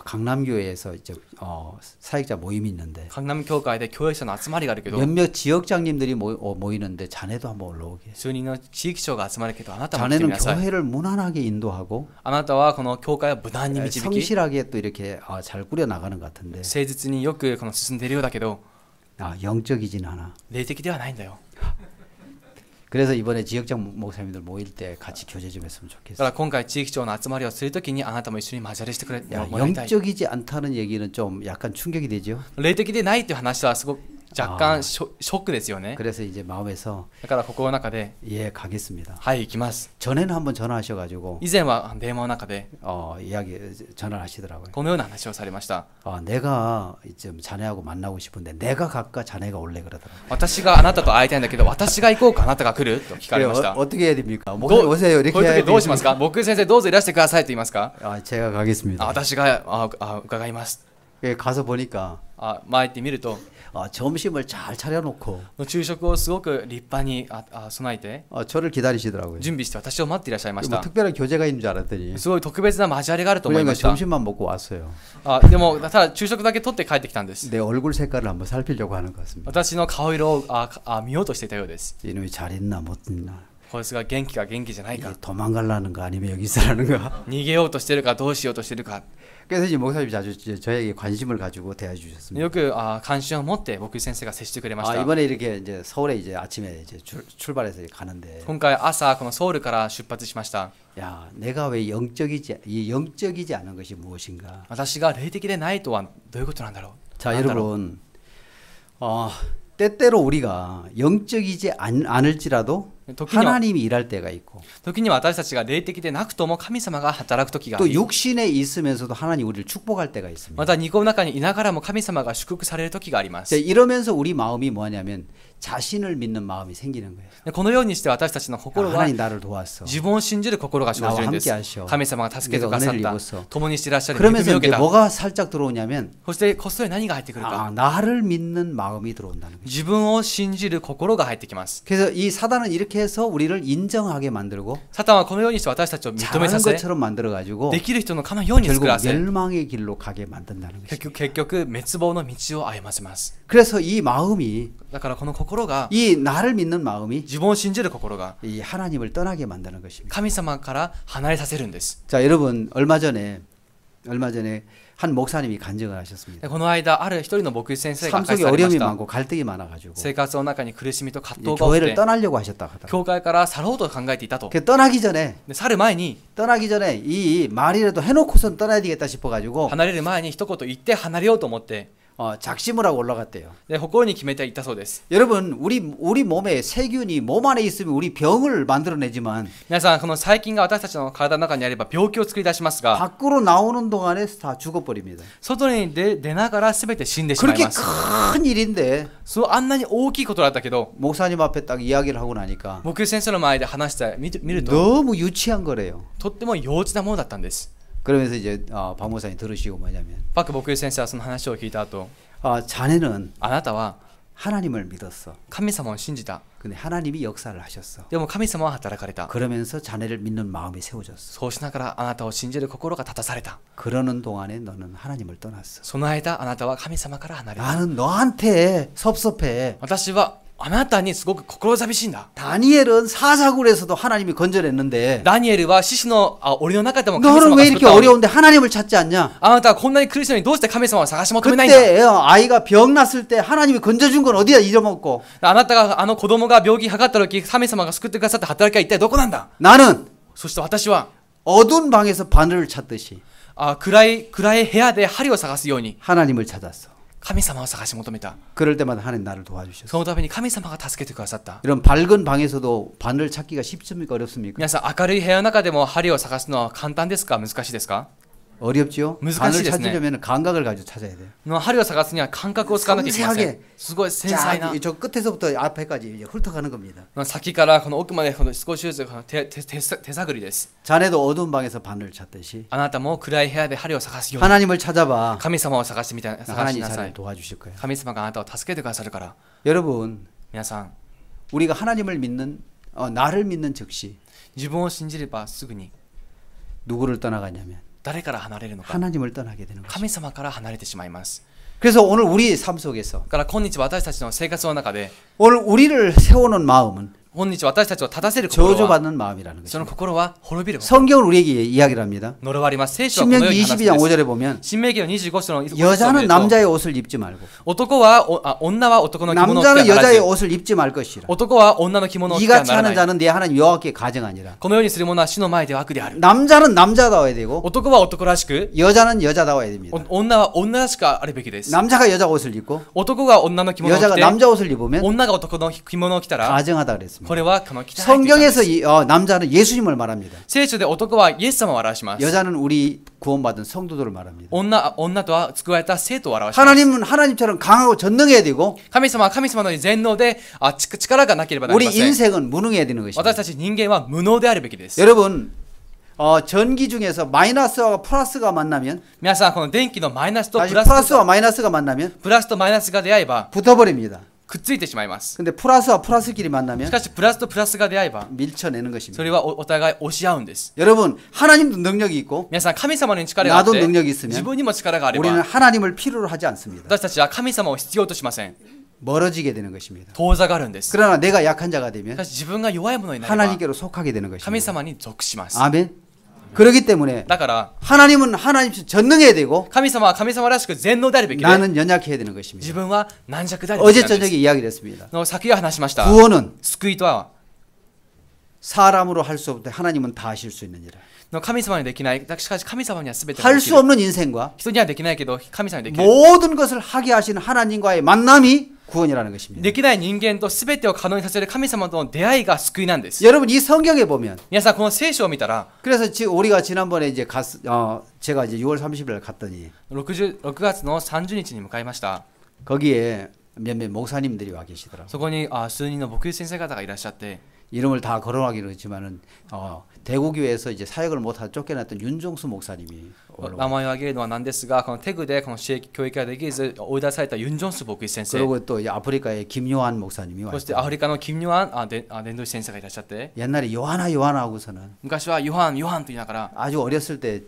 강남교회에서 이제 사역자 모임이 있는데 江南教会で教育者の集まりがあるけど、 몇몇 지역장님들이 모이는데 자네도 한번 올라오게. 数人の地域長が集まるけど、あなたも来てみ 자네는 なさい。 교회를 무난하게 인도하고 あなたはこの教会を無難に導き、 성실하게 또 이렇게 잘 꾸려 나가는 것 같은데 誠実によくこの進んでいるようだけど、 영적이진 않아. 霊的ではないんだよ。 그래서 이번에 지역장 목사님들 모일 때 같이 교제 좀 했으면 だか 좋겠어. ら今回地域長の集まりをするときにあなたも一緒に交わりしてくれ 야, もらいたい。 영적이지 않다는 얘기는 좀 약간 충격이 되죠. 霊的でないという話はすごく若干ショックですよね。 그래서 이제 마음에서 だから心の中で、 예, 가겠습니다. はい行きます。 전에는 한번 전화하셔가지고 以前は電話の中で 전화를 하시더라고요. このような話をされました。 내가 좀 자네하고 만나고 싶은데 내가 갈까 자네가 올래 그러더라고요. 私があなたと会いたいんだけど、私が行こうかあなたが来ると聞かれました。 어떻게 해야 됩니까? 목사님 오세요. こ 이렇게 ういう 해야 時どうしますか？僕先生どうぞいらしてくださいと言いますか？ 제가 가겠습니다. 私が伺います。 가서 보니까 前行ってみると、 점심을 잘 차려놓고 昼食をすごく立派に備えて 저를 기다리시더라고요. 準備して私を待っていらっしゃいまし 뭐 た。 특별한 교제가 있는 줄 알았더니 すごい特別な交わりがあると思い 그냥 ました。 점심만 먹고 왔어요. でもただ昼食だけ取って帰ってきたんです。 내 얼굴 색깔을 한번 살피려고 하는 것 같습니다. 私の顔色を見ようとしていたようです。 이놈이 잘 있나 못 있나. こいつが元気か元気じゃないか、 도망가려는 거 아니면 여기 있으라는가. 逃げようとしてるかどうしようとしてるか。 그래서 이제 목사님이 자주 저에게 관심을 가지고 대해 주셨습니다. よく関心を持って牧師先生が接してくれました。 이번에 이렇게 이제 서울에 이제 아침에 이제 출발해서 가는데 今回朝このソウルから出発しました。 야, 내가 왜 영적이지 않은 것이 무엇인가? 私が霊的でないとはどういうことなんだろう。 자, 여러분, 때때로 우리가 영적이지 않을지라도 하나님이 일할 때가 있고 時には私たちが霊的でなくとも神様が働く時があ 또 り、 육신에 있으면서도 하나님 우리를 축복할 때가 있습니다. また肉の中にいながらも神様が祝福される時がありま 자, す。 이러면서 우리 마음이 뭐냐면 자신을 믿는 마음이 생기는 거예요. でこのようにして私たちの心は 하나님 나를 도왔어. 自分を信じる心が生じるんです。 나와 함께하셔. 神様が助けてくださっ 내가 た 은혜를 입었어. 。共にしていらっしゃる恵み 그러면서 を受 이제 けた。 뭐가 살짝 들어오냐면 そしてこっそり何が入ってくるか。 나를 믿는 마음이 들어온다는 거예요. 自分を信じる心が入ってきます。 그래서 이 사단은 이렇게 해서 우리를 인정하게 만들고 サタンはこのようにして私たちを認め 잘하는 させ、 것처럼 만들어 가지고 できる人のかのように作 결국 らせ、 멸망의 길로 가게 만든다는 것이죠. 結局滅亡の道を歩ませます。 그래서 이 마음이 だからこの心が、 이 나를 믿는 마음이 自分を信じる心が 이 하나님을 떠나게 만드는 것입니다. 神様から離れさせるんです。 자, 여러분 얼마 전에 한 목사님이 간증을 하셨습니다. この間ある一人の牧師先生が 삶 開 속에 催されま 어려움이 した。 많고 갈등이 많아가지고 生活の中に苦しみと葛 이 藤が起き 교회를 て、 떠나려고 하셨다 하더라고요. 教会から去ろうと考えていたと。 그 떠나기 전에 で去る前に、 이 말이라도 해놓고선 떠나야 되겠다 싶어가지고 離れる前に一言言って離れようと思って、 작심을 하고 올라갔대요. で心に決めていったそうです。 여러분 우리 몸에 세균이 몸 안에 있으면 우리 병을 만들어내지만 皆さん、この細菌が私たちの体の中にあれば病気を作り出しますが、 밖으로 나오는 동안에 다 죽어버립니다. 外に出ながら全て死んでしまい 그렇게 ます。 큰 일인데 そうあんなに大きいことだったけど、 목사님 앞에 딱 이야기를 하고 나니까 牧師先生の前で話して見ると 너무 유치한 거래요. とっても幼稚なものだったんです。 그러면서 이제 박 목사님 들으시고 뭐냐면 パク牧師先生はその話を聞いた後、 자네는 あなたは 하나님을 믿었어. 神様を信じた。 근데 하나님이 역사를 하셨어. でも神様は働かれた。 그러면서 자네를 믿는 마음이 세워졌어. そうしながらあなたを信じる心が立たされた。 그러는 동안에 너는 하나님을 떠났어. その間あなたは神様から離れた。 나는 너한테 섭섭해. 私はあなたにすごく心寂しいんだ。 다니엘은 사사굴에서도 하나님이 건져냈는데 ダニエルは獅子の檻の中でも神 너는 様 왜 が救っ 이렇게 たのに、 어려운데 하나님을 찾지 않냐? あなたはこんなに苦しいのにどうして神様を探し求めないんだ。 그때 아이가 병 났을 때 하나님이 건져준 건 어디야 잊어먹고 あなたがあの子供が病気にかかった時神様が救ってくださった働きは一体どこなんだ。 나는 そして私は 어두운 방에서 바늘을 찾듯이 暗い部屋で針を探すように 하나님을 찾았어. 神様を探し求めた。 그럴 때마다 하나님 나를 도와주셨어요. そのために神様が助けてくださった。 이런 밝은 방에서도 바늘 찾기가 쉽습니까? 어렵습니까? 皆さん、明るい部屋の中でも針を探すのは簡単ですか、難しいですか？ 어렵죠? 바늘 찾으려면 감각을 가지고 찾아야 돼요. 針を探すには感覚を使わなきゃいけません。すごい繊細な。 저 끝에서부터 앞에까지 이제 훑어가는 겁니다. 先からこの奥まで少しずつ手探りです。 자네도 어두운 방에서 바늘을 찾듯이 あなたも暗い部屋で針を探すように 하나님을 찾아봐. 神様を探してみた探し 하나님 なさ 자네를 い。 도와주실 거예요. 神様があなたを助けてくださるから。 여러분, 皆さん、 우리가 하나님을 믿는 나를 믿는 즉시 自分を信じればすぐに 누구를 떠나가냐면 誰から離れるのか。 하나님을 떠나게 되는 거죠. 神様から離れてしまいます。 그래서 오늘 우리 삶 속에서 だから今日私たちの生活の中で 오늘 우리를 세우는 마음은 今日私たちを立たせる心は 저주받는 마음이라는 その 거죠. 心は滅びる心。 성경은 우리에게 이야기를 합니다. 呪われます。聖書はこのよう 신명기 に話すん 22장 です。 5절에 보면 新明記の25章の 여자는 남자의 옷을 입지 말고 男は女は男の着物を着て 남자는 はなら 여자의 ず 옷을 입지 말 것이라. 男は女の着物を着ては 이같이 なら 하는 ない。 자는 내 하나님 여호와께 가정하니라. このようにする者は主の前で悪である。 남자는 남자다워야 되고 男は男らしく、 여자는 여자다워야 됩니다. 女は女らしくあるべきです。 남자가 여자 옷을 입고 男が女の着物を着 여자가 て、 남자 옷을 입으면 女が男の着物を着たら、 가정하다 그랬습니다. これはこの着たいと言ったんです。 성경에서 남자는 예수님을 말합니다. 聖書で男はイエス様を表します。 여자는 우리 구원받은 성도들을 말합니다. 女とは救われた生徒を表します。 하나님은 하나님처럼 강하고 전능해야 되고 神様は神様のように全能で力がなければなり 우리 ません。 인생은 무능해야 되는 것입니다. 私たち人間は無能であるべきです。 여러분 전기 중에서 마이너스와 플러스가 만나면 皆さん、この電気のマイナスと 다시 プラス 플러스와 마이너스가 만나면 プラスとマイナスが出会えば 붙어버립니다. くっついてしまいます。 근데 플러스와 플러스끼리 만나면 しかしプラスとプラスが出会えば 밀쳐내는 そ 것입니다. れはお互い押し合うんです。 여러분 하나님도 능력이 있고 皆さん、神様に力があっ 나도 て 능력이 있으면 自分にも力があれ 우리는 ば 하나님을 필요로 하지 않습니다. 私たちは神様を必要としません。 멀어지게 되는 것입니다. 遠ざがるんです。 그러나 내가 약한 자가 し 되면 かし自分が弱いものになれば 하나님께로 속하게 되는 神 것입니다. 様に属します。 아멘. 그렇기 때문에 だから 하나님은 하나님 전능해야 되고 神様は神様らしく全能であるべきで 나는 연약해야 되는 自 것입니다. 分は軟弱であるべき 어제 なんで 저녁에 す。 이야기를 했습니다. 先が話しました。 구원은 救いとは 사람으로 할 수 없되 하나님은 다 하실 수 있느니라. 神様にできない。しかし神様には全てが 할 でき 수 る。 없는 인생과 人にはできないけど神様にできる。 모든 것을 하게 하시는 하나님과의 만남이 구원이라는 것입니다. できない人間と全てを可能にさせる神様との出会いが救いなんです。 여러분 이 성경에 보면 皆さん、この聖書を見たら 그래서 지금 우리가 지난번에 이제 제가 이제 6월 30일 갔더니 6月の30日に向かいました。 거기에 몇몇 목사님들이 와 계시더라고요. そこに数人の牧師先生方がいらっしゃって、 이름을 다 거론하기는 했지만은 대구교회에서 이제 사역을 못하고 쫓겨났던 윤종수 목사님이 名前を挙げるのはなんですが、このテグでこの教育ができず追い出されたユン・ジョンス牧師先生、 그리고 또 아프리카의 김요한 목사님이 そして 왔어요. アフリカのキム・ヨアン伝道師先生がいらっしゃって、 옛날에 요하나 하고서는 昔はヨハンと言いながら 아주 어렸을 때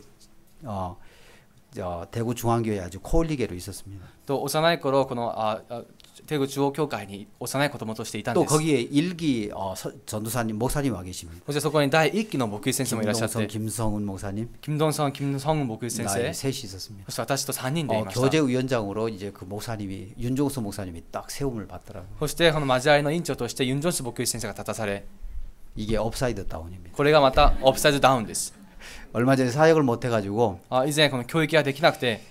대구 중앙교회 아주 코올리계로 있었습니다. と幼い頃このテグ中央教会に幼い子供としていたん 또 です。 거기에 일기 전도사님 목사님 와 계십니다. そしてそこに第1期の牧師先生もいらっしゃって、 김성훈 목사님 金성은牧師先生、 셋이 있었습니다. そして私と3人でいました。 교제위원장으로 이제 그 목사님이 윤종수 목사님이 딱 세움을 받더라고요. そしてこの交わりの委員長としてユン・ジョンス牧師先生が立たされ、 이게 업사이드 다운입니다. これがまたオフサイドダウンです。 얼마 전에 사역을 못 해가지고 以前この教育ができなくて、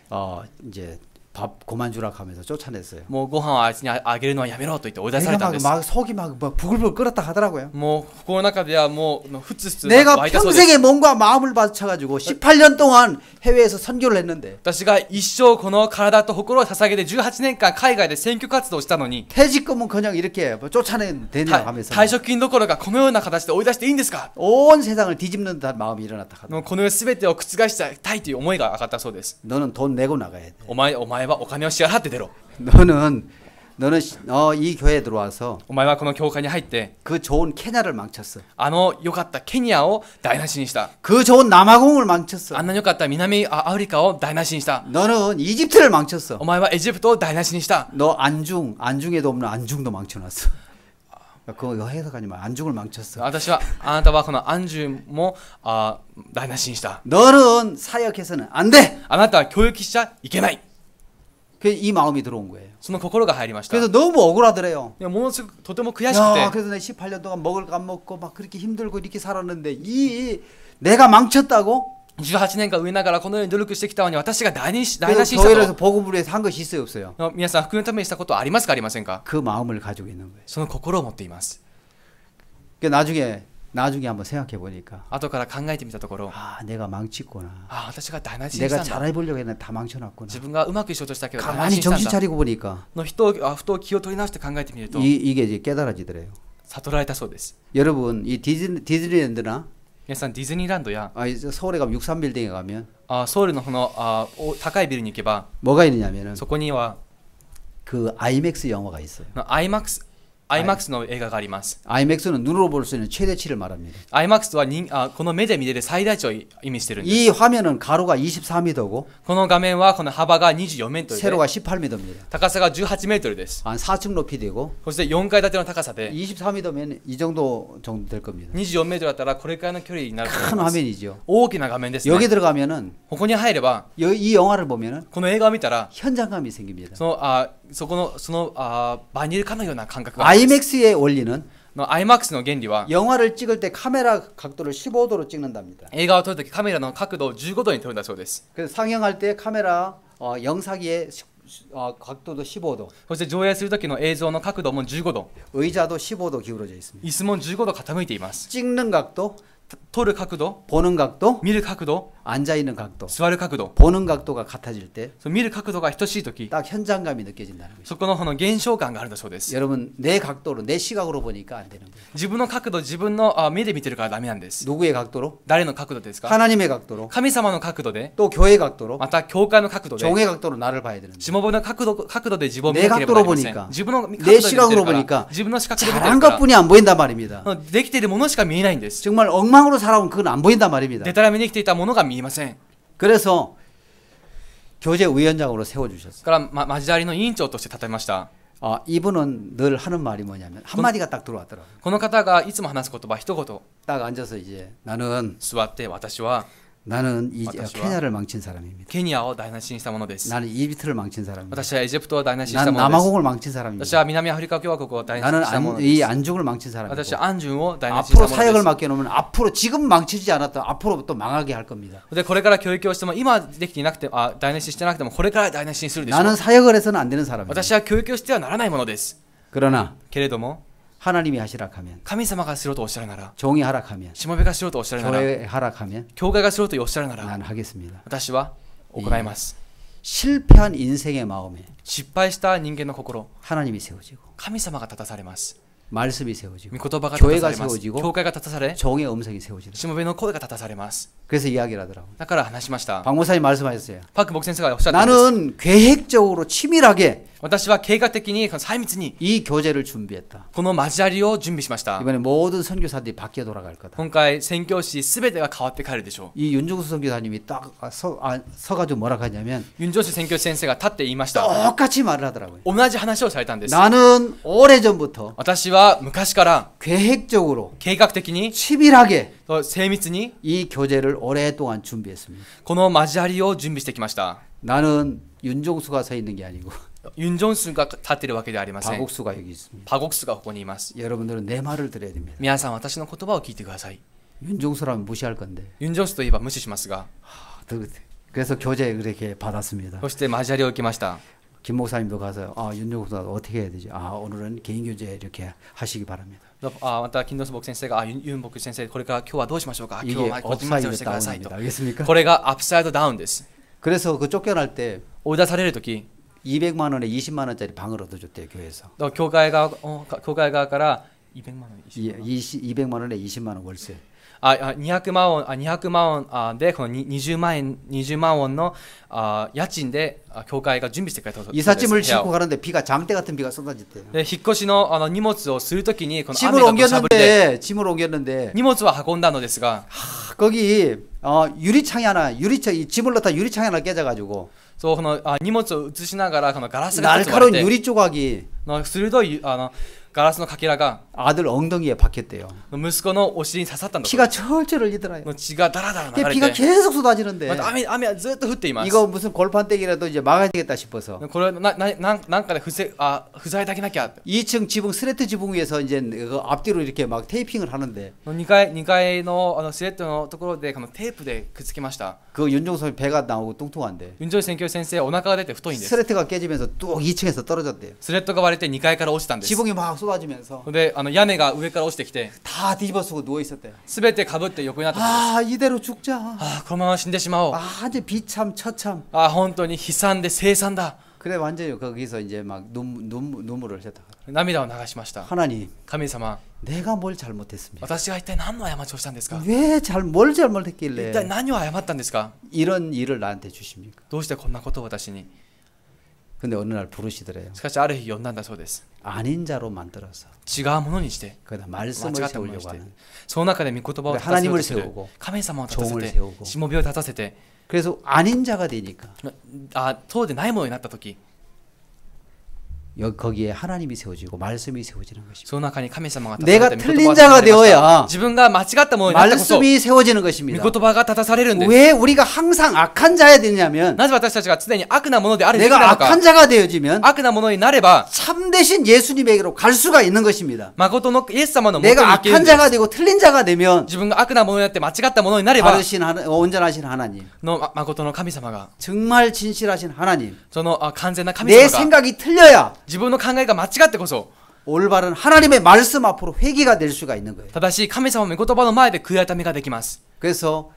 이제 밥 그만 주라 하면서 쫓아냈어요. もうご飯をあいつにあげるのはやめろと言って追い出され 내가 たんです。 막 속이 막 부글부글 끓었다 하더라고요. もう心の中ではもうふつふつ 내가 湧いたそうです。 평생의 몸과 마음을 바쳐가지고 18년 동안 해외에서 선교를 했는데 私が一生この体と心を捧げて18年間海外で選挙活動をしたのに、 퇴직금은 그냥 이렇게 쫓아내야 되냐 하면서 退職金どころかこのような形で追い出していいんですか。 온 세상을 뒤집는 듯한 마음이 일어났다 하더라고요. もうこの世全てを覆したいという思いが上がったそうです。 너는 돈 내고 나가야 돼. お前はお金を支払って出ろ。 너는 이 교회에 들어와서 お前はこの教会に入って 그 좋은 케냐를 망쳤어. 良かったケニアを台無しにした。 그 좋은 남아공을 망쳤어. 良かった南アフリカを台無しにした。 너는 이집트를 망쳤어. お前はエジプトを台無しにした。 너 안중에도 없는 안중도 망쳐놨어. 그거 해석하지 마. 안중을 망쳤어. あなたはこの安住も台無しにした。 너는 사역해서는 안 돼. あなたは教育しちゃいけない。 이 마음이 들어온 거예요. その心が入りました。 그래서 너무 억울하더래요. いやものすごくとても悔しくて、 그래서 내 18년 동안 먹을 거 안 먹고 막 그렇게 힘들고 이렇게 살았는데 내가 망쳤다고? 18年間上ながらこのように努力してきたのに私が台無しにした 교회에서 복음을 위해서 한 것이 있어요, 없어요? 皆さん福音のためにしたことはありますかありませんか 그 마음을 가지고 있는 거예요. その心を持っています。 나중에 한번 생각해 보니까 後から考えてみたところ 내가 망쳤구나. 私が台無しにしたん 내가 だ 잘해보려고 했는데 다 망쳐놨구나. 自分がうまくしようとしたけど台無 가만히 しにしたん 정신 だ 차리고 보니까 の人をふと気を取り直して考えてみると 이게 이제 깨달아지더래요. 悟られたそうです。 여러분 이 디즈니랜드나 皆さんディズニーランドや 서울에 가면 63빌딩에 가면 ソウルのこの高いビルに行けば 뭐가 있느냐면은 そこには 그 IMAX 영화가 있어요. IMAX の映画があります。 IMAX는 눈으로 볼 수 있는 최대치를 말합니다. IMAX はこの目で見れる最大値を意味してるんです。 이 화면은 가로가 24m고 この画面はこの幅が24メートルで 세로가 18m입니다. 高さが18メートルです。 한 4층 높이 되고 そして4階建ての高さで 24m면 이 정도 될 겁니다. 24メートルだったらこれくらいの距離になると思い 큰 ます。 화면이죠. 大きな画面ですね。 여기 들어가면은 ここに入れば 이 영화를 보면은 この映画を見たら 현장감이 생깁니다. その場にいるかのような感覚があります。 IMAX에 원리는 IMAX の原理は 영화를 찍을 때 카메라 각도를 15도로 찍는답니다. 映画を撮るときカメラの角度を15度に撮るんだそうです。 그래서 상영할 때 카메라 영상기의 각도도 15도. そして上映するときの映像の角度も15度。 의자도 15도 기울어져 있습니다. 椅子も15度傾いています。 찍는 각도, 撮る角度、 보는 각도, 見る角度、 앉아 있는 각도, 座る角度、 보는 각도가 같아질 때 見る角度が等しいとき、 딱 현장감이 느껴진다는 거죠. そこの現象感があるんだそうです。 여러분 내 각도로 내 시각으로 보니까 안 되는 거예요. 自分の角度、自分の目で見てるからダメなんです。 누구의 각도로? 誰の角度ですか？ 하나님의 각도로. 神様の角度で、 또 교회 각도로. また教会の角度で、 종의 각도로 나를 봐야 되는데. しもべの角度で自分を見なければなりません。自分の角度で見て 내 る 시각으로 から、 보니까 自分の視覚で見て 잘한 るから、 것뿐이 안 보인단 말입니다. できているものしか見えないんです。 정말 엉망으로 살아온 그건 안 보인단 말입니다. でたらめに生きていたものが見えません。 그래서 교제 위원장으로 세워주셨어요. から、交わりの委員長として立てました。 이분은 늘 하는 말이 뭐냐면 한마디가 딱 들어왔더라고요. この方がいつも話す言葉一言 딱 앉아서 이제 나는 座って私は 이 케냐를 망친 사람입니다. ケニアを台無しにしたものです。 나는 이집트를 망친 사람입니다. 私はエジプトを台無しにした 나는 ものです。 남아공을 망친 사람입니다. 私は南アフリカ共和国を台無しにしたもの 나는 で 이 す。 안중을 망친 사람이고 私は安順を台無しにし 앞으로 たもの 사역을 です。 맡겨놓으면 앞으로 지금 망치지 않았던 앞으로 또 망하게 할 겁니다. でこれから教育をしても今できていなくて台無ししてなくてもこれから台無しにするでしょう。 나는 사역을 해서는 안 되는 사람입니다. 私は教育をしてはならないものです。 그러나 けれども 하나님이 하시락하면 神様がしろとおっしゃるなら 종이 하락하면 しもべがしろとおっしゃるなら 교회 하락하면 教会がしろとおっしゃるなら 난 하겠습니다. 私は行います。 실패한 인생의 마음에 失敗した人間の心 하나님이 세워지고 神様が立たされます。 말씀이 세워지고 御言葉が立たさ 교회가 れます。 세워지고 教会が立たされ 종의 음성이 세워지는. しもべの声が立たされます。 그래서 이야기를 하더라고요. だから話しました。 박 목사님 말씀하셨어요. パク牧先生がおっしゃったんです。 나는 계획적으로 치밀하게 私は計画的に細密に 이 교제를 준비했다. この交わりを準備しました。 이번에 모든 선교사들이 바뀌어 돌아갈 거다. 今回宣教師すべてが変わって帰るでしょう。 이 윤중수 선교사님이 딱 서가지고 뭐라 하냐면 ユンジョンシ宣教師先生が立って言いました。 똑같이 말을 하더라고요. 同じ話をされたんです。 나는 오래전부터 私は昔から 계획적으로 計画的に 치밀하게 精密に 이 교제를 오랫동안 준비했습니다. この交わりを準備してきました。 나는 윤종수가 서 있는 게 아니고 ユンジョンスが立っているわけではありません。 박옥수가 여기 있습니다. パゴクスがここにいます。 여러분들은 내 말을 들어야 됩니다. 皆さん私の言葉を聞いてください。 윤종수라면 무시할 건데. ユンジョンスといえば無視しますが、 그래서 교제 그렇게 받았습니다. そして交わりを受けました。 김 목사님도 가서 윤종수가 어떻게 해야 되지? 오늘은 개인 교제 이렇게 하시기 바랍니다. また金野牧先生がユン牧先生これから今日はどうしましょうか。今 이게 日はこっちに交わりしてくださいと。 업사이드 알겠습니까? これがアップサイドダウンです。 그래서 그 쫓겨날 때 追い出されるとき、 200만 원에 20만 원짜리 방을 얻어줬대요 교회에서. 教会側から200万円 200만 원에 20만 원 월세. 200万ウォンでこの20万ウォンの家賃で教会が準備してくれたそうです。 이삿짐을 싣고 가는데 비가 장대 같은 비가 쏟아졌대요. で引っ越しの荷物をするときにこの 짐을 雨が土砂降りで 옮겼는데 荷物は運んだのですが、 거기 유리창이 하나 짐을 넣다 유리창이 하나 깨져가지고 そうこの荷物を移しながらこのガラスが割れ 날카로운 て 유리 조각이 鋭いガラスのかけらが 아들 엉덩이에 박혔대요. 息子のお尻に刺さったんだと。 피가 철철 흘리더라요. 血がダラダラ 이게 流 비가 れて、 계속 쏟아지는데 また雨がずっと降っています。 이거 무슨 골판떼기라도 이제 막아야 되겠다 싶어서 これなんかで塞いであげなきゃって。 2층 지붕 스레트 지붕 위에서 이제 그 앞뒤로 이렇게 막 테이핑을 하는데 2階のスレッドのところでこのテープでくっつけました。 그 윤종선이 배가 나오고 뚱뚱한데 雲上宣教先生お腹が出て太いんです。 스레트가 깨지면서 뚝 2층에서 떨어졌대요. スレッドが割れて2階から落ちたんです。 지붕이 막 쏟아지면서 で屋根が上から落ちてきて 다 뒤집어쓰고 누워 있었대요. すべてかぶって横になったんです。 아 이대로 죽자. このまま死んでしまおう。 아 이제 비참 처참. 本当に悲惨で凄惨だ。 그래 완전히 거기서 이제 막 눈물을 흘렸다. 涙を流しました。 하나님 神様、 내가 뭘 잘못했습니까? 私が一体何の過ちをしたんですか？ 왜 뭘 一体 잘못했길래 何を謝ったんですか？ 이런 일을 나한테 주십니까? どうしてこんなことを私に。 근데 어느 날 부르시더래요. しかしある日呼んだんだそうです。 아닌 자로 만들어서 違うものにして、 거기다 間 말씀을 違ったものにし 세우려고 て 하는. その中で御言葉を立たせようとす 하나님을 る 세우고 神様を立たせ 종을 て 세우고 しもべを立たせて、 그래서 아닌 자가 되니까 そうでないものになった時、 거기에 하나님이 세워지고 말씀이 세워지는 것입니다. その中に神様が立たさ 내가 れて 틀린 御言葉が 자가 立たされました 되어야 自分が間違ったものになったこそ 말씀이 세워지는 것입니다. 御言葉が立たされるんです。 왜 우리가 항상 악한 자야 되냐면 なぜ私たちが常に悪なものであるべきな 내가 のか。 악한 자가 되어지면 悪なものになれば 참되신 예수님에게로 갈 수가 있는 것입니다. 誠のイエス様の元に 내가 行けるん 악한 です。 자가 되고 틀린 자가 되면 自分が悪なものになって間違ったものになれば 온전하신 하나님, の誠の神様が、 정말 진실하신 하나님, その完全な神 내 様が 생각이 틀려야 自分の考えが間違ってこそ 올바른 하나님의 말씀 앞으로 회개가 될 수가 있는 거예요. 正しい神様の御言葉の前で悔い改めができます。 그래서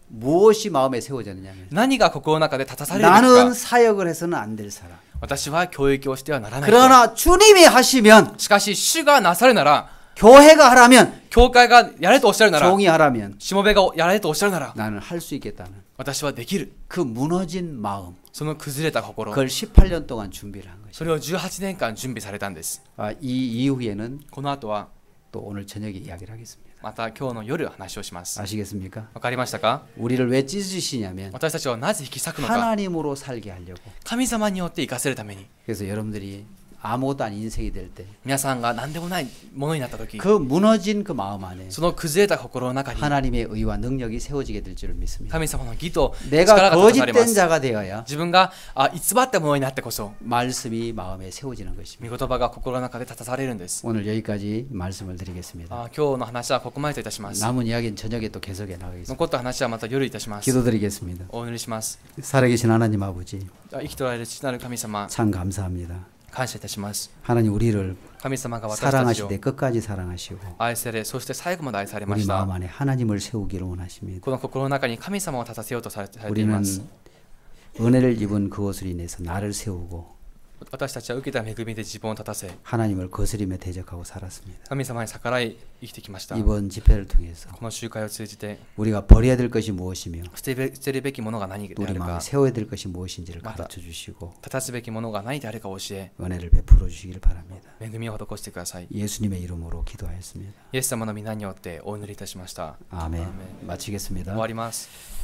무엇이 마음에 세워졌느냐면 何が心の中で立たされるべき 나는 か。 사역을 해서는 안 될 사람. 私は教育をしてはならない。 그러나 주님이 하시면 しかし主がなさるなら、 교회가 하라면 教会がやれとおっしゃるなら、 종이 하라면 しもべがやれとおっしゃるなら、 나는 할 수 있겠다는 私はできる。 그 무너진 마음, その崩れた心、 그걸 18년 동안 준비를 한 そ 것이죠. れを18年間準備されたんです。 이 이후에는 この後は 또 오늘 저녁에 이야기를 하겠습니다. また今日の夜話をします。 아시겠습니까? わかりましたか？ 우리를 왜 찢으시냐면 私たちはなぜ引き裂くのか。 하나님으로 살게 하려고. 神様によって生かせるために。 그래서 여러분들이 아무것도 아닌 인생이 될 때 그 皆さんが何でもないものになった時、 무너진 그 마음 안에 その崩れた心の中に 하나님의 의와 능력이 세워지게 될 줄을 믿습니다. 神様の義と力 내가 が立たされま 거짓된 す。 자가 되어야 自分が偽ったものになってこそ 말씀이 마음에 세워지는 것입니다. 御言葉が心の中で立たされるんです。 오늘 여기까지 말씀을 드리겠습니다. 今日の話はここまでといたします。 남은 이야기는 저녁에 또 계속해 나가겠습니다. 残った話はまた夜いたします。 기도드리겠습니다. お祈りします。 살아계신 하나님 아버지, 生きとられる父なる神様、 참 감사합니다. 感謝いたします。 하나님 우리를 神様が私たちを 사랑하실 때 끝까지 사랑하시고 愛され、そして最後まで愛されま 우리 した。 마음 안에 하나님을 세우기를 원하십니다. この心の中に神様を立たせようとされていま 우리는 す。 은혜를 입은 그것으로 인해서 나를 세우고 私たちは受けた恵みで自分を立たせ、 하나님을 거스리며 대적하고 살았습니다. 神様に逆らい生きてきました。こ 이번 집회를 통해서 の集会を通じて 우리가 버려야 될 것이 무엇이며 捨てるべきものが何で 우리 ある 마음에 か、 세워야 될 것이 무엇인지를 맞다. 가르쳐 주시고 立たすべきものが何であるかを教え、 은혜를 베풀어 주시길 바랍니다. 恵みを施してください。 예수님의 이름으로 기도하였습니다. イエス様の皆によってお祈りいたしました。 아멘. 아멘. 마치겠습니다. 終わります。